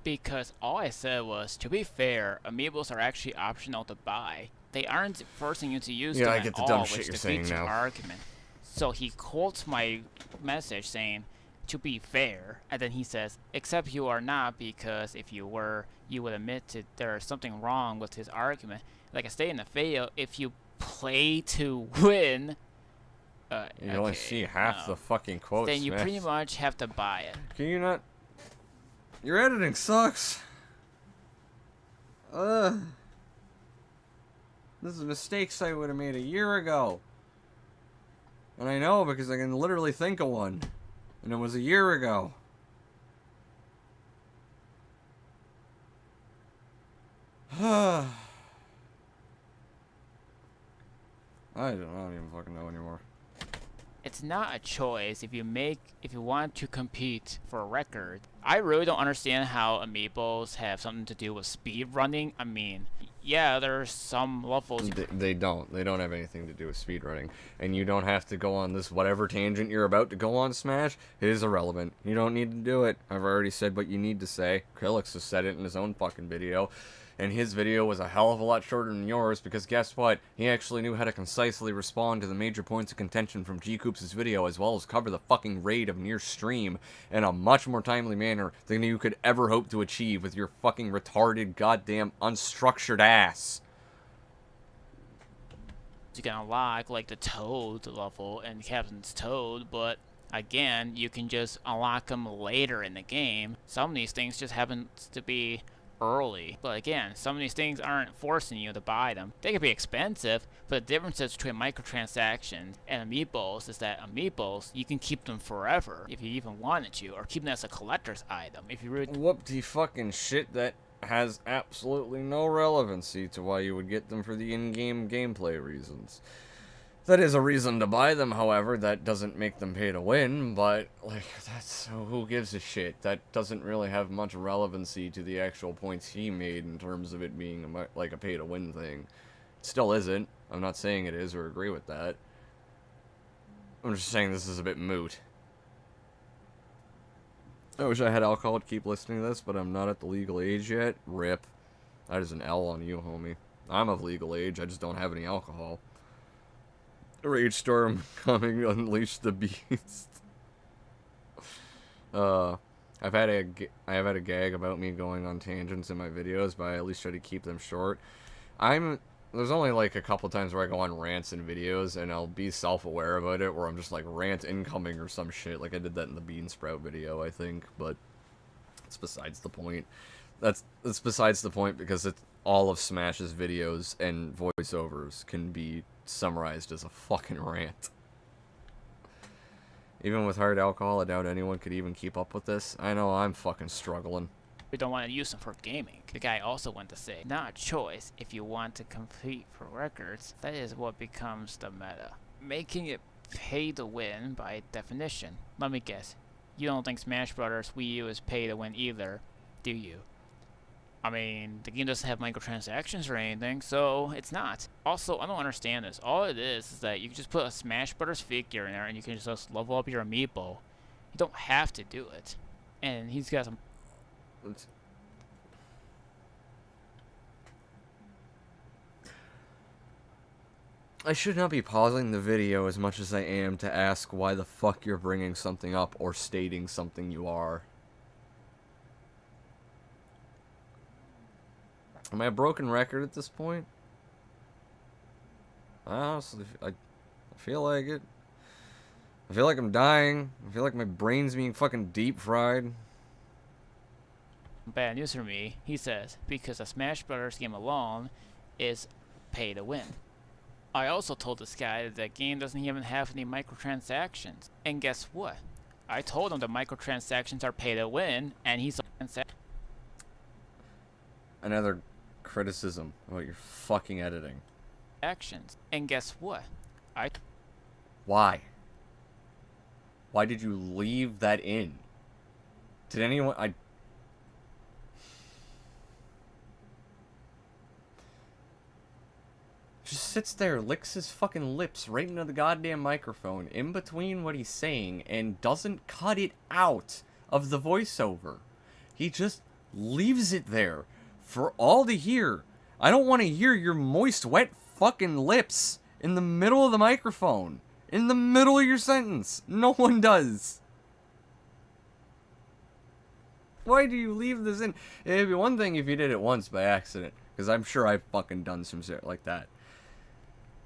Because all I said was, to be fair, amiibos are actually optional to buy. They aren't forcing you to use them I get at the all, dumb which shit you're saying defeats your now. argument. So he quotes my message saying, "To be fair," and then he says, "Except you are not, because if you were, you would admit to there's something wrong with his argument. Like I say in the video, if you play to win, You only see half the fucking quotes, then you Smash. pretty much have to buy it." Can you not... Your editing sucks. This is mistakes I would have made a year ago. And I know because I can literally think of one. And it was a year ago. I don't even fucking know anymore. It's not a choice if you want to compete for a record. I really don't understand how amiibos have something to do with speed running. I mean, yeah, there's some levels. They don't. They don't have anything to do with speedrunning. And you don't have to go on this whatever tangent you're about to go on, Smash. It is irrelevant. You don't need to do it. I've already said what you need to say. Krillix has said it in his own fucking video. And his video was a hell of a lot shorter than yours, because guess what? He actually knew how to concisely respond to the major points of contention from G-Coops' video, as well as cover the fucking raid of Nier stream in a much more timely manner than you could ever hope to achieve with your fucking retarded, goddamn, unstructured ass. You can unlock like the Toad level and Captain's Toad, but again, you can just unlock them later in the game. Some of these things just happen to be early, but again, some of these things aren't forcing you to buy them. They can be expensive, but the difference between microtransactions and amiibos is that amiibos, you can keep them forever if you even wanted to, or keep them as a collector's item if you really. Whoop-de fucking shit, that has absolutely no relevancy to why you would get them for the in-game gameplay reasons. That is a reason to buy them, however. That doesn't make them pay to win, but, like, that's... who gives a shit? That doesn't really have much relevancy to the actual points he made in terms of it being, like, a pay-to-win thing. It still isn't. I'm not saying it is or agree with that. I'm just saying this is a bit moot. I wish I had alcohol to keep listening to this, but I'm not at the legal age yet. RIP. That is an L on you, homie. I'm of legal age, I just don't have any alcohol. Rage storm coming, unleash the beast. I have had a gag about me going on tangents in my videos, but I at least try to keep them short. There's only like a couple times where I go on rants in videos, and I'll be self-aware about it, where I'm just like, rant incoming or some shit. Like I did that in the Bean Sprout video, I think, but it's besides the point. That's besides the point, because it's all of Smash's videos and voiceovers can be summarized as a fucking rant. Even with hard alcohol, I doubt anyone could even keep up with this. I know I'm fucking struggling. We don't want to use them for gaming. The guy also went to say, not a choice if you want to compete for records. That is what becomes the meta. Making it pay to win by definition. Let me guess. You don't think Smash Brothers Wii U is pay to win either, do you? I mean, the game doesn't have microtransactions or anything, so it's not. Also, I don't understand this. All it is that you can just put a Smash Brothers figure in there and you can just level up your amiibo. You don't have to do it. And he's got some... I should not be pausing the video as much as I am to ask why the fuck you're bringing something up or stating something you are. Am I a broken record at this point? Honestly, I feel like it. I feel like I'm dying. I feel like my brain's being fucking deep fried. Bad news for me, he says, because the Smash Brothers game alone is pay to win. I also told this guy that the game doesn't even have any microtransactions. And guess what? I told him the microtransactions are pay to win, and he's like, Another criticism about your fucking editing. actions. And guess what? Why? Why did you leave that in? Did anyone... Just sits there, licks his fucking lips right into the goddamn microphone in between what he's saying and doesn't cut it out of the voiceover. He just leaves it there for all to hear. I don't want to hear your moist, wet fucking lips in the middle of the microphone. In the middle of your sentence. No one does. Why do you leave this in? It'd be one thing if you did it once by accident, because I'm sure I've fucking done some shit like that.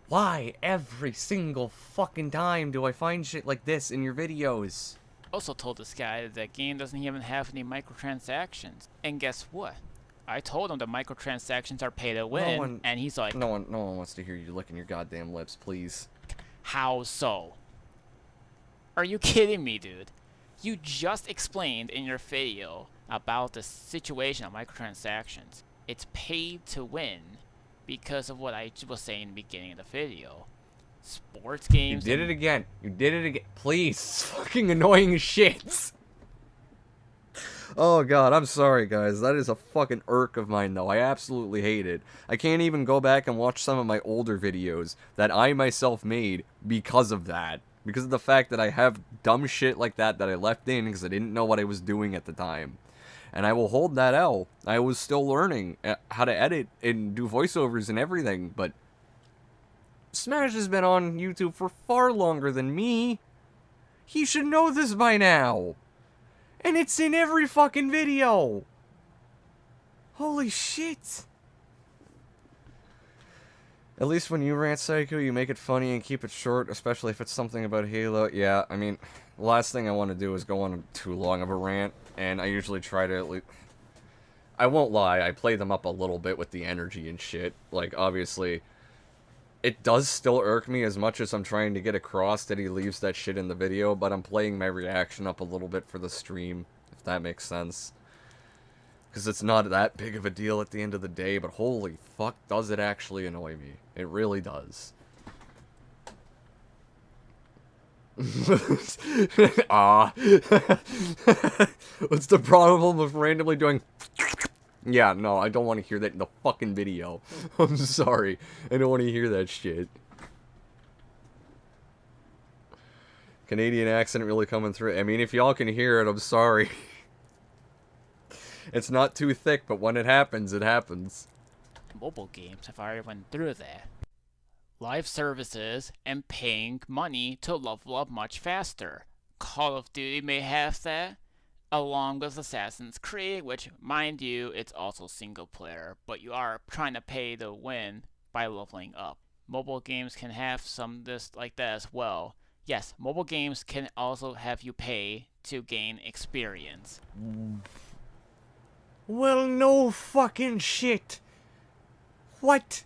Why every single fucking time do I find shit like this in your videos? Also told this guy that the game doesn't even have any microtransactions. And guess what? I told him the microtransactions are pay to win, and he's like, no one wants to hear you licking your goddamn lips, please. how so? Are you kidding me, dude? You just explained in your video about the situation of microtransactions. It's paid to win because of what I was saying in the beginning of the video. Sports games... You did it again. You did it again. Please. It's fucking annoying as shit. Oh god, I'm sorry guys. That is a fucking irk of mine though. I absolutely hate it. I can't even go back and watch some of my older videos that I myself made because of that. Because of the fact that I have dumb shit like that I left in because I didn't know what I was doing at the time. and I will hold that L. I was still learning how to edit and do voiceovers and everything, but Smash has been on YouTube for far longer than me. He should know this by now. And it's in every fucking video. Holy shit. At least when you rant, Psycho, you make it funny and keep it short, especially if it's something about Halo. Yeah, I mean, the last thing I want to do is go on too long of a rant, and I usually try to at least... I won't lie, I play them up a little bit with the energy and shit. Like, obviously, it does still irk me as much as I'm trying to get across that he leaves that shit in the video, but I'm playing my reaction up a little bit for the stream, if that makes sense. Because it's not that big of a deal at the end of the day, but holy fuck, does it actually annoy me. It really does. Ah. What's the problem with randomly doing... Yeah, no, I don't want to hear that in the fucking video. I'm sorry. I don't want to hear that shit. Canadian accent really coming through. I mean, if y'all can hear it, I'm sorry. It's not too thick, but when it happens, it happens. Mobile games have already went through that. Live services and paying money to level up much faster. Call of Duty may have that, along with Assassin's Creed, which, mind you, it's also single player, but you are trying to pay to win by leveling up. Mobile games can have some this like that as well. Yes, mobile games can also have you pay to gain experience. Well, no fucking shit. What?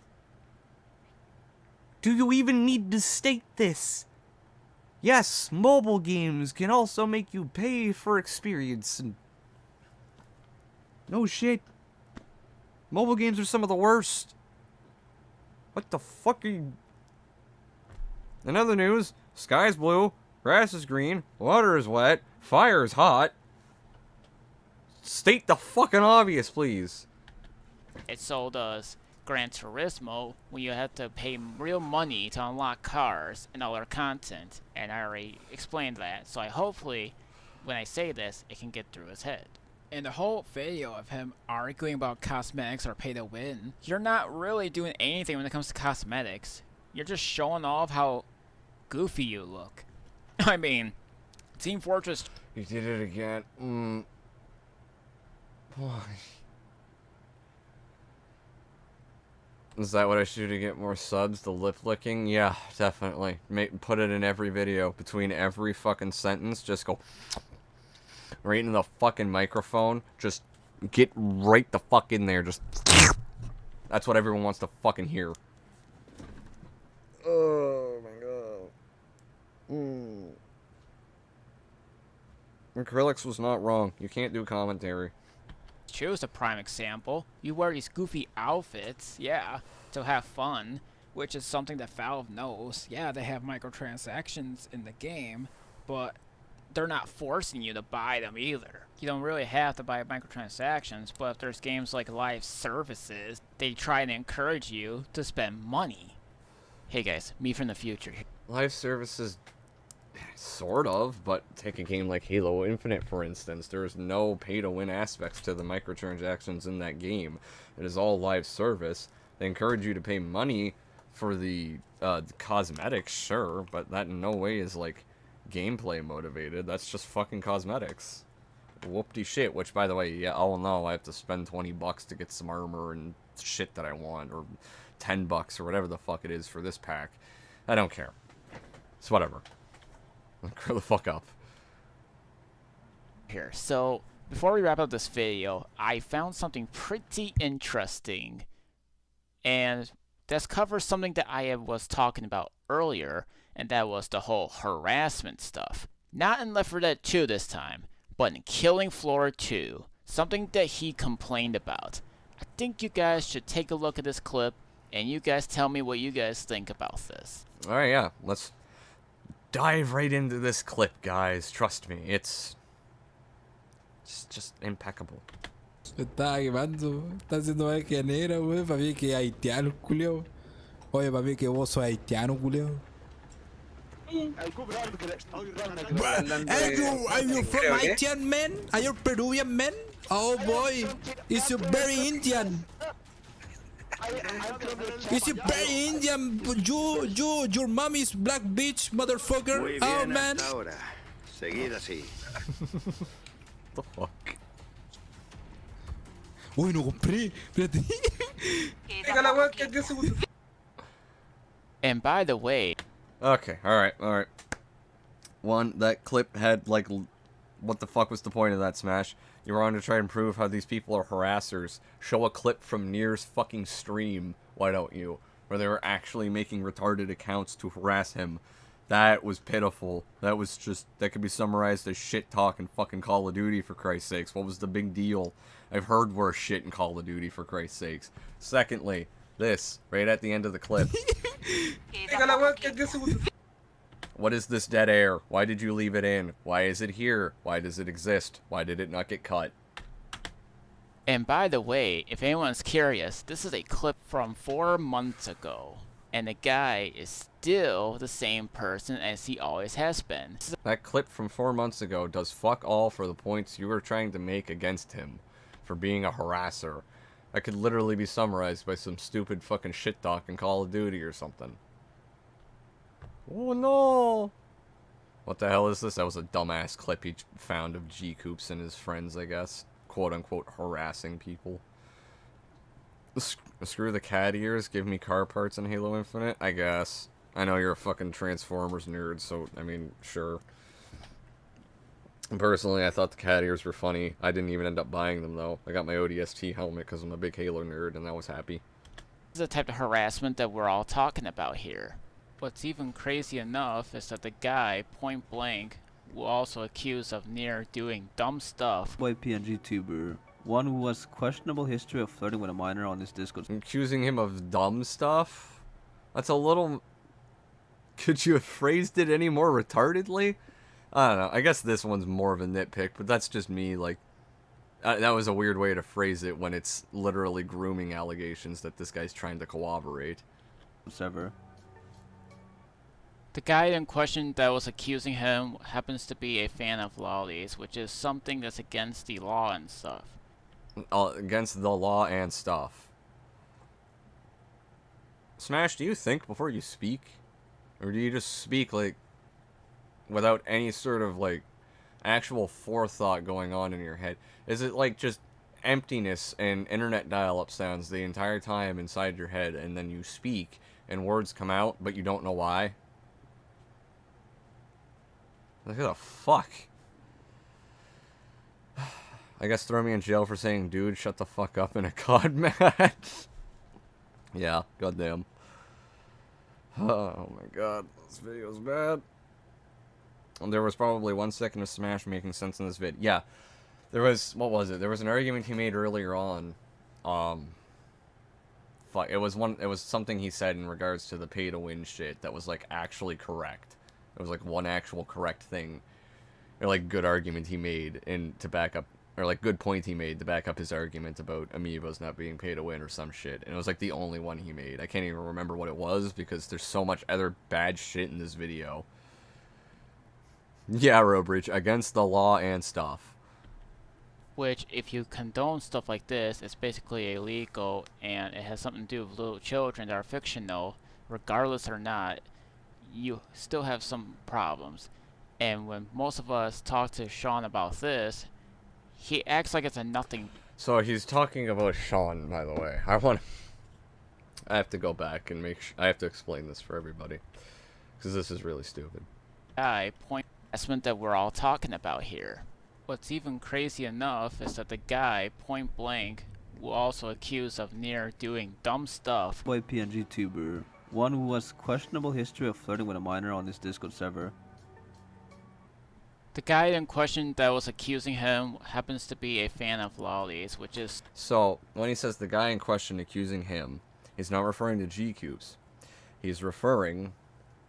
Do you even need to state this? Yes, mobile games can also make you pay for experience and... No shit. Mobile games are some of the worst. What the fuck are you... In other news, sky's blue, grass is green, water is wet, fire is hot. State the fucking obvious, please. It so does Gran Turismo, when you have to pay real money to unlock cars and other content, and I already explained that, so I hopefully, when I say this, it can get through his head. And the whole video of him arguing about cosmetics or pay to win, you're not really doing anything when it comes to cosmetics. You're just showing off how goofy you look. I mean, Team Fortress... You did it again. Why? Is that what I should do to get more subs? The lip licking? Yeah, definitely. Put it in every video. Between every fucking sentence, just go right in the fucking microphone. Just get right the fuck in there. Just... That's what everyone wants to fucking hear. Oh my god. Acrylics was not wrong. You can't do commentary. Choose a prime example. You wear these goofy outfits, yeah, to have fun, which is something that Valve knows. Yeah, they have microtransactions in the game, but they're not forcing you to buy them either. You don't really have to buy microtransactions, but if there's games like live services, they try to encourage you to spend money. Hey guys, me from the future. Live services, sort of, but take a game like Halo Infinite, for instance. There's no pay-to-win aspects to the microtransactions in that game. It is all live service. They encourage you to pay money for the cosmetics, sure, but that in no way is, like, gameplay motivated. That's just fucking cosmetics. Whoop-de shit, which, by the way, yeah, I'll know I have to spend $20 to get some armor and shit that I want, or $10 or whatever the fuck it is for this pack. I don't care. It's whatever. Grow the fuck up. Here, so before we wrap up this video, I found something pretty interesting, and this covers something that I was talking about earlier, and that was the whole harassment stuff. Not in Left 4 Dead 2 this time, but in Killing Floor 2, something that he complained about. I think you guys should take a look at this clip, and you guys tell me what you guys think about this. Alright, yeah, let's dive right into this clip, guys. Trust me, it's just impeccable. Está quemando, está haciendo maquianera, wey, para mí que haitiano, culio. Oye, para mí que vos sos haitiano, culio. Are you from Haitian, man? Are you Peruvian, man? Oh boy, is you very Indian? Is you very Indian? Your mom is black bitch, motherfucker. Oh man. The fuck? Uy, no compré. Espérate. And by the way, Okay, alright. One, that clip had, like, what the fuck was the point of that, Smash? You were on to try and prove how these people are harassers. Show a clip from Nier's fucking stream, why don't you? Where they were actually making retarded accounts to harass him. That was pitiful. That was just, that could be summarized as shit talk in fucking Call of Duty, for Christ's sakes. What was the big deal? I've heard worse shit in Call of Duty, for Christ's sakes. Secondly, this, right at the end of the clip. What is this dead air? Why did you leave it in? Why is it here? Why does it exist? Why did it not get cut? and by the way, if anyone's curious, this is a clip from 4 months ago. And the guy is still the same person as he always has been. That clip from 4 months ago does fuck all for the points you were trying to make against him for being a harasser. That could literally be summarized by some stupid fucking shit talk in Call of Duty or something. Oh no! What the hell is this? That was a dumbass clip he found of G-Coops and his friends, I guess. Quote-unquote harassing people. Screw the cat ears, give me car parts in Halo Infinite? I guess. I know you're a fucking Transformers nerd, so, I mean, sure. Personally, I thought the cat ears were funny. I didn't even end up buying them, though. I got my ODST helmet because I'm a big Halo nerd, and I was happy. This is the type of harassment that we're all talking about here. What's even crazy enough is that the guy, point blank, was also accused of Nier doing dumb stuff. Boy PNG tuber. One who has questionable history of flirting with a minor on his Discord. Accusing him of dumb stuff? That's a little... Could you have phrased it any more retardedly? I don't know. I guess this one's more of a nitpick, but that's just me, like... that was a weird way to phrase it when it's literally grooming allegations that this guy's trying to corroborate. Server. The guy in question that was accusing him happens to be a fan of lollies, which is something that's against the law and stuff. Against the law and stuff. Smash, do you think before you speak? Or do you just speak, like, without any sort of, like, actual forethought going on in your head? Is it, like, just emptiness and internet dial-up sounds the entire time inside your head, and then you speak, and words come out, but you don't know why? Like, who the fuck? I guess throw me in jail for saying, dude, shut the fuck up in a COD match. Yeah, goddamn. Oh my god, this video's bad. There was probably 1 second of Smash making sense in this vid. Yeah, there was, what was it? There was an argument he made earlier on. Fuck, it was something he said in regards to the pay-to-win shit that was, like, actually correct. It was, like, one actual correct thing. Or, like, good argument he made to back up, or, like, good point he made to back up his argument about amiibos not being pay-to-win or some shit. And it was, like, the only one he made. I can't even remember what it was because there's so much other bad shit in this video. Yeah, Robridge, against the law and stuff. Which, if you condone stuff like this, it's basically illegal, and it has something to do with little children that are fictional, regardless or not, you still have some problems. And when most of us talk to Sean about this, he acts like it's a nothing. So he's talking about Sean, by the way. I have to go back and I have to explain this for everybody. Because this is really stupid. Point assessment that we're all talking about here. What's even crazy enough is that the guy, point blank, was also accused of Nier doing dumb stuff. Boy PNG tuber. One who has questionable history of flirting with a minor on his Discord server. The guy in question that was accusing him happens to be a fan of lollies, which is... So, when he says the guy in question accusing him, he's not referring to G-Cubes. He's referring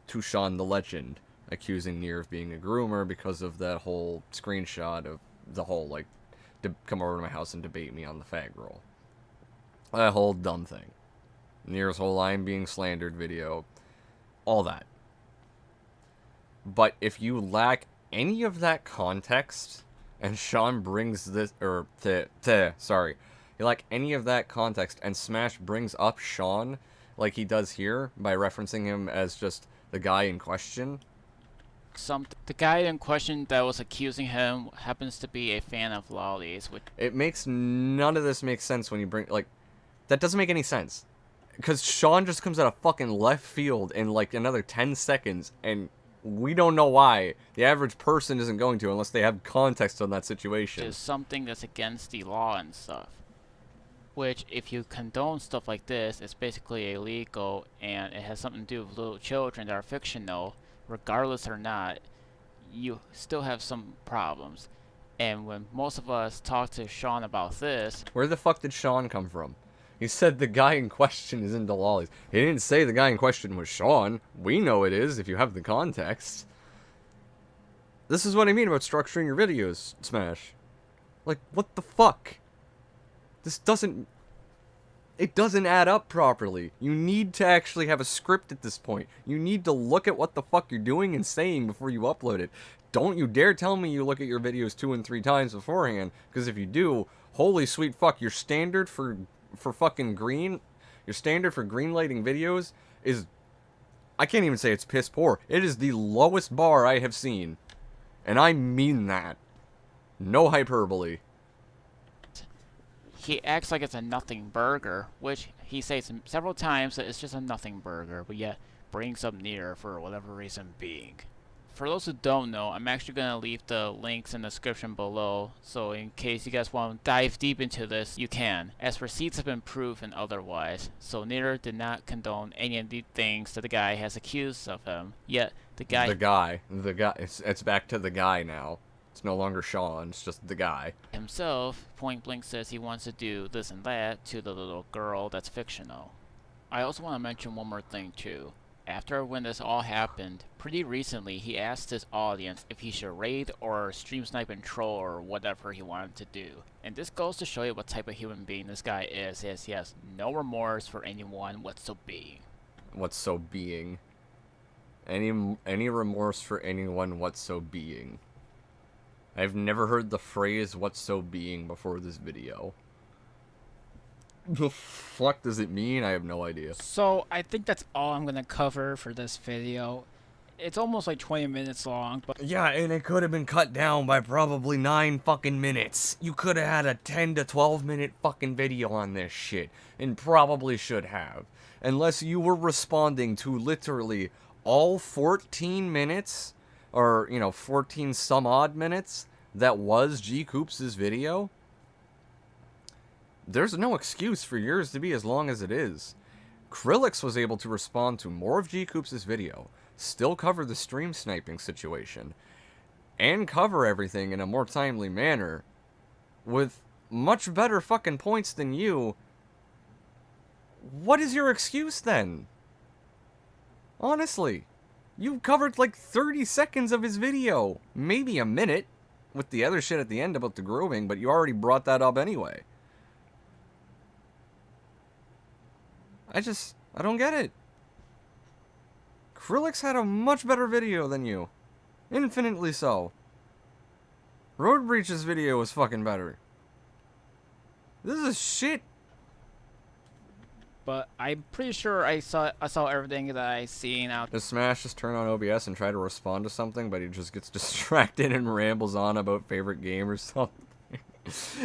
to Sean the Legend, accusing Nier of being a groomer because of that whole screenshot of the whole, like, come over to my house and debate me on the fag roll. That whole dumb thing. Nier's whole I'm being slandered video. All that. But if you lack any of that context, and Sean brings this, sorry, you lack any of that context, and Smash brings up Sean, like he does here, by referencing him as just the guy in question. The guy in question that was accusing him happens to be a fan of lollies, which None of this makes sense when you bring, like, that doesn't make any sense. Because Sean just comes out of fucking left field in, like, another 10 seconds, and we don't know why. The average person isn't going to unless they have context on that situation. is something that's against the law and stuff. Which, if you condone stuff like this, it's basically illegal, and it has something to do with little children that are fictional. Regardless or not, you still have some problems. And when most of us talk to Sean about this... Where the fuck did Sean come from? He said the guy in question is into lollies. He didn't say the guy in question was Sean. We know it is if you have the context. This is what I mean about structuring your videos, Smash. Like, what the fuck? This doesn't... It doesn't add up properly. You need to actually have a script at this point. You need to look at what the fuck you're doing and saying before you upload it. Don't you dare tell me you look at your videos 2 and 3 times beforehand, because if you do, holy sweet fuck, your standard for fucking green, your standard for green lighting videos is, I can't even say it's piss poor. It is the lowest bar I have seen. And I mean that. No hyperbole. He acts like it's a nothing burger, which he says several times that it's just a nothing burger, but yet brings up Nier for whatever reason being. For those who don't know, I'm actually going to leave the links in the description below, so in case you guys want to dive deep into this, you can, as receipts have been proven otherwise. So Nier did not condone any of the things that the guy has accused of him, yet the guy... It's back to the guy now. It's no longer Sean, it's just the guy. himself point blank says he wants to do this and that to the little girl that's fictional. I also want to mention one more thing too. After when this all happened, pretty recently he asked his audience if he should raid or stream snipe and troll or whatever he wanted to do. And this goes to show you what type of human being this guy is, as he has no remorse for anyone whatso-being. Any remorse for anyone whatso-being. I've never heard the phrase whatso-being before this video. The fuck does it mean? I have no idea. So I think that's all I'm gonna cover for this video. It's almost like 20 minutes long, but Yeah, and it could have been cut down by probably 9 fucking minutes. You could have had a 10 to 12 minute fucking video on this shit, and probably should have. Unless you were responding to literally all 14 minutes, or, 14 some odd minutes, that was G-Coops' video. There's no excuse for yours to be as long as it is. Krillix was able to respond to more of G-Coops' video, still cover the stream sniping situation, and cover everything in a more timely manner, with much better fucking points than you. What is your excuse then? Honestly, you covered like 30 seconds of his video, maybe a minute, with the other shit at the end about the grooming, but you already brought that up anyway. I don't get it. Krillix had a much better video than you. Infinitely so. Road Breach's video was fucking better. This is shit. but I'm pretty sure I saw everything that I seen out. Does Smash just turn on OBS and try to respond to something, but he just gets distracted and rambles on about favorite game or something?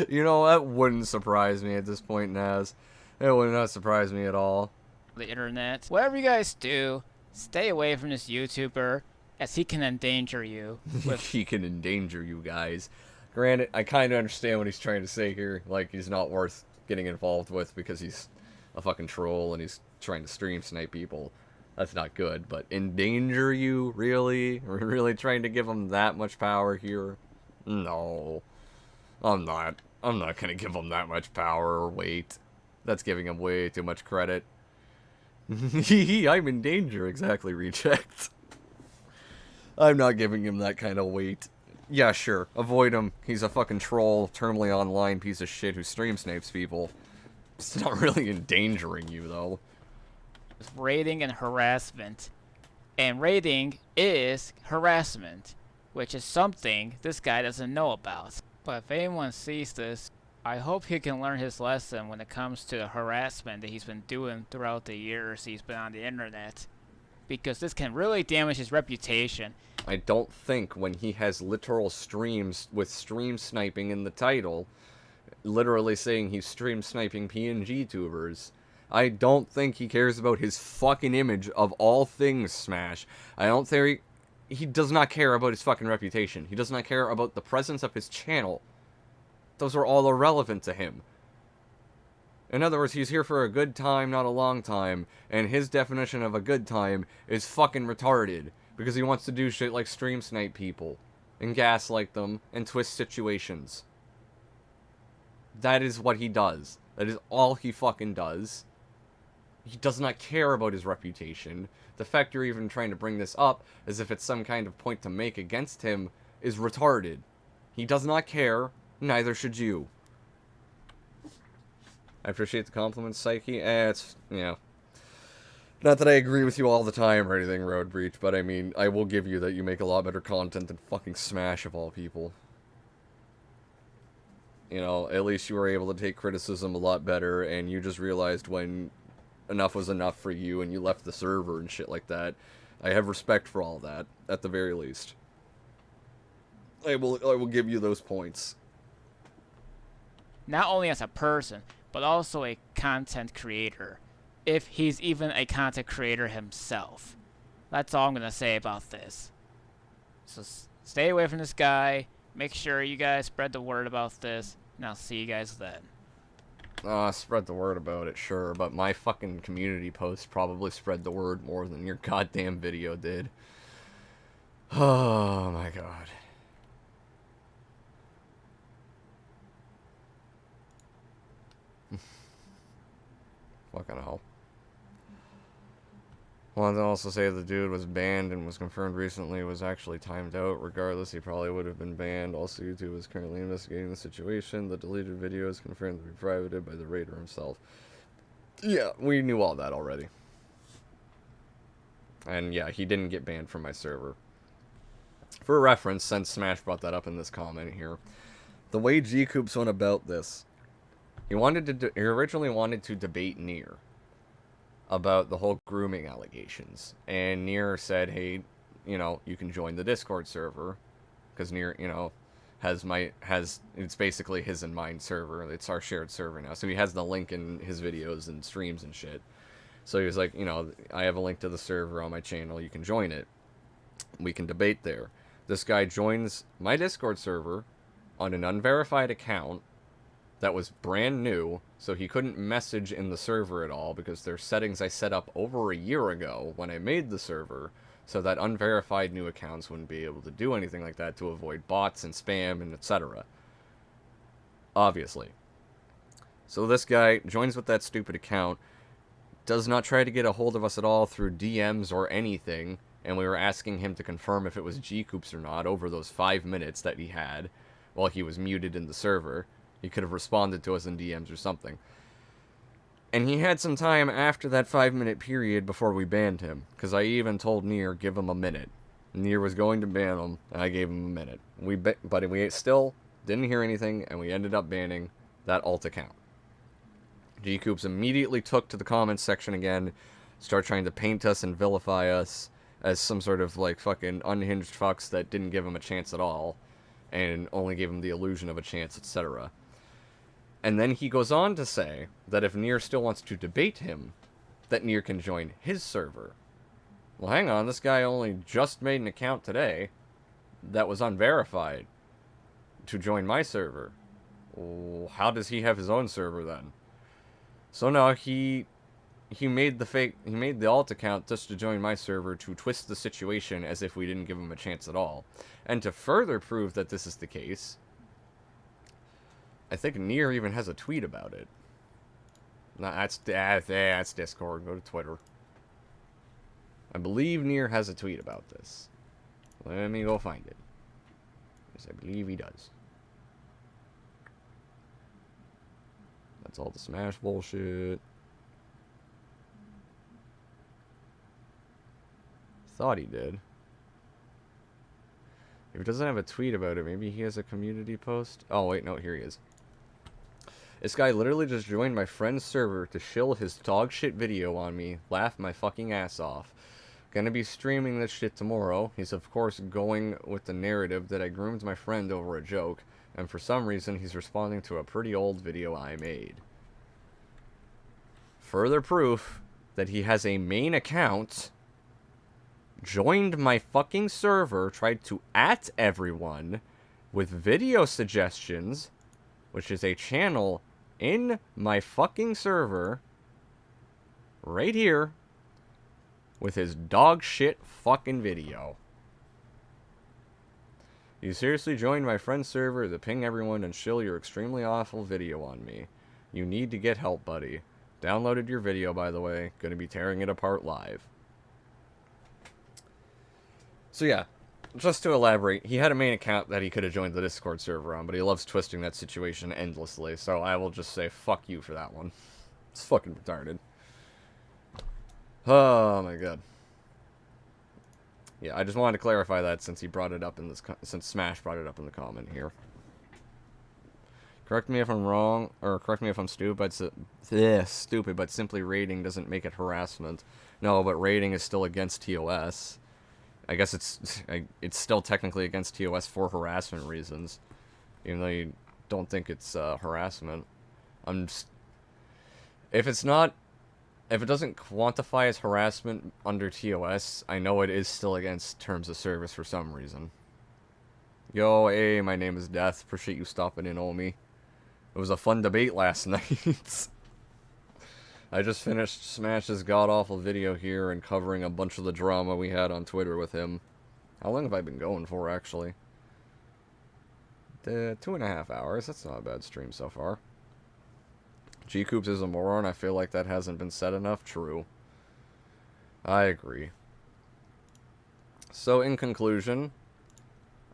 You know, that wouldn't surprise me at this point, Naz. It would not surprise me at all. The internet. Whatever you guys do, stay away from this YouTuber, as he can endanger you. He can endanger you guys. Granted, I kind of understand what he's trying to say here. Like, he's not worth getting involved with because he's a fucking troll and he's trying to stream snipe people. That's not good, but endanger you? Really? We're really trying to give him that much power here? No. I'm not gonna give him that much power or weight. That's giving him way too much credit. I'm in danger, exactly, Reject. I'm not giving him that kind of weight. Yeah, sure, avoid him. He's a fucking troll, terminally online piece of shit who stream snipes people. It's not really endangering you, though. Raiding and harassment. And raiding is harassment, which is something this guy doesn't know about. But if anyone sees this, I hope he can learn his lesson when it comes to the harassment that he's been doing throughout the years he's been on the internet. Because this can really damage his reputation. I don't think when he has literal streams with stream sniping in the title, literally saying he's stream sniping PNG tubers, I don't think he cares about his fucking image of all things Smash. I don't think he does not care about his fucking reputation. He does not care about the presence of his channel. Those are all irrelevant to him. In other words, he's here for a good time, not a long time, and his definition of a good time is fucking retarded, because he wants to do shit like stream snipe people, and gaslight them, and twist situations. That is what he does. That is all he fucking does. He does not care about his reputation. The fact you're even trying to bring this up as if it's some kind of point to make against him is retarded. He does not care, neither should you. I appreciate the compliments, Psyche. It's, not that I agree with you all the time or anything, Road Breach, but I mean, I will give you that you make a lot better content than fucking Smash of all people. At least you were able to take criticism a lot better, and you just realized when enough was enough for you and you left the server and shit like that. I have respect for all that, at the very least. I will give you those points. Not only as a person, but also a content creator. If he's even a content creator himself. That's all I'm going to say about this. So stay away from this guy. Make sure you guys spread the word about this. And I'll see you guys then. Spread the word about it, sure, but my fucking community post probably spread the word more than your goddamn video did. Oh my god. Fucking hell. Wanted to also say the dude was banned and was confirmed recently was actually timed out. Regardless, he probably would have been banned. Also, YouTube is currently investigating the situation. The deleted video is confirmed to be privated by the raider himself. Yeah, we knew all that already. And yeah, he didn't get banned from my server. For reference, since Smash brought that up in this comment here, the way G-Coops went about this, he originally wanted to debate Nier about the whole grooming allegations, and Nier said, hey, you can join the Discord server, because Nier, it's basically his and mine server. It's our shared server now, so he has the link in his videos and streams and shit. So he was like, I have a link to the server on my channel, you can join it. We can debate there. This guy joins my Discord server on an unverified account that was brand new, so he couldn't message in the server at all, because there's settings I set up over a year ago when I made the server, so that unverified new accounts wouldn't be able to do anything like that to avoid bots and spam and etc. Obviously. So this guy joins with that stupid account, does not try to get a hold of us at all through DMs or anything, and we were asking him to confirm if it was G-Coops or not over those 5 minutes that he had while he was muted in the server. He could have responded to us in DMs or something. And he had some time after that 5-minute period before we banned him, because I even told Nier, give him a minute. Nier was going to ban him, and I gave him a minute. But we still didn't hear anything, and we ended up banning that alt account. G-Coops immediately took to the comments section again, started trying to paint us and vilify us as some sort of, fucking unhinged fucks that didn't give him a chance at all, and only gave him the illusion of a chance, etc. And then he goes on to say that if Nier still wants to debate him, that Nier can join his server. Well, hang on, this guy only just made an account today that was unverified to join my server. Well, how does he have his own server then? So no, he made the alt account just to join my server to twist the situation as if we didn't give him a chance at all. And to further prove that this is the case, I think Nier even has a tweet about it. No, that's Discord. Go to Twitter. I believe Nier has a tweet about this. Let me go find it. Yes, I believe he does. That's all the Smash bullshit. thought he did. If he doesn't have a tweet about it, maybe he has a community post? Oh, wait, no, here he is. This guy literally just joined my friend's server to shill his dog shit video on me, laugh my fucking ass off. Gonna be streaming this shit tomorrow. He's of course going with the narrative that I groomed my friend over a joke, and for some reason he's responding to a pretty old video I made. Further proof that he has a main account, joined my fucking server, tried to @ everyone with video suggestions, which is a channel in my fucking server, right here, with his dog shit fucking video. You seriously joined my friend's server to ping everyone and shill your extremely awful video on me. You need to get help, buddy. Downloaded your video, by the way. Gonna be tearing it apart live. So yeah, just to elaborate, he had a main account that he could have joined the Discord server on, but he loves twisting that situation endlessly, so I will just say fuck you for that one. It's fucking retarded. Oh my god. Yeah, I just wanted to clarify that since he brought it up in this, since Smash brought it up in the comment here. Correct me if I'm wrong, or correct me if I'm stupid, but simply raiding doesn't make it harassment. No, but raiding is still against TOS. I guess it's still technically against TOS for harassment reasons, even though you don't think it's harassment. If it doesn't quantify as harassment under TOS, I know it is still against terms of service for some reason. Yo, hey, my name is Death. Appreciate you stopping in on me. It was a fun debate last night. I just finished Smash's god-awful video here and covering a bunch of the drama we had on Twitter with him. How long have I been going for, actually? 2.5 hours. That's not a bad stream so far. G-Coops is a moron. I feel like that hasn't been said enough. True. I agree. So, in conclusion,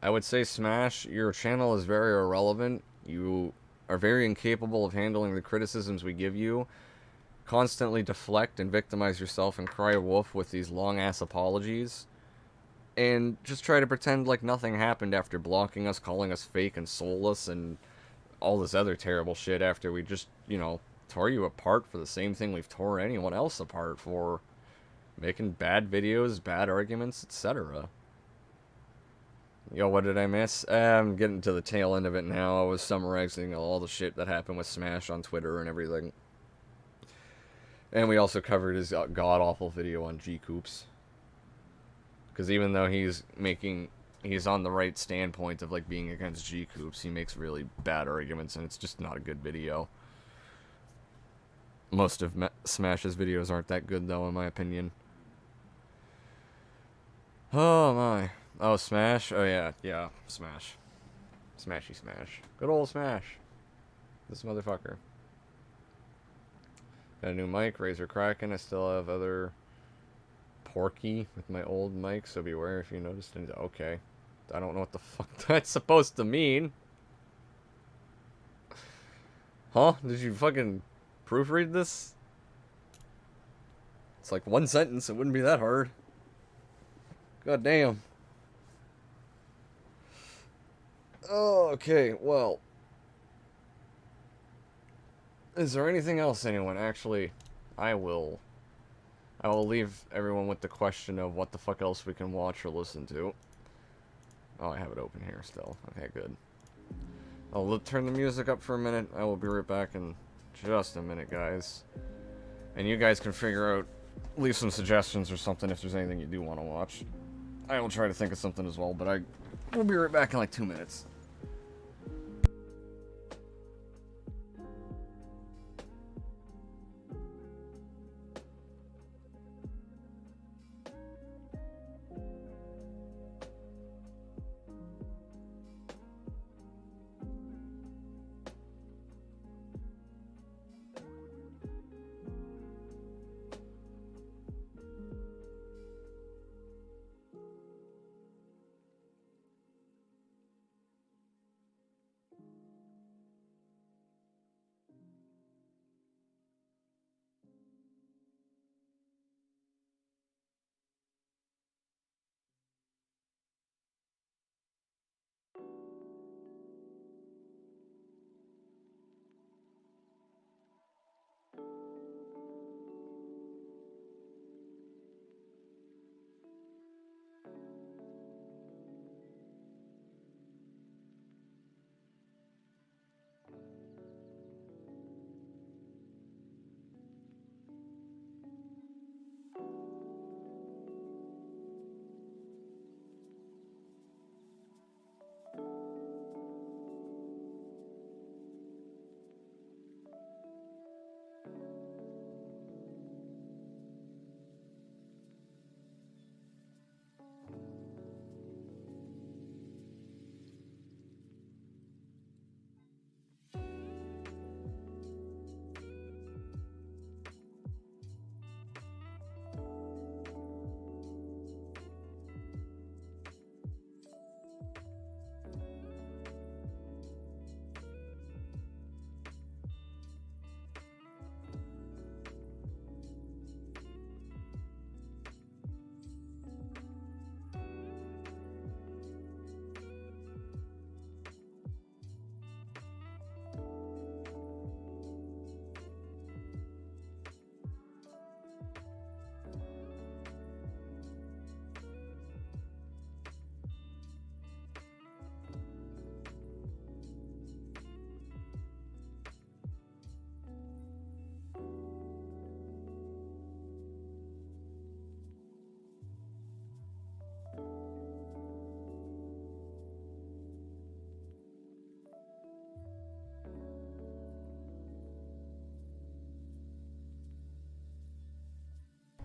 I would say, Smash, your channel is very irrelevant. You are very incapable of handling the criticisms we give you. Constantly deflect and victimize yourself and cry wolf with these long-ass apologies. And just try to pretend like nothing happened after blocking us, calling us fake and soulless, and all this other terrible shit after we just, you know, tore you apart for the same thing we've tore anyone else apart for. Making bad videos, bad arguments, etc. Yo, what did I miss? I'm getting to the tail end of it now. I was summarizing all the shit that happened with Smash on Twitter and everything. And we also covered his god-awful video on G-Coops. Because even though he's on the right standpoint of, like, being against G-Coops, he makes really bad arguments, and it's just not a good video. Most of Smash's videos aren't that good, though, in my opinion. Oh, my. Oh, Smash? Oh, yeah, Smash. Smashy Smash. Good old Smash. This motherfucker. Got a new mic, Razer Kraken. I still have other Porky with my old mic, so beware if you noticed anything. Okay. I don't know what the fuck that's supposed to mean. Huh? Did you fucking proofread this? It's like one sentence, it wouldn't be that hard. God damn. Oh, okay, well. Is there anything else, anyone? Actually, I will leave everyone with the question of what the fuck else we can watch or listen to. Oh, I have it open here still. Okay, good. I'll turn the music up for a minute. I will be right back in just a minute, guys. And you guys can figure out, leave some suggestions or something if there's anything you do want to watch. I will try to think of something as well, but I will be right back in like 2 minutes.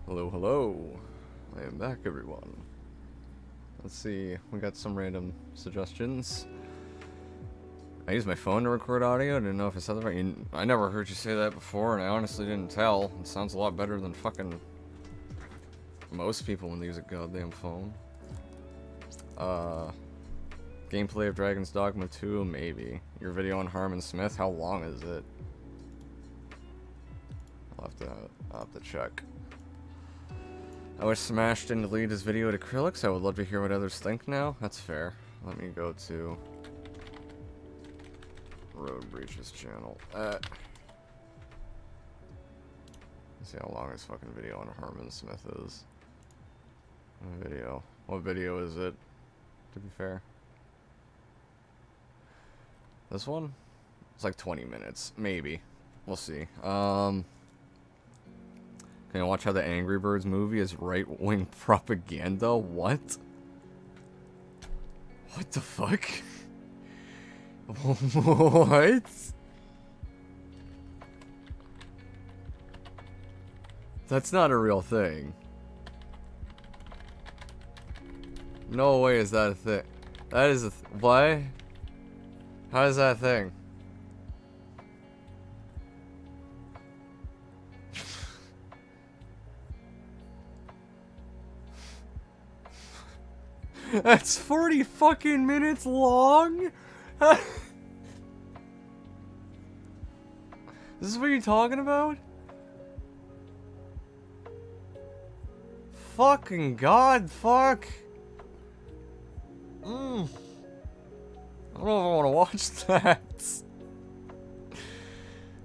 Hello, hello. I am back, everyone. Let's see. We got some random suggestions. I use my phone to record audio. I didn't know if I said that right. I never heard you say that before, and I honestly didn't tell. It sounds a lot better than fucking most people when they use a goddamn phone. Gameplay of Dragon's Dogma 2, maybe. Your video on Harmon Smith, how long is it? I'll have to check. I wish Smash didn't delete his video at Acrylics. I would love to hear what others think now. That's fair. Let me go to Road Breaches channel. Let's see how long his fucking video on Harmon Smith is. Video. What video is it? To be fair. This one? It's like 20 minutes. Maybe. We'll see. Can I watch how the Angry Birds movie is right-wing propaganda? What? What the fuck? What? That's not a real thing. No way is that a thing. That is a what? How is that a thing? That's 40 fucking minutes long? This is what you're talking about? Fucking god, fuck. I don't know if I want to watch that.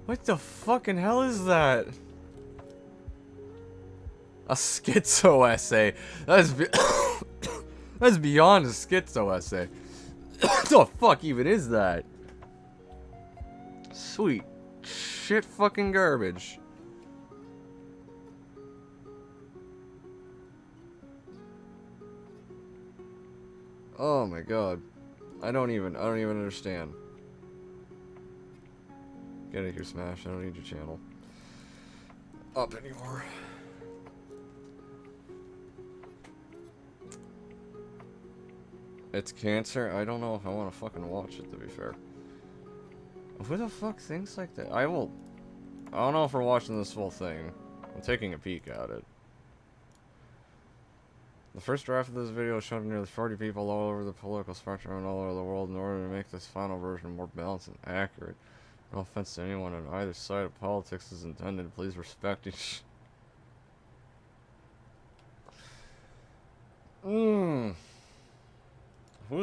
What the fucking hell is that? A schizo essay. That's beyond a schizo essay. What the fuck even is that? Sweet shit fucking garbage. Oh my god. I don't even understand. Get out of here, Smash. I don't need your channel up anymore. It's cancer? I don't know if I want to fucking watch it, to be fair. Who the fuck thinks like that? I don't know if we're watching this full thing. I'm taking a peek at it. The first draft of this video showed nearly 40 people all over the political spectrum and all over the world in order to make this final version more balanced and accurate. No offense to anyone on either side of politics is intended. Please respect each. Who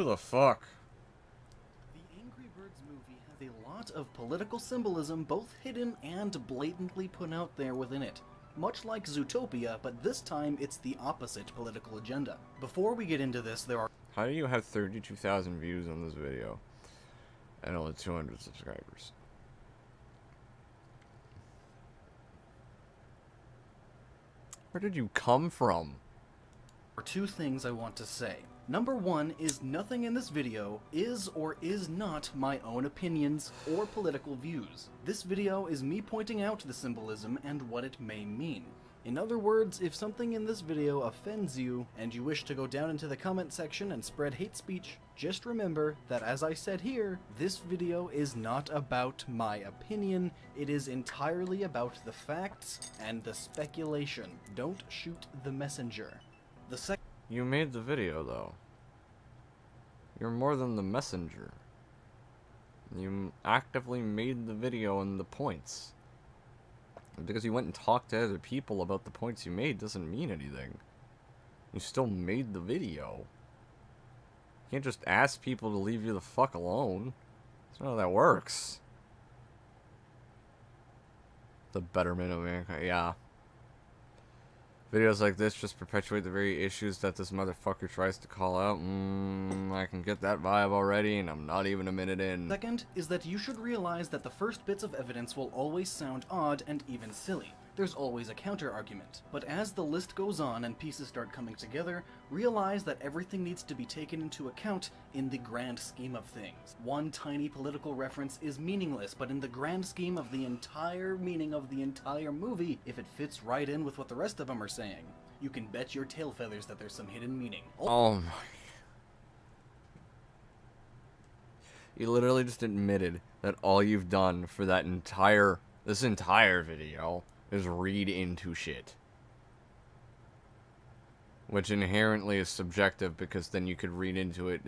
the fuck? The Angry Birds movie has a lot of political symbolism, both hidden and blatantly put out there within it. Much like Zootopia, but this time it's the opposite political agenda. Before we get into this, there are... How do you have 32,000 views on this video and only 200 subscribers? Where did you come from? There are two things I want to say. Number one is nothing in this video is or is not my own opinions or political views. This video is me pointing out the symbolism and what it may mean. In other words, if something in this video offends you and you wish to go down into the comment section and spread hate speech, just remember that as I said here, this video is not about my opinion, it is entirely about the facts and the speculation. Don't shoot the messenger. The second... You made the video, though. You're more than the messenger. You actively made the video and the points. Because you went and talked to other people about the points you made doesn't mean anything. You still made the video. You can't just ask people to leave you the fuck alone. That's not how that works. The betterment of America, yeah. Videos like this just perpetuate the very issues that this motherfucker tries to call out. I can get that vibe already, and I'm not even a minute in. Second is that you should realize that the first bits of evidence will always sound odd and even silly. there's always a counter-argument. But as the list goes on and pieces start coming together, realize that everything needs to be taken into account in the grand scheme of things. One tiny political reference is meaningless, but in the grand scheme of the entire meaning of the entire movie, if it fits right in with what the rest of them are saying, you can bet your tail feathers that there's some hidden meaning. Oh my. You literally just admitted that all you've done for this entire video is read into shit. Which inherently is subjective, because then you could read into it.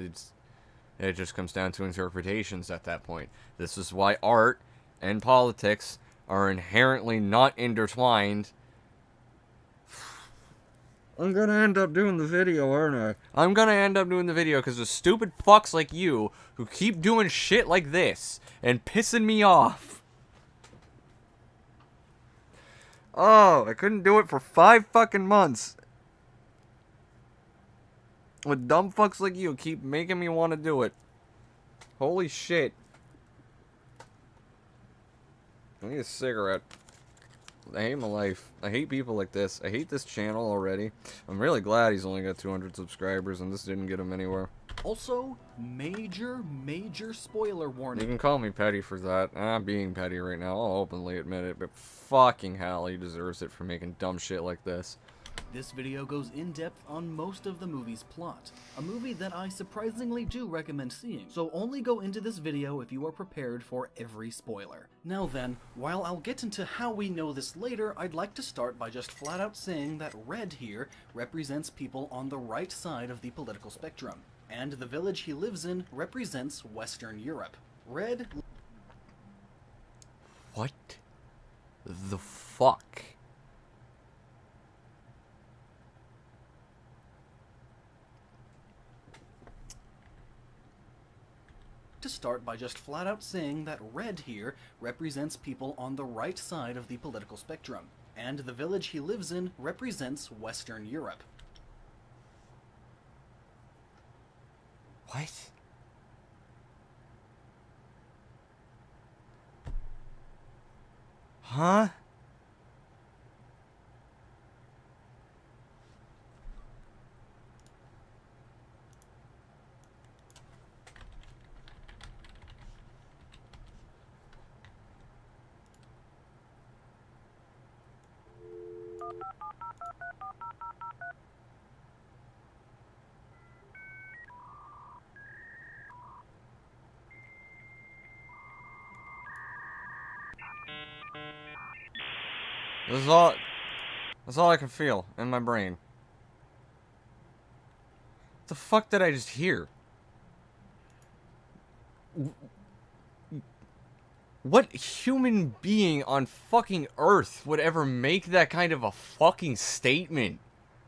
It just comes down to interpretations at that point. This is why art and politics are inherently not intertwined. I'm gonna end up doing the video, aren't I? I'm gonna end up doing the video because of stupid fucks like you who keep doing shit like this and pissing me off. Oh, I couldn't do it for 5 fucking months. With dumb fucks like you keep making me want to do it. Holy shit. I need a cigarette. I hate my life. I hate people like this. I hate this channel already. I'm really glad he's only got 200 subscribers and this didn't get him anywhere. Also, major spoiler warning. You can call me petty for that. I'm being petty right now. I'll openly admit it, but fucking hell, he deserves it for making dumb shit like this. This video goes in depth on most of the movie's plot, a movie that I surprisingly do recommend seeing, so only go into this video if you are prepared for every spoiler. Now then, while I'll get into how we know this later, I'd like to start by just flat out saying that red here represents people on the right side of the political spectrum, and the village he lives in represents Western Europe. Red... What the fuck? To start by just flat out saying that red here represents people on the right side of the political spectrum, and the village he lives in represents Western Europe. What? Huh? That's all I can feel in my brain. What the fuck did I just hear? What human being on fucking Earth would ever make that kind of a fucking statement?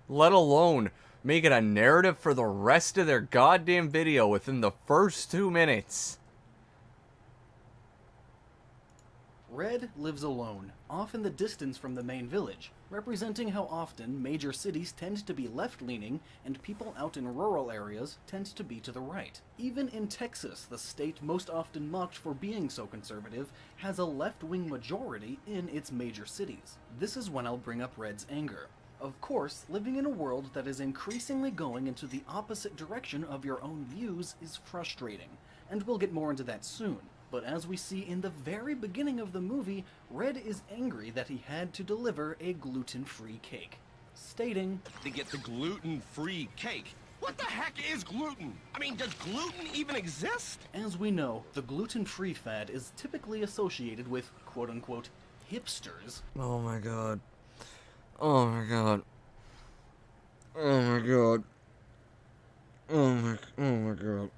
Let alone make it a narrative for the rest of their goddamn video within the first 2 minutes. Red lives alone, off in the distance from the main village, representing how often major cities tend to be left-leaning and people out in rural areas tend to be to the right. Even in Texas, the state most often mocked for being so conservative, has a left-wing majority in its major cities. This is when I'll bring up Red's anger. Of course, living in a world that is increasingly going into the opposite direction of your own views is frustrating, and we'll get more into that soon. But as we see in the very beginning of the movie, Red is angry that he had to deliver a gluten-free cake, stating, "To get the gluten-free cake. What the heck is gluten? I mean, does gluten even exist?" As we know, the gluten-free fad is typically associated with quote-unquote hipsters. Oh my god. Oh my god. Oh my god. Oh my god.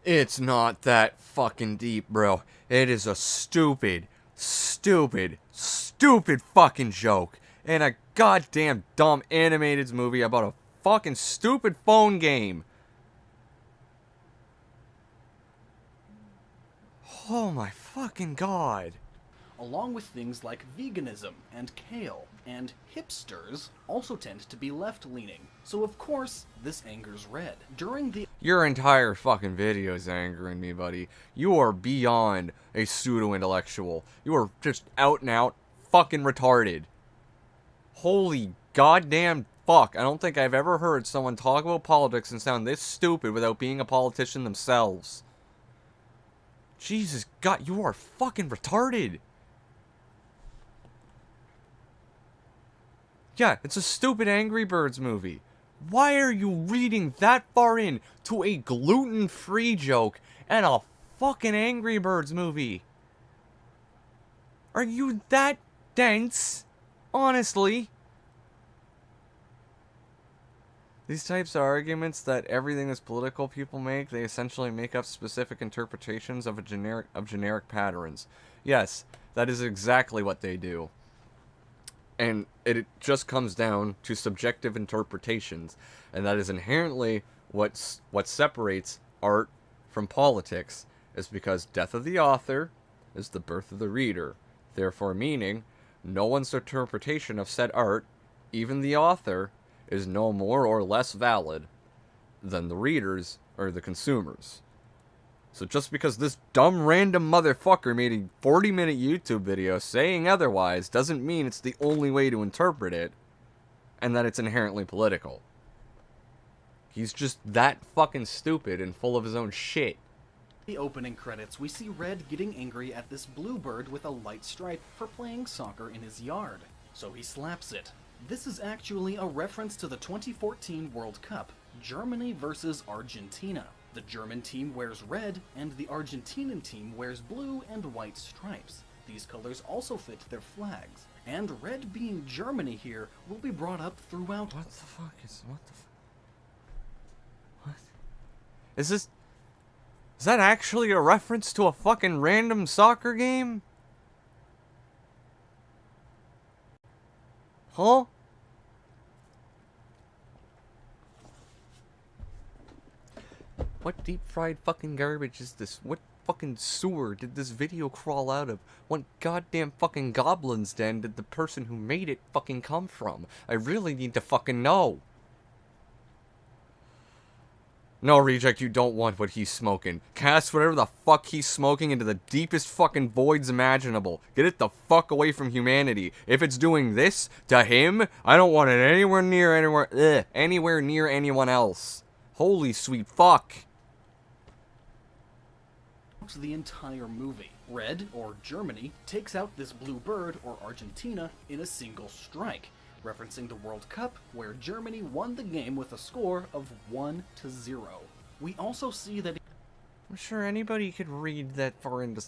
It's not that fucking deep, bro. It is a stupid fucking joke in a goddamn dumb animated movie about a fucking stupid phone game. Oh my fucking god. A along with things like veganism and kale, and hipsters also tend to be left-leaning. So of course, this angers Red. During the Your entire fucking video is angering me, buddy. You are beyond a pseudo-intellectual. You are just out and out fucking retarded. Holy goddamn fuck. I don't think I've ever heard someone talk about politics and sound this stupid without being a politician themselves. Jesus God, you are fucking retarded. Yeah, it's a stupid Angry Birds movie. Why are you reading that far in to a gluten-free joke and a fucking Angry Birds movie? Are you that dense? Honestly. These types of arguments that everything is political people make, they essentially make up specific interpretations of generic patterns. Yes, that is exactly what they do. And it just comes down to subjective interpretations, and that is inherently what separates art from politics, is because death of the author is the birth of the reader. Therefore meaning, no one's interpretation of said art, even the author, is no more or less valid than the readers or the consumers. So just because this dumb random motherfucker made a 40-minute YouTube video saying otherwise doesn't mean it's the only way to interpret it and that it's inherently political. He's just that fucking stupid and full of his own shit. The opening credits, we see Red getting angry at this bluebird with a light stripe for playing soccer in his yard. So he slaps it. This is actually a reference to the 2014 World Cup, Germany versus Argentina. The German team wears red, and the Argentinian team wears blue and white stripes. These colors also fit their flags. And red being Germany here will be brought up throughout. What the fuck is... What? Is that actually a reference to a fucking random soccer game? Huh? What deep fried fucking garbage is this? What fucking sewer did this video crawl out of? What goddamn fucking goblin's den did the person who made it fucking come from? I really need to fucking know. No, Reject, you don't want what he's smoking. Cast whatever the fuck he's smoking into the deepest fucking voids imaginable. Get it the fuck away from humanity. If it's doing this to him, I don't want it anywhere near anyone else. Holy sweet fuck. The entire movie. Red, or Germany, takes out this blue bird, or Argentina, in a single strike, referencing the World Cup, where Germany won the game with a score of 1-0. We also see that... I'm sure anybody could read that far into...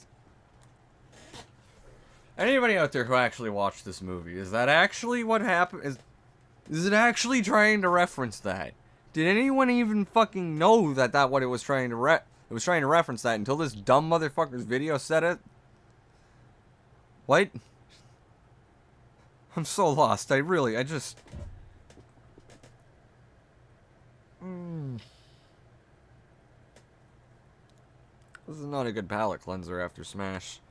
Anybody out there who actually watched this movie, is that actually what happened? Is it actually trying to reference that? Did anyone even fucking know that what it was trying to It was trying to reference that until this dumb motherfucker's video said it? What? I'm so lost. I just... This is not a good palate cleanser after Smash.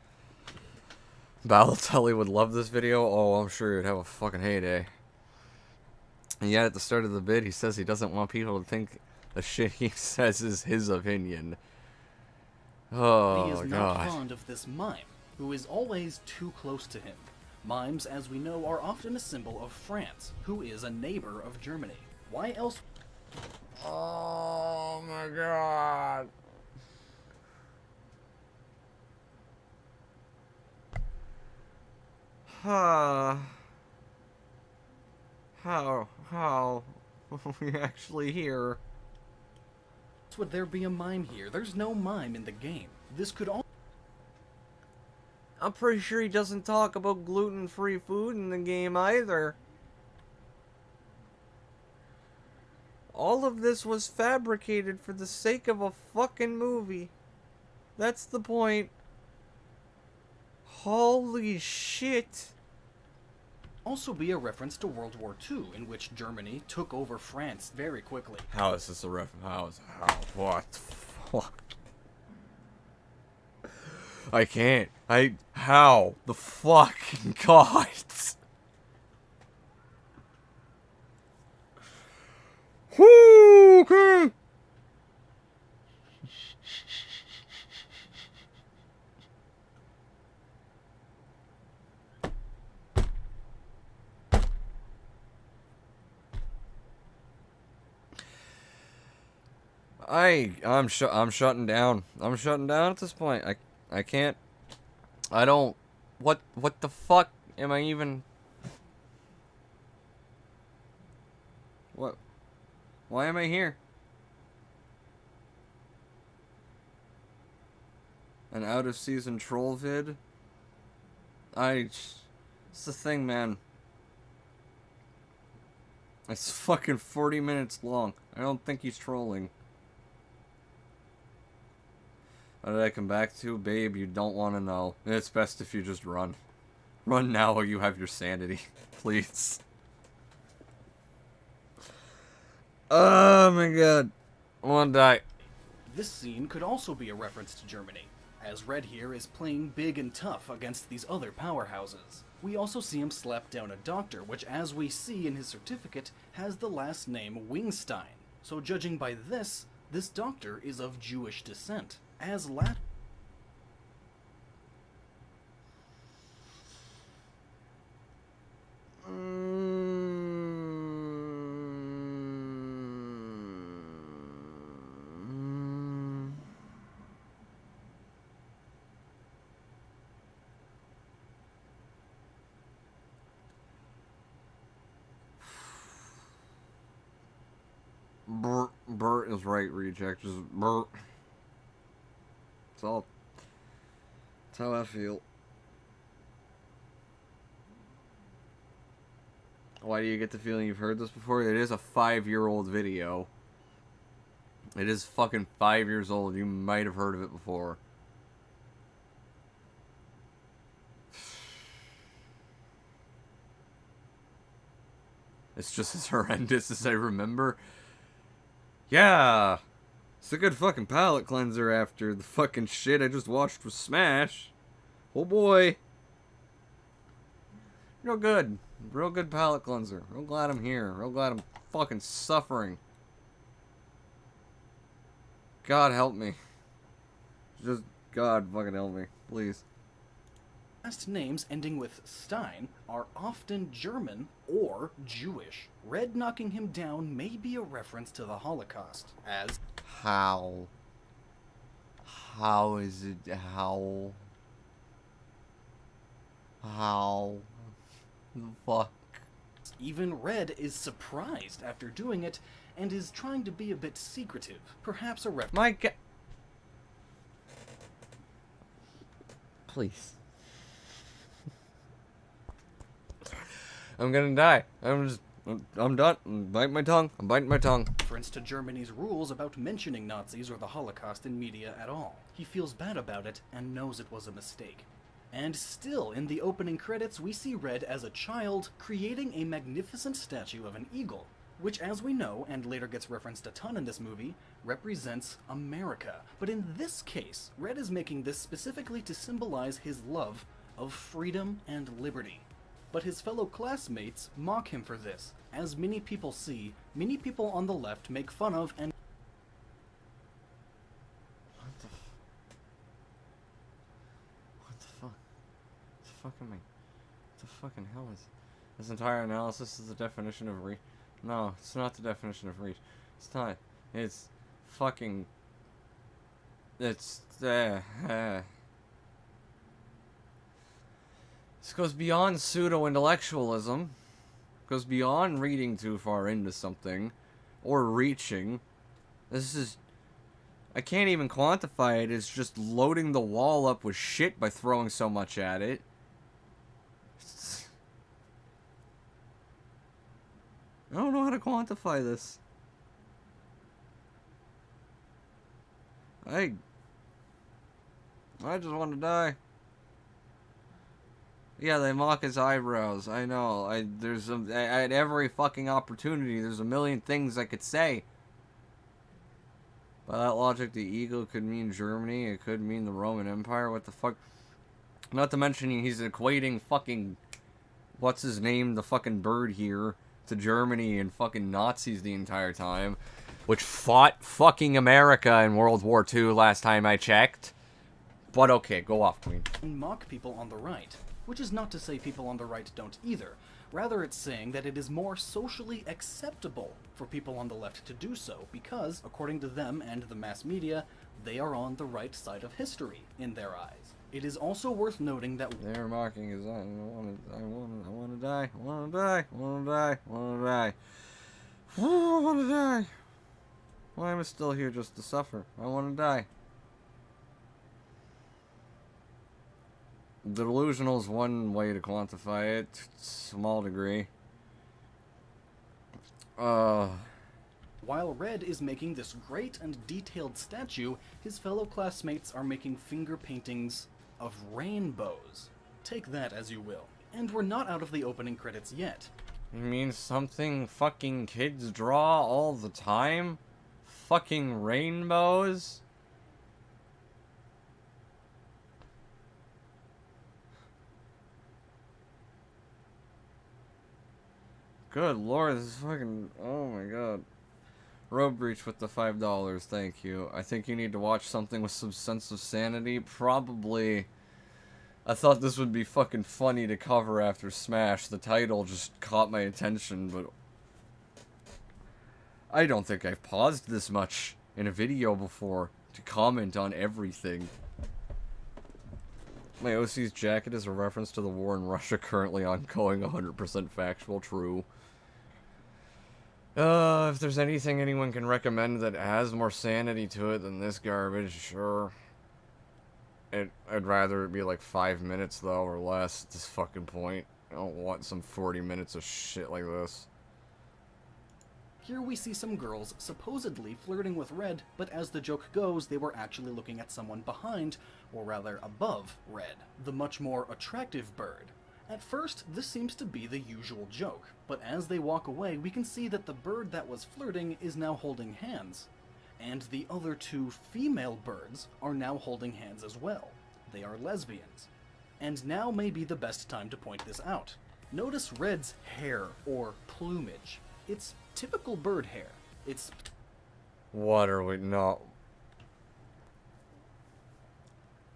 Balotelli would love this video. Oh, I'm sure he'd have a fucking heyday. And yet at the start of the vid, he says he doesn't want people to think the shit he says is his opinion. Oh, he is God. not fond of this mime, who is always too close to him. Mimes, as we know, are often a symbol of France, who is a neighbor of Germany. Why else? Oh my God. How are we actually here? Would there be a mime here? There's no mime in the game. This could all... I'm pretty sure he doesn't talk about gluten-free food in the game either. All of this was fabricated for the sake of a fucking movie. That's the point. Holy shit. Also be a reference to World War II, in which Germany took over France very quickly. How is this a reference? What? Fuck. I can't. How? The fuck? God. Whoo, okay. I'm shutting down. I'm shutting down at this point. I can't. I don't. What the fuck am I even? What? Why am I here? An out of season troll vid? It's the thing, man. It's fucking 40 minutes long. I don't think he's trolling. How did I come back to? Babe, you don't want to know. It's best if you just run. Run now while you have your sanity. Please. Oh my god. I want to die. This scene could also be a reference to Germany, as Red here is playing big and tough against these other powerhouses. We also see him slap down a doctor, which, as we see in his certificate, has the last name Wingstein. So judging by this doctor is of Jewish descent. As Bert is right, reject. Just Bert. That's how I feel. Why do you get the feeling you've heard this before? It is a 5-year-old video. It is fucking 5 years old. You might have heard of it before. It's just as horrendous as I remember. Yeah! It's a good fucking palate cleanser after the fucking shit I just watched with Smash. Oh boy. Real good. Real good palate cleanser. Real glad I'm here. Real glad I'm fucking suffering. God help me. Just, God fucking help me. Please. last names ending with Stein are often German or Jewish. Red knocking him down may be a reference to the Holocaust, as How? How is it? How? How? The fuck? even Red is surprised after doing it and is trying to be a bit secretive. Perhaps a reference. My god. Please. I'm gonna die. I'm done. I'm biting my tongue. I'm biting my tongue. Reference to Germany's rules about mentioning Nazis or the Holocaust in media at all. He feels bad about it and knows it was a mistake. And still, in the opening credits, we see Red as a child creating a magnificent statue of an eagle, which, as we know, and later gets referenced a ton in this movie, represents America. But in this case, Red is making this specifically to symbolize his love of freedom and liberty. But his fellow classmates mock him for this. As many people see, many people on the left make fun of and What the fuck? What the fuck am I? What the fucking hell is this entire analysis is the definition of No, it's not the definition of reach. It's not. It's fucking. It's This goes beyond pseudo-intellectualism. Goes beyond reading too far into something. Or reaching. This is... I can't even quantify it. It's just loading the wall up with shit by throwing so much at it. I don't know how to quantify this. I just want to die. Yeah, they mock his eyebrows. I know. I had every fucking opportunity. There's a million things I could say. By that logic, the eagle could mean Germany. It could mean the Roman Empire. What the fuck? Not to mention he's equating fucking... What's his name? The fucking bird here. To Germany and fucking Nazis the entire time. Which fought fucking America in World War II last time I checked. But okay, go off, Queen. Mock people on the right, which is not to say people on the right don't either. Rather, it's saying that it is more socially acceptable for people on the left to do so, because, according to them and the mass media, they are on the right side of history, in their eyes. It is also worth noting that they're mocking his I wanna die, I wanna die, I wanna die, I wanna die. I wanna die. Why am I still here just to suffer? I wanna die. Delusional is one way to quantify it, to a small degree. While Red is making this great and detailed statue, his fellow classmates are making finger paintings of rainbows. Take that as you will. And we're not out of the opening credits yet. You mean something fucking kids draw all the time? Fucking rainbows? Good lord, this is fucking... Oh my god. Road Breach with the $5, thank you. I think you need to watch something with some sense of sanity. Probably... I thought this would be fucking funny to cover after Smash. The title just caught my attention, but... I don't think I've paused this much in a video before to comment on everything. My OC's jacket is a reference to the war in Russia currently ongoing, 100% factual, true. If there's anything anyone can recommend that has more sanity to it than this garbage, sure. I'd rather it be like 5 minutes, though, or less at this fucking point. I don't want some 40 minutes of shit like this. Here we see some girls supposedly flirting with Red, but as the joke goes, they were actually looking at someone behind, or rather above, Red, the much more attractive bird. At first, this seems to be the usual joke, but as they walk away, we can see that the bird that was flirting is now holding hands. And the other two female birds are now holding hands as well. They are lesbians. And now may be the best time to point this out. Notice Red's hair, or plumage. It's typical bird hair. It's... What are we not...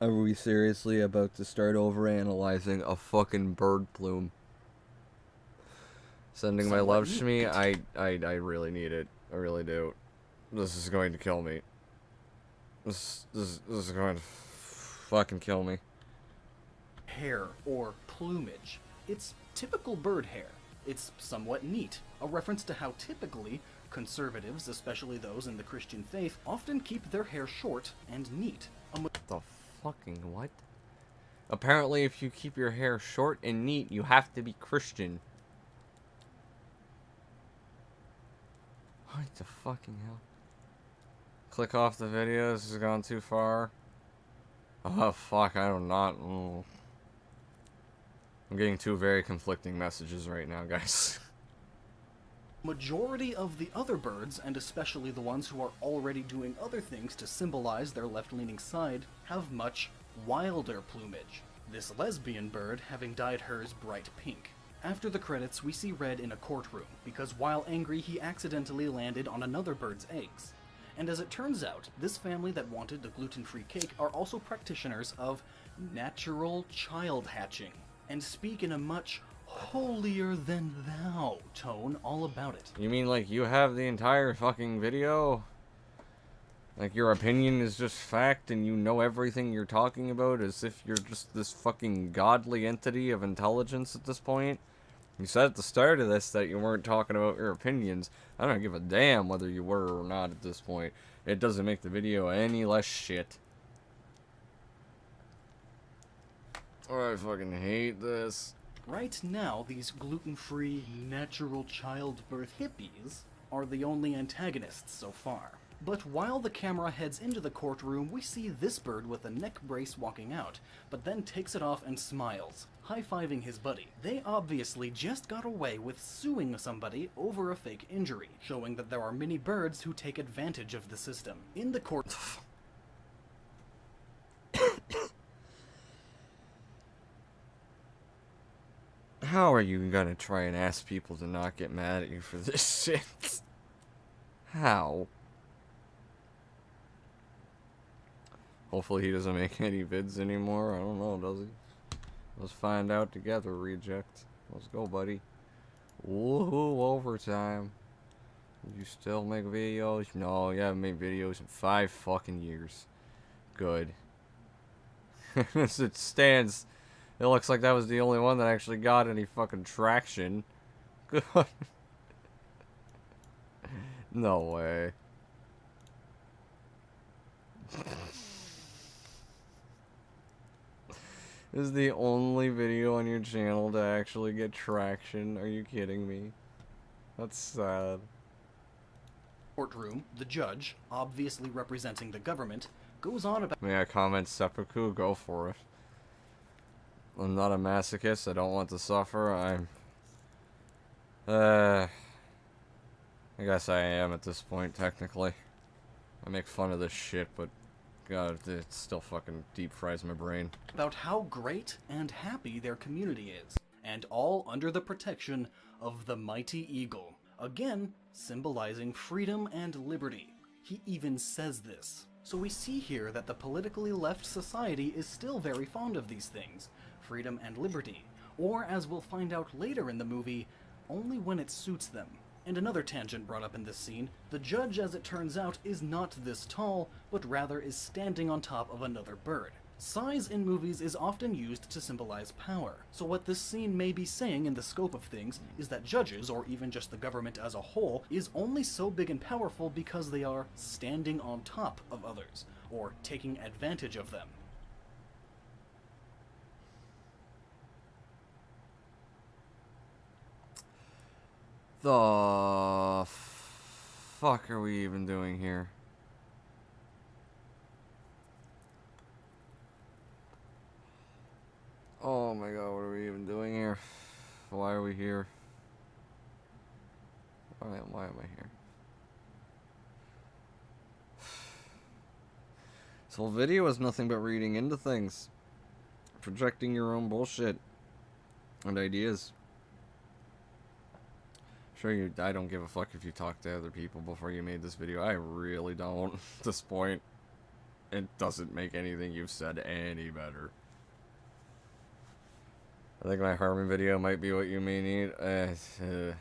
Are we seriously about to start overanalyzing a fucking bird plume? Sending my love, Shmi. I really need it. I really do. This is going to kill me. This is going to fucking kill me. Hair, or plumage. It's typical bird hair. It's somewhat neat, a reference to how typically conservatives, especially those in the Christian faith, often keep their hair short and neat. The fucking what? Apparently, if you keep your hair short and neat, you have to be Christian. What the fucking hell? Click off the video, this has gone too far. Oh fuck, I do not... I'm getting two very conflicting messages right now, guys. Majority of the other birds, and especially the ones who are already doing other things to symbolize their left-leaning side, have much wilder plumage. This lesbian bird having dyed hers bright pink. After the credits, we see Red in a courtroom, because while angry, he accidentally landed on another bird's eggs. And as it turns out, this family that wanted the gluten-free cake are also practitioners of natural child hatching, and speak in a much holier-than-thou tone all about it. You mean like you have the entire fucking video? Like your opinion is just fact and you know everything you're talking about as if you're just this fucking godly entity of intelligence at this point? You said at the start of this that you weren't talking about your opinions. I don't give a damn whether you were or not at this point. It doesn't make the video any less shit. Oh, I fucking hate this. Right now, these gluten-free, natural childbirth hippies are the only antagonists so far. But while the camera heads into the courtroom, we see this bird with a neck brace walking out, but then takes it off and smiles, high-fiving his buddy. They obviously just got away with suing somebody over a fake injury, showing that there are many birds who take advantage of the system. In the court... How are you gonna try and ask people to not get mad at you for this shit? How? Hopefully he doesn't make any vids anymore. I don't know, does he? Let's find out together, reject. Let's go, buddy. Woohoo, overtime. You still make videos? No, you haven't made videos in 5 fucking years. Good. As it stands, it looks like that was the only one that actually got any fucking traction. Good. No way. This is the only video on your channel to actually get traction. Are you kidding me? That's sad. Courtroom, the judge, obviously representing the government, goes on about... May I comment seppuku? Go for it. I'm not a masochist. I don't want to suffer. I guess I am at this point, technically. I make fun of this shit, but God, it still fucking deep fries my brain. About how great and happy their community is, and all under the protection of the mighty eagle. Again, symbolizing freedom and liberty. He even says this. So we see here that the politically left society is still very fond of these things, freedom and liberty, or as we'll find out later in the movie, only when it suits them. And another tangent brought up in this scene, the judge, as it turns out, is not this tall, but rather is standing on top of another bird. Size in movies is often used to symbolize power, so what this scene may be saying in the scope of things is that judges, or even just the government as a whole, is only so big and powerful because they are standing on top of others, or taking advantage of them. The fuck are we even doing here? Oh my god, what are we even doing here? Why are we here? Why am I here? This whole video is nothing but reading into things. Projecting your own bullshit and ideas. Sure, I don't give a fuck if you talk to other people before you made this video. I really don't. At this point, it doesn't make anything you've said any better. I think my Harmon video might be what you may need. You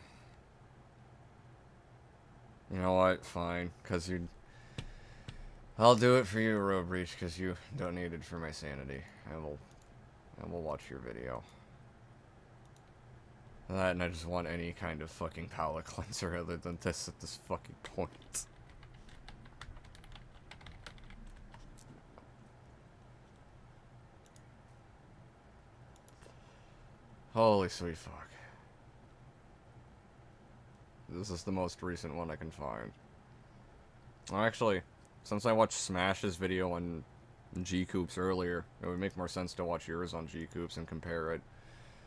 know what? Fine. Because I'll do it for you, Road Breach, because you donated for my sanity. I will watch your video. That, and I just want any kind of fucking palate cleanser other than this at this fucking point. Holy sweet fuck. This is the most recent one I can find. Well, actually, since I watched Smash's video on G-Coops earlier, it would make more sense to watch yours on G-Coops and compare it.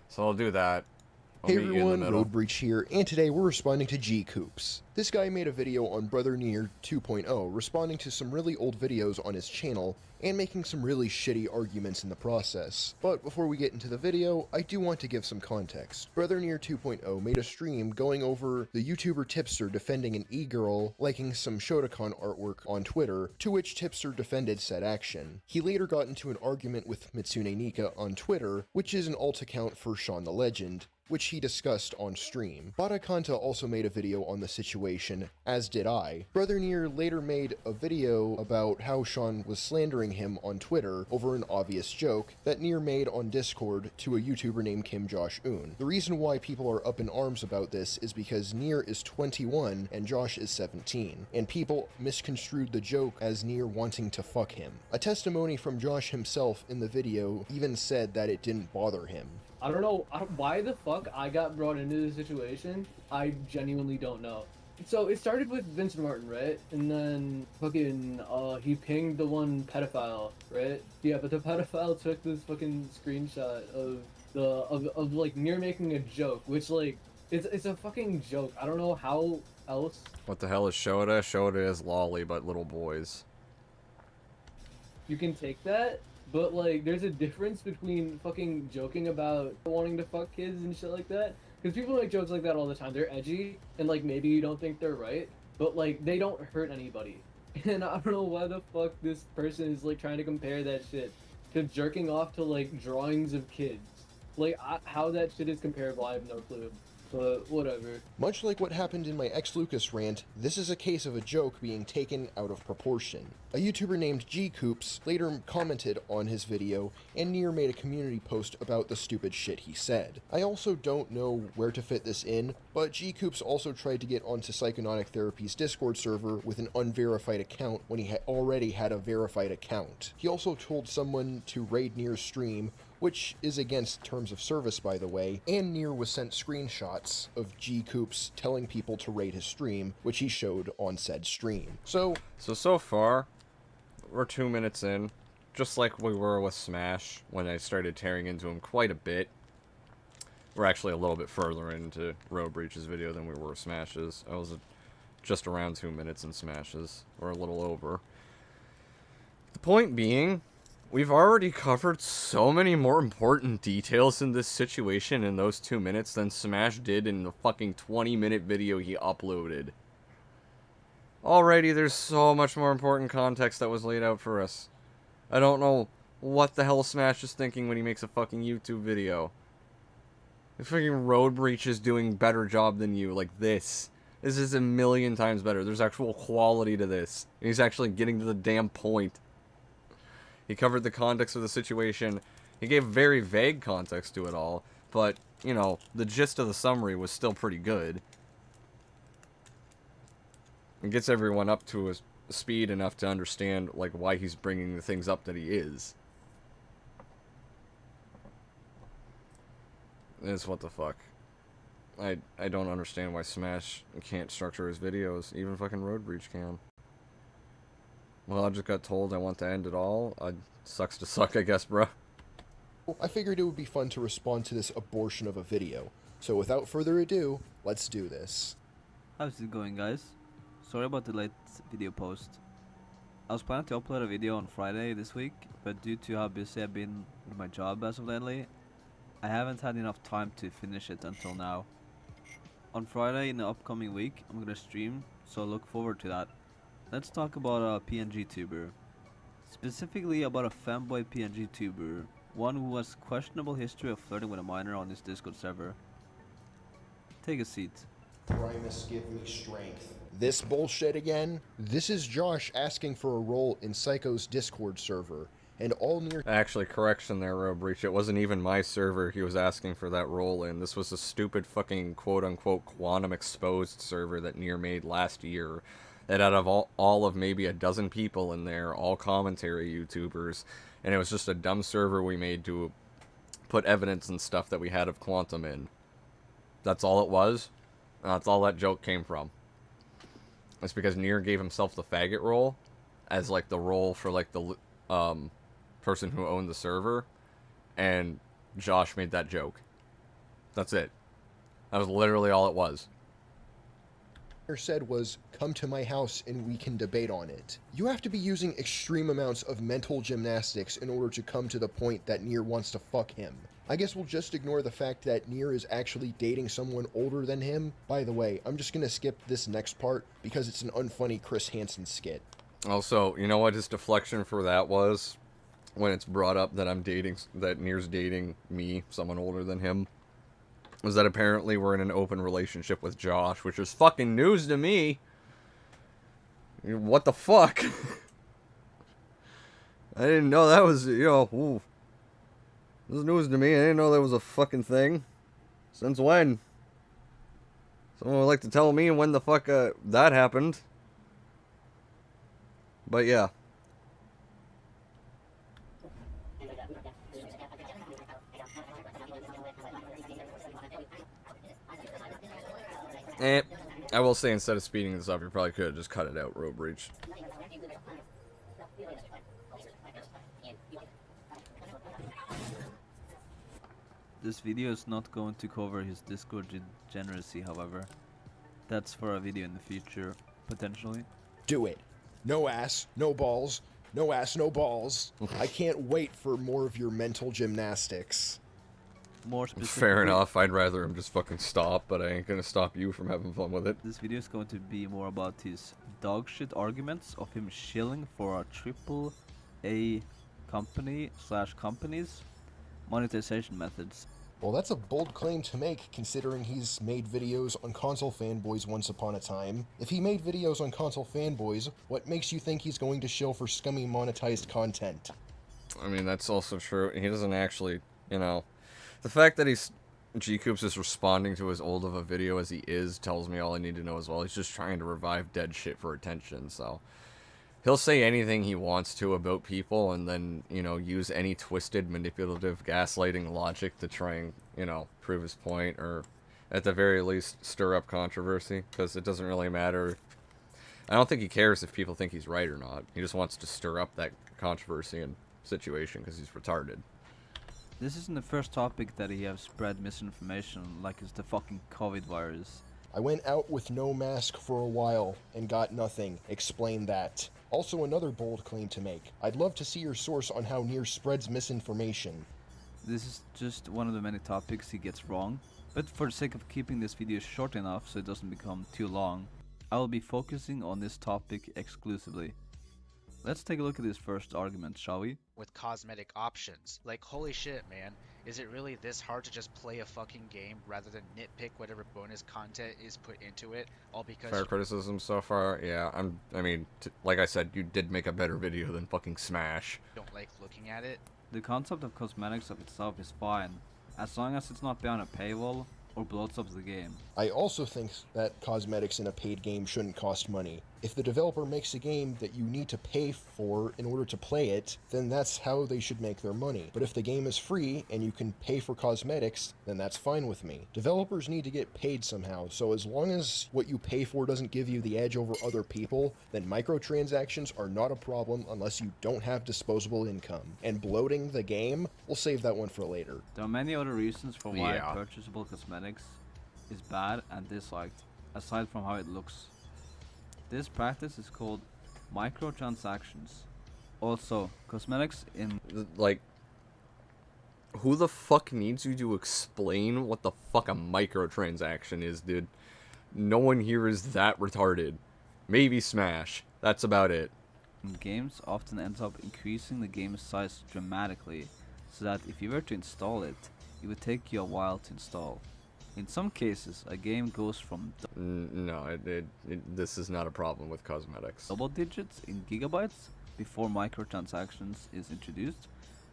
So I'll do that. Hey everyone, Road Breach here, and today we're responding to G-Coops. This guy made a video on Brother Nier 2.0, responding to some really old videos on his channel, and making some really shitty arguments in the process. But before we get into the video, I do want to give some context. Brother Nier 2.0 made a stream going over the YouTuber Tipster defending an e-girl liking some Shotokan artwork on Twitter, to which Tipster defended said action. He later got into an argument with Mitsune Nika on Twitter, which is an alt account for Sean the Legend, which he discussed on stream. Barakanta also made a video on the situation, as did I. Brother Nier later made a video about how Sean was slandering him on Twitter over an obvious joke that Nier made on Discord to a YouTuber named Kim Josh Un. The reason why people are up in arms about this is because Nier is 21 and Josh is 17, and people misconstrued the joke as Nier wanting to fuck him. A testimony from Josh himself in the video even said that it didn't bother him. I don't know why the fuck I got brought into this situation. I genuinely don't know. So it started with Vincent Martin, right? And then fucking he pinged the one pedophile, right? Yeah, but the pedophile took this fucking screenshot of like Nier making a joke, which like it's a fucking joke. I don't know how else. What the hell is Shoda? Shoda is lolly, but little boys. You can take that, but like there's a difference between fucking joking about wanting to fuck kids and shit like that. Because people make jokes like that all the time. They're edgy, and like maybe you don't think they're right, but like they don't hurt anybody. And I don't know why the fuck this person is like trying to compare that shit to jerking off to like drawings of kids. Like how that shit is comparable, I have no clue. But whatever. Much like what happened in my ex-Lucas rant, this is a case of a joke being taken out of proportion. A YouTuber named G-Coops later commented on his video, and Nier made a community post about the stupid shit he said. I also don't know where to fit this in, but G-Coops also tried to get onto Psychonautic Therapy's Discord server with an unverified account when he already had a verified account. He also told someone to raid Nier's stream, which is against terms of service, by the way, and Nier was sent screenshots of G-Coops telling people to raid his stream, which he showed on said stream. So far, we're 2 minutes in, just like we were with Smash, when I started tearing into him quite a bit. We're actually a little bit further into Road Breach's video than we were Smash's. I was just around 2 minutes in Smash's, or a little over. The point being, we've already covered so many more important details in this situation in those 2 minutes than Smash did in the fucking 20-minute video he uploaded. Already, there's so much more important context that was laid out for us. I don't know what the hell Smash is thinking when he makes a fucking YouTube video. The fucking Road Breach is doing better job than you, like this. This is a million times better. There's actual quality to this. He's actually getting to the damn point. He covered the context of the situation. He gave very vague context to it all, but, you know, the gist of the summary was still pretty good. It gets everyone up to a speed enough to understand, like, why he's bringing the things up that he is. It's what the fuck. I don't understand why Smash can't structure his videos. Even fucking Road Breach can. Well, I just got told I want to end it all. Sucks to suck, I guess, bro. I figured it would be fun to respond to this abortion of a video. So without further ado, let's do this. How's it going, guys? Sorry about the late video post. I was planning to upload a video on Friday this week, but due to how busy I've been with my job as of lately, I haven't had enough time to finish it until now. On Friday in the upcoming week, I'm gonna stream, so look forward to that. Let's talk about a PNG tuber. Specifically about a femboy PNG tuber, one who has questionable history of flirting with a minor on his Discord server. Take a seat. Primus, give me strength. This bullshit again? This is Josh asking for a role in Psycho's Discord server, and all Nier— Actually, correction there, Road Breach. It wasn't even my server he was asking for that role in. This was a stupid fucking quote-unquote quantum exposed server that Nier made last year. That out of all of maybe a dozen people in there, all commentary YouTubers, and it was just a dumb server we made to put evidence and stuff that we had of Quantum in. That's all it was. That's all that joke came from. It's because Nier gave himself the faggot role as like the role for like the person who owned the server, and Josh made that joke. That's it. That was literally all it was. Said was, come to my house and we can debate on it. You have to be using extreme amounts of mental gymnastics in order to come to the point that Nier wants to fuck him. I guess we'll just ignore the fact that Nier is actually dating someone older than him. By the way, I'm just gonna skip this next part because it's an unfunny Chris Hansen skit. Also, you know what his deflection for that was? When it's brought up that that Nier's dating me, someone older than him. Was that apparently we're in an open relationship with Josh, which is fucking news to me. What the fuck? I didn't know that was, you know, ooh. This is news to me. I didn't know that was a fucking thing. Since when? Someone would like to tell me when the fuck that happened. But yeah. I will say, instead of speeding this up, you probably could have just cut it out, Road Breach. This video is not going to cover his Discord degeneracy, however. That's for a video in the future, potentially. Do it. No ass, no balls. No ass, no balls. I can't wait for more of your mental gymnastics. More specifically, Fair enough. I'd rather him just fucking stop, but I ain't gonna stop you from having fun with it. this video is going to be more about his dogshit arguments of him shilling for a AAA company / companies monetization methods. Well, that's a bold claim to make, considering he's made videos on console fanboys once upon a time. If he made videos on console fanboys, what makes you think he's going to shill for scummy monetized content? I mean, that's also true. He doesn't actually, you know... The fact that G-Coops is responding to as old of a video as he is tells me all I need to know as well. He's just trying to revive dead shit for attention, so... He'll say anything he wants to about people and then, you know, use any twisted, manipulative, gaslighting logic to try and, you know, prove his point, or at the very least stir up controversy, because it doesn't really matter. I don't think he cares if people think he's right or not. He just wants to stir up that controversy and situation because he's retarded. This isn't the first topic that he has spread misinformation like it's the fucking COVID virus. I went out with no mask for a while and got nothing. Explain that. Also, another bold claim to make. I'd love to see your source on how Nier spreads misinformation. This is just one of the many topics he gets wrong, but for the sake of keeping this video short enough so it doesn't become too long, I will be focusing on this topic exclusively. Let's take a look at his first argument, shall we? With cosmetic options. Like, holy shit, man. Is it really this hard to just play a fucking game rather than nitpick whatever bonus content is put into it, all because... Fair criticism so far, yeah. I mean, like I said, you did make a better video than fucking Smash. Don't like looking at it? The concept of cosmetics of itself is fine, as long as it's not behind a paywall or bloats up the game. I also think that cosmetics in a paid game shouldn't cost money. If the developer makes a game that you need to pay for in order to play it, then that's how they should make their money. But if the game is free and you can pay for cosmetics, then that's fine with me. Developers need to get paid somehow, so as long as what you pay for doesn't give you the edge over other people, then microtransactions are not a problem unless you don't have disposable income. And bloating the game, we'll save that one for later. There are many other reasons for why purchasable cosmetics is bad and disliked, aside from how it looks. This practice is called microtransactions. Also, cosmetics in... Like, who the fuck needs you to explain what the fuck a microtransaction is, dude? No one here is that retarded. Maybe Smash. That's about it. Games often ends up increasing the game size dramatically, so that if you were to install it, it would take you a while to install. In some cases, a game goes from no, this is not a problem with cosmetics. double digits in gigabytes before microtransactions is introduced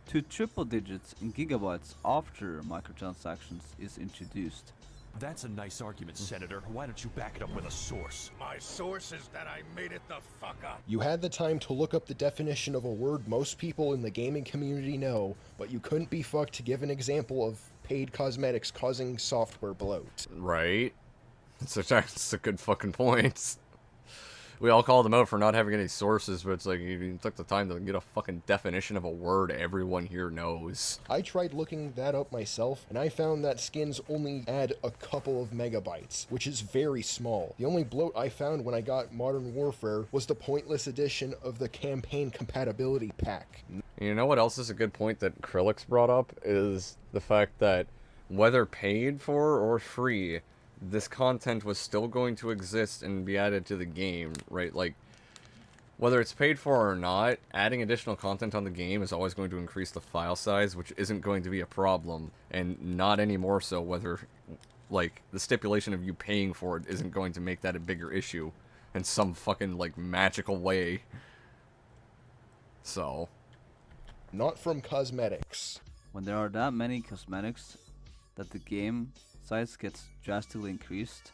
to triple digits in gigabytes after microtransactions is introduced. That's a nice argument, Senator. Why don't you back it up with a source? My source is that I made it the fuck up. You had the time to look up the definition of a word most people in the gaming community know, but you couldn't be fucked to give an example of paid cosmetics causing software bloat. Right? That's a good fucking point. We all called him out for not having any sources, but it's like you took the time to get a fucking definition of a word everyone here knows. I tried looking that up myself, and I found that skins only add a couple of megabytes, which is very small. The only bloat I found when I got Modern Warfare was the pointless addition of the campaign compatibility pack. You know what else is a good point that Krillix brought up is the fact that whether paid for or free, this content was still going to exist and be added to the game, right? Like, whether it's paid for or not, adding additional content on the game is always going to increase the file size, which isn't going to be a problem, and not any more so whether, like, the stipulation of you paying for it isn't going to make that a bigger issue in some fucking, like, magical way. So... Not from cosmetics. When there are that many cosmetics that the game size gets drastically increased,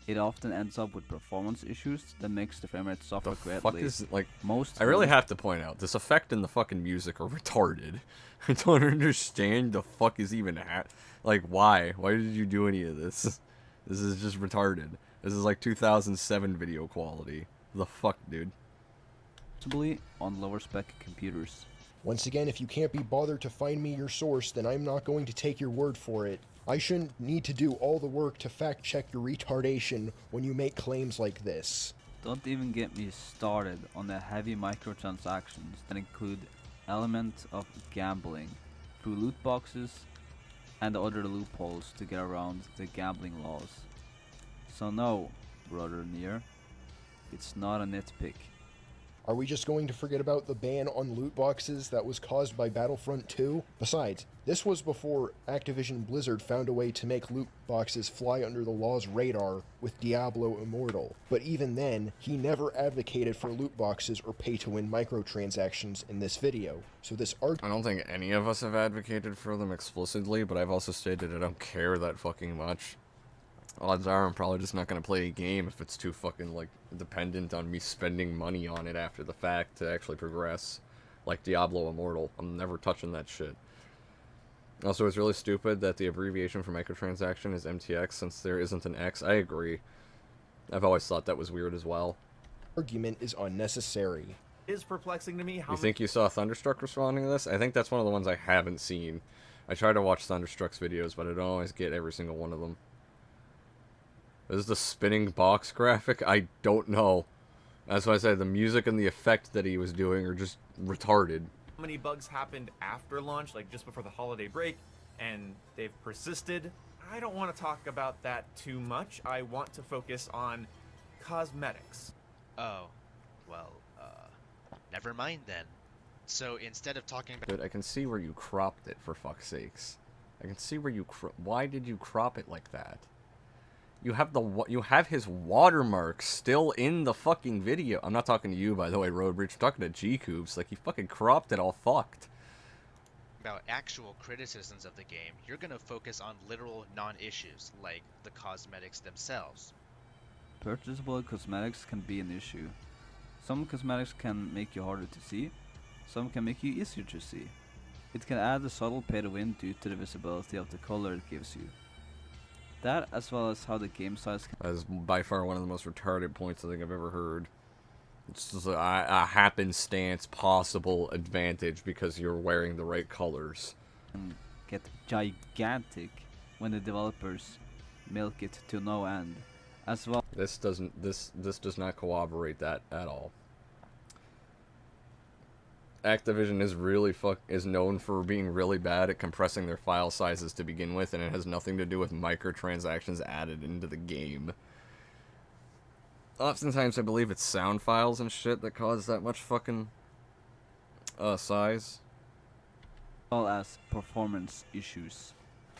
it often ends up with performance issues that makes the frame rate suffer greatly. Fuck is, like, most I really have to point out, this effect and the fucking music are retarded. I don't understand the fuck is even like, why? Why did you do any of this? This is just retarded. This is like 2007 video quality. The fuck, dude? Possibly on lower spec computers. Once again, if you can't be bothered to find me your source, then I'm not going to take your word for it. I shouldn't need to do all the work to fact check your retardation when you make claims like this. Don't even get me started on the heavy microtransactions that include elements of gambling through loot boxes and other loopholes to get around the gambling laws. So no, brother Nier, it's not a nitpick. Are we just going to forget about the ban on loot boxes that was caused by Battlefront 2? Besides, this was before Activision Blizzard found a way to make loot boxes fly under the law's radar with Diablo Immortal. But even then, he never advocated for loot boxes or pay-to-win microtransactions in this video. So this I don't think any of us have advocated for them explicitly, but I've also stated I don't care that fucking much. Odds are I'm probably just not gonna play a game if it's too fucking, like, dependent on me spending money on it after the fact to actually progress. Like Diablo Immortal. I'm never touching that shit. Also, it's really stupid that the abbreviation for microtransaction is MTX since there isn't an X. I agree. I've always thought that was weird as well. Argument is unnecessary. It is perplexing to me how You think you saw Thunderstruck responding to this? I think that's one of the ones I haven't seen. I try to watch Thunderstruck's videos, but I don't always get every single one of them. Is this the spinning box graphic? I don't know. That's why I said the music and the effect that he was doing are just retarded. how many bugs happened after launch, like just before the holiday break, and they've persisted. I don't want to talk about that too much. I want to focus on cosmetics. Oh, well, never mind then. So instead of talking about... Dude, I can see where you cropped it, for fuck's sakes. I can see where you why did you crop it like that? You have his watermark still in the fucking video. I'm not talking to you, by the way, Road Breach. I'm talking to G-Coops. Like, he fucking cropped it all fucked. About actual criticisms of the game, you're gonna focus on literal non-issues, like the cosmetics themselves. Purchasable cosmetics can be an issue. Some cosmetics can make you harder to see, some can make you easier to see. It can add a subtle pay to win due to the visibility of the color it gives you. That, as well as how the game size can... That is by far one of the most retarded points I think I've ever heard. It's just a happenstance possible advantage because you're wearing the right colors. Get gigantic when the developers milk it to no end. As well... This does not corroborate that at all. Activision is known for being really bad at compressing their file sizes to begin with, and it has nothing to do with microtransactions added into the game. Oftentimes, I believe it's sound files and shit that cause that much fucking size. As well as performance issues.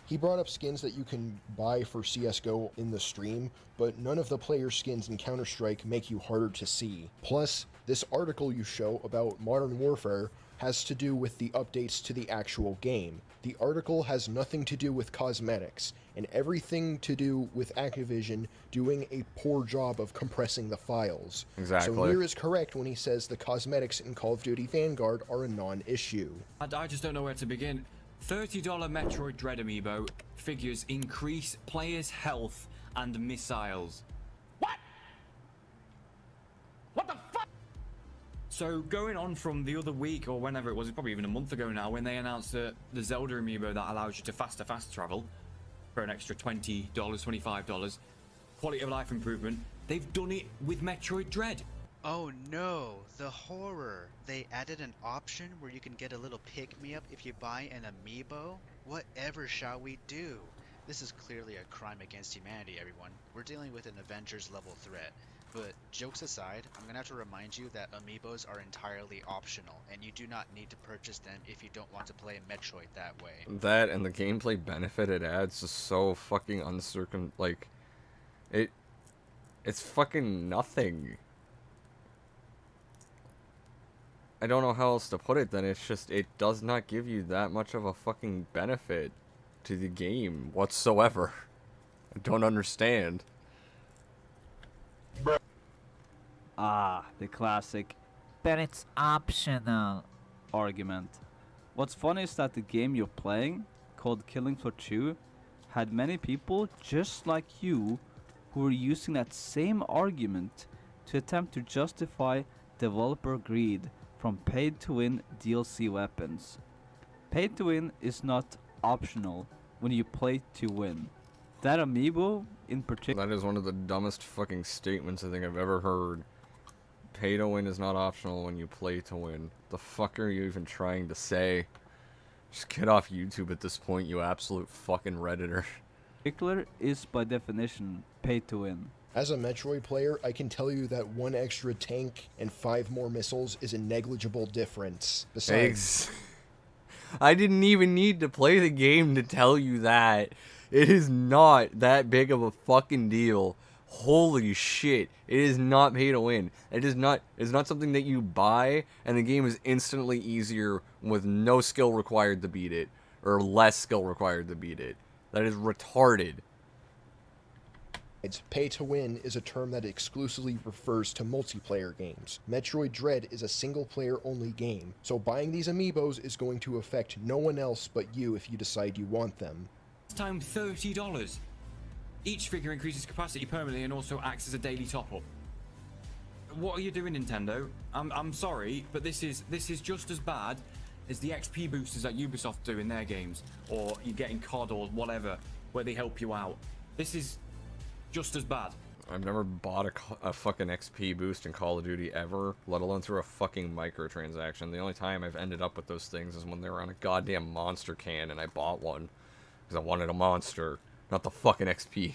He brought up skins that you can buy for CSGO in the stream, but none of the player skins in Counter-Strike make you harder to see. Plus, this article you show about Modern Warfare has to do with the updates to the actual game. The article has nothing to do with cosmetics, and everything to do with Activision doing a poor job of compressing the files. Exactly. So Nier is correct when he says the cosmetics in Call of Duty Vanguard are a non-issue. I just don't know where to begin. $30 Metroid Dread amiibo figures increase players' health and missiles. What? What the fuck? So going on from the other week or whenever it was, probably even a month ago now, when they announced the Zelda amiibo that allows you to fast travel for an extra $20, $25, quality of life improvement, they've done it with Metroid Dread. Oh no, the horror! They added an option where you can get a little pick-me-up if you buy an amiibo? Whatever shall we do? This is clearly a crime against humanity, everyone. We're dealing with an Avengers-level threat. But jokes aside, I'm gonna have to remind you that amiibos are entirely optional, and you do not need to purchase them if you don't want to play Metroid that way. That and the gameplay benefit it adds is so fucking it's fucking nothing. I don't know how else to put it then. It's just, it does not give you that much of a fucking benefit to the game whatsoever. I don't understand. Ah, the classic But it's optional argument. What's funny is that the game you're playing, called Killing Floor 2, had many people just like you who are using that same argument to attempt to justify developer greed from paid-to-win DLC weapons. Paid-to-win is not optional when you play to win. That amiibo in particular... That is one of the dumbest fucking statements I think I've ever heard. Pay to win is not optional when you play to win. The fuck are you even trying to say? Just get off YouTube at this point, you absolute fucking Redditor. Particular is by definition pay to win. As a Metroid player, I can tell you that 1 extra tank and 5 more missiles is a negligible difference. Besides... I didn't even need to play the game to tell you that. It is not that big of a fucking deal. Holy shit. It is not pay to win. It's not something that you buy and the game is instantly easier with no skill required to beat it. Or less skill required to beat it. That is retarded. Pay to win is a term that exclusively refers to multiplayer games. Metroid Dread is a single-player only game, so buying these amiibos is going to affect no one else but you if you decide you want them. This time $30. Each figure increases capacity permanently and also acts as a daily top-up. What are you doing, Nintendo? I'm sorry, but this is just as bad as the XP boosters that Ubisoft do in their games, or you're getting COD or whatever, where they help you out. This is just as bad. I've never bought a fucking XP boost in Call of Duty ever, let alone through a fucking microtransaction. The only time I've ended up with those things is when they were on a goddamn monster can and I bought one. Because I wanted a monster, not the fucking XP.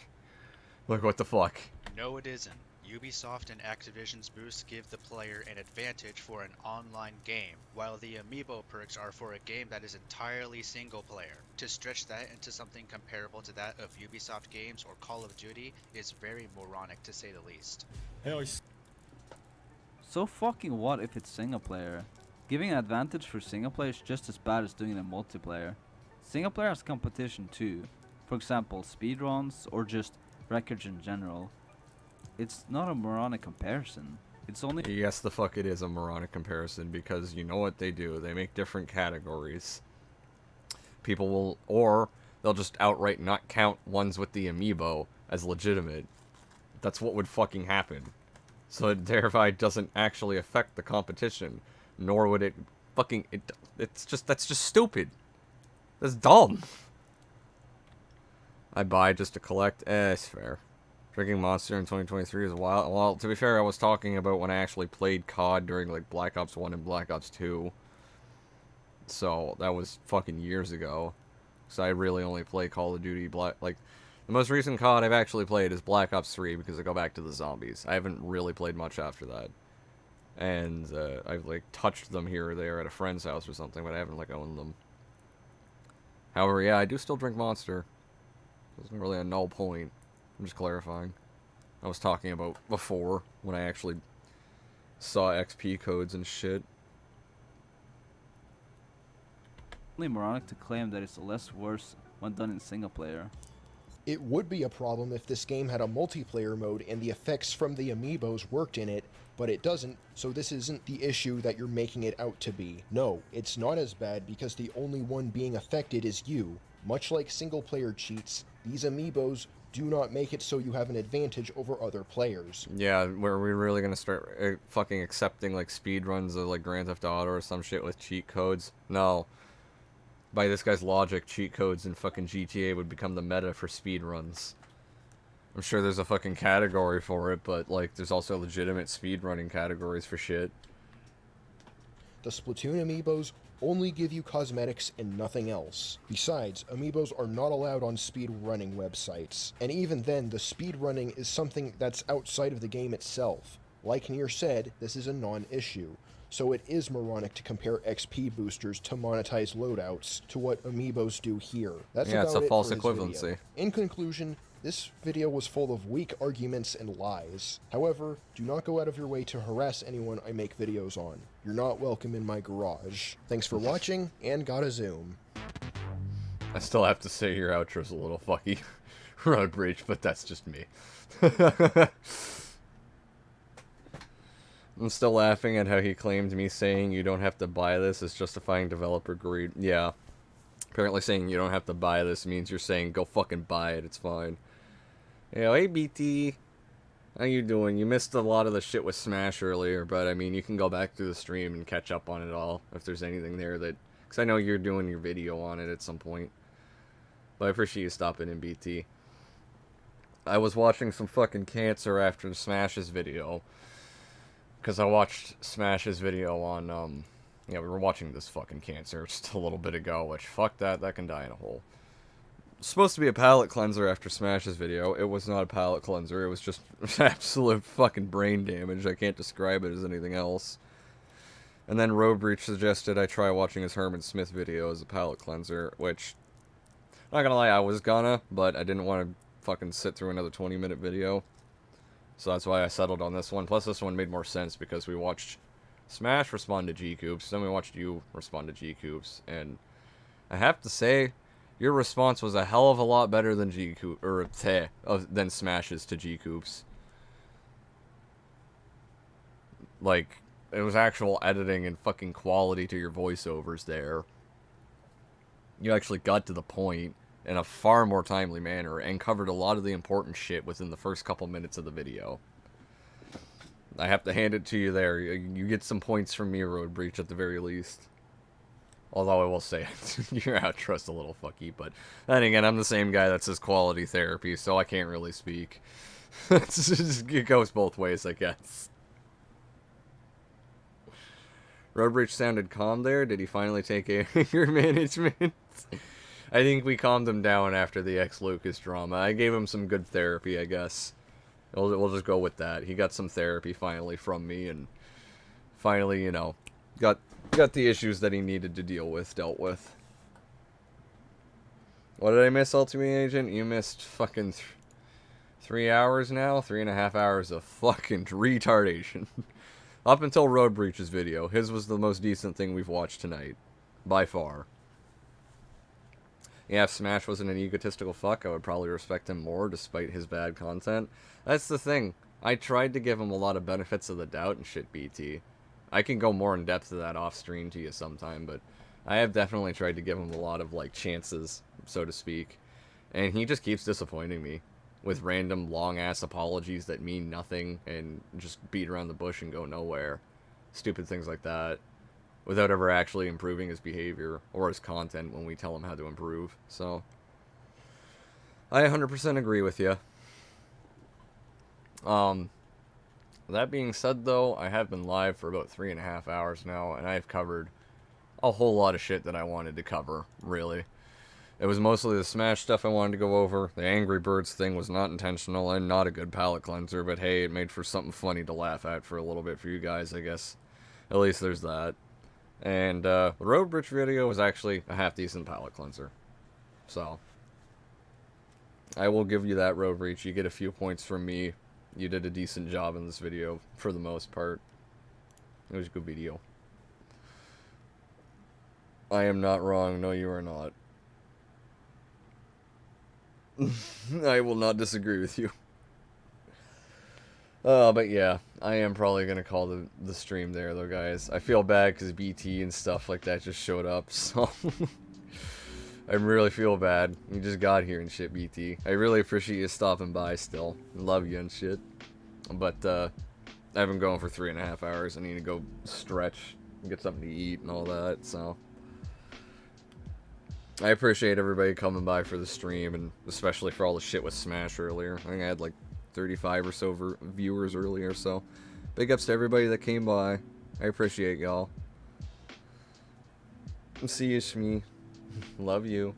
Like, what the fuck? No, it isn't. Ubisoft and Activision's boosts give the player an advantage for an online game, while the amiibo perks are for a game that is entirely single player. To stretch that into something comparable to that of Ubisoft games or Call of Duty is very moronic to say the least. So fucking what if it's single player? Giving an advantage for single player is just as bad as doing it in multiplayer. Single player has competition too. For example, speedruns or just records in general. It's not a moronic comparison. It's only... Yes, the fuck it is a moronic comparison, because you know what they do. They make different categories. People will... Or they'll just outright not count ones with the amiibo as legitimate. That's what would fucking happen. So it thereby doesn't actually affect the competition. Nor would it fucking... It's just... That's just stupid. That's dumb. I buy just to collect. It's fair. Drinking Monster in 2023 is wild. Well, to be fair, I was talking about when I actually played COD during, like, Black Ops 1 and Black Ops 2. So, that was fucking years ago. So I really only play Call of Duty the most recent COD I've actually played is Black Ops 3 because I go back to the zombies. I haven't really played much after that. And, I've, like, touched them here or there at a friend's house or something, but I haven't, like, owned them. However, yeah, I do still drink Monster. There's really a null point. I'm just clarifying. I was talking about before, when I actually saw XP codes and shit. Only moronic to claim that it's less worse when done in single player. It would be a problem if this game had a multiplayer mode and the effects from the amiibos worked in it, but it doesn't, so this isn't the issue that you're making it out to be. No, it's not as bad because the only one being affected is you. Much like single-player cheats, these amiibos do not make it so you have an advantage over other players. Yeah, were we really gonna start fucking accepting, like, speedruns of, like, Grand Theft Auto or some shit with cheat codes? No. By this guy's logic, cheat codes in fucking GTA would become the meta for speedruns. I'm sure there's a fucking category for it, but, like, there's also legitimate speedrunning categories for shit. The Splatoon amiibos only give you cosmetics and nothing else. Besides, amiibos are not allowed on speedrunning websites, and even then, the speedrunning is something that's outside of the game itself. Like Nier said, this is a non-issue, so it is moronic to compare XP boosters to monetize loadouts to what amiibos do here. That's yeah, about it's a it false for this equivalency. video. In conclusion, this video was full of weak arguments and lies. However, do not go out of your way to harass anyone I make videos on. You're not welcome in my garage. Thanks for watching, and gotta zoom. I still have to say your outro's a little fucky. Road Breach, but that's just me. I'm still laughing at how he claimed me saying you don't have to buy this is justifying developer greed. Yeah. Apparently saying you don't have to buy this means you're saying go fucking buy it, it's fine. Yo, hey BT. How you doing? You missed a lot of the shit with Smash earlier, but I mean, you can go back to the stream and catch up on it all if there's anything there that... Because I know you're doing your video on it at some point. But I appreciate you stopping in, BT. I was watching some fucking cancer after Smash's video. Because I watched Smash's video on, yeah, we were watching this fucking cancer just a little bit ago, which, fuck that can die in a hole. It's supposed to be a palate cleanser after Smash's video. It was not a palate cleanser. It was just absolute fucking brain damage. I can't describe it as anything else. And then Roadbreach suggested I try watching his Herman Smith video as a palate cleanser, which, not gonna lie, I was gonna, but I didn't want to fucking sit through another 20-minute video. So that's why I settled on this one. Plus, this one made more sense because we watched Smash respond to G-Coops, then we watched you respond to G-Coops, and I have to say, your response was a hell of a lot better than G-Coop, or than Smash's to G-Coops. Like, it was actual editing and fucking quality to your voiceovers there. You actually got to the point in a far more timely manner and covered a lot of the important shit within the first couple minutes of the video. I have to hand it to you there. You get some points from me, Roadbreach, at the very least. Although I will say, your outro's a little fucky, but then again, I'm the same guy that says quality therapy, so I can't really speak. It goes both ways, I guess. Roadbreach sounded calm there. Did he finally take anger management? I think we calmed him down after the ex-Lucas drama. I gave him some good therapy, I guess. We'll just go with that. He got some therapy finally from me, and finally, you know, got the issues that he needed to deal with, dealt with. What did I miss, Ultimate Agent? You missed fucking 3 hours now? 3.5 hours of fucking retardation. Up until Roadbreach's video. His was the most decent thing we've watched tonight. By far. Yeah, if Smash wasn't an egotistical fuck, I would probably respect him more, despite his bad content. That's the thing. I tried to give him a lot of benefits of the doubt and shit, BT. I can go more in depth to that off stream to you sometime, but I have definitely tried to give him a lot of, like, chances, so to speak. And he just keeps disappointing me with random long-ass apologies that mean nothing and just beat around the bush and go nowhere. Stupid things like that. Without ever actually improving his behavior or his content when we tell him how to improve. So, I 100% agree with you. That being said, though, I have been live for about 3.5 hours now, and I've covered a whole lot of shit that I wanted to cover, really. It was mostly the Smash stuff I wanted to go over. The Angry Birds thing was not intentional and not a good palate cleanser, but hey, it made for something funny to laugh at for a little bit for you guys, I guess. At least there's that. And the Roadbridge video was actually a half-decent palate cleanser. So, I will give you that, Roadbridge. You get a few points from me. You did a decent job in this video, for the most part. It was a good video. I am not wrong. No, you are not. I will not disagree with you. But yeah, I am probably going to call the stream there, though, guys. I feel bad because BT and stuff like that just showed up, so... I really feel bad. You just got here and shit, BT. I really appreciate you stopping by still. Love you and shit. But, I've been going for 3.5 hours. I need to go stretch and get something to eat and all that, so... I appreciate everybody coming by for the stream, and especially for all the shit with Smash earlier. I think I had like 35 or so viewers earlier, so big ups to everybody that came by. I appreciate y'all. See you, Shmee. Love you.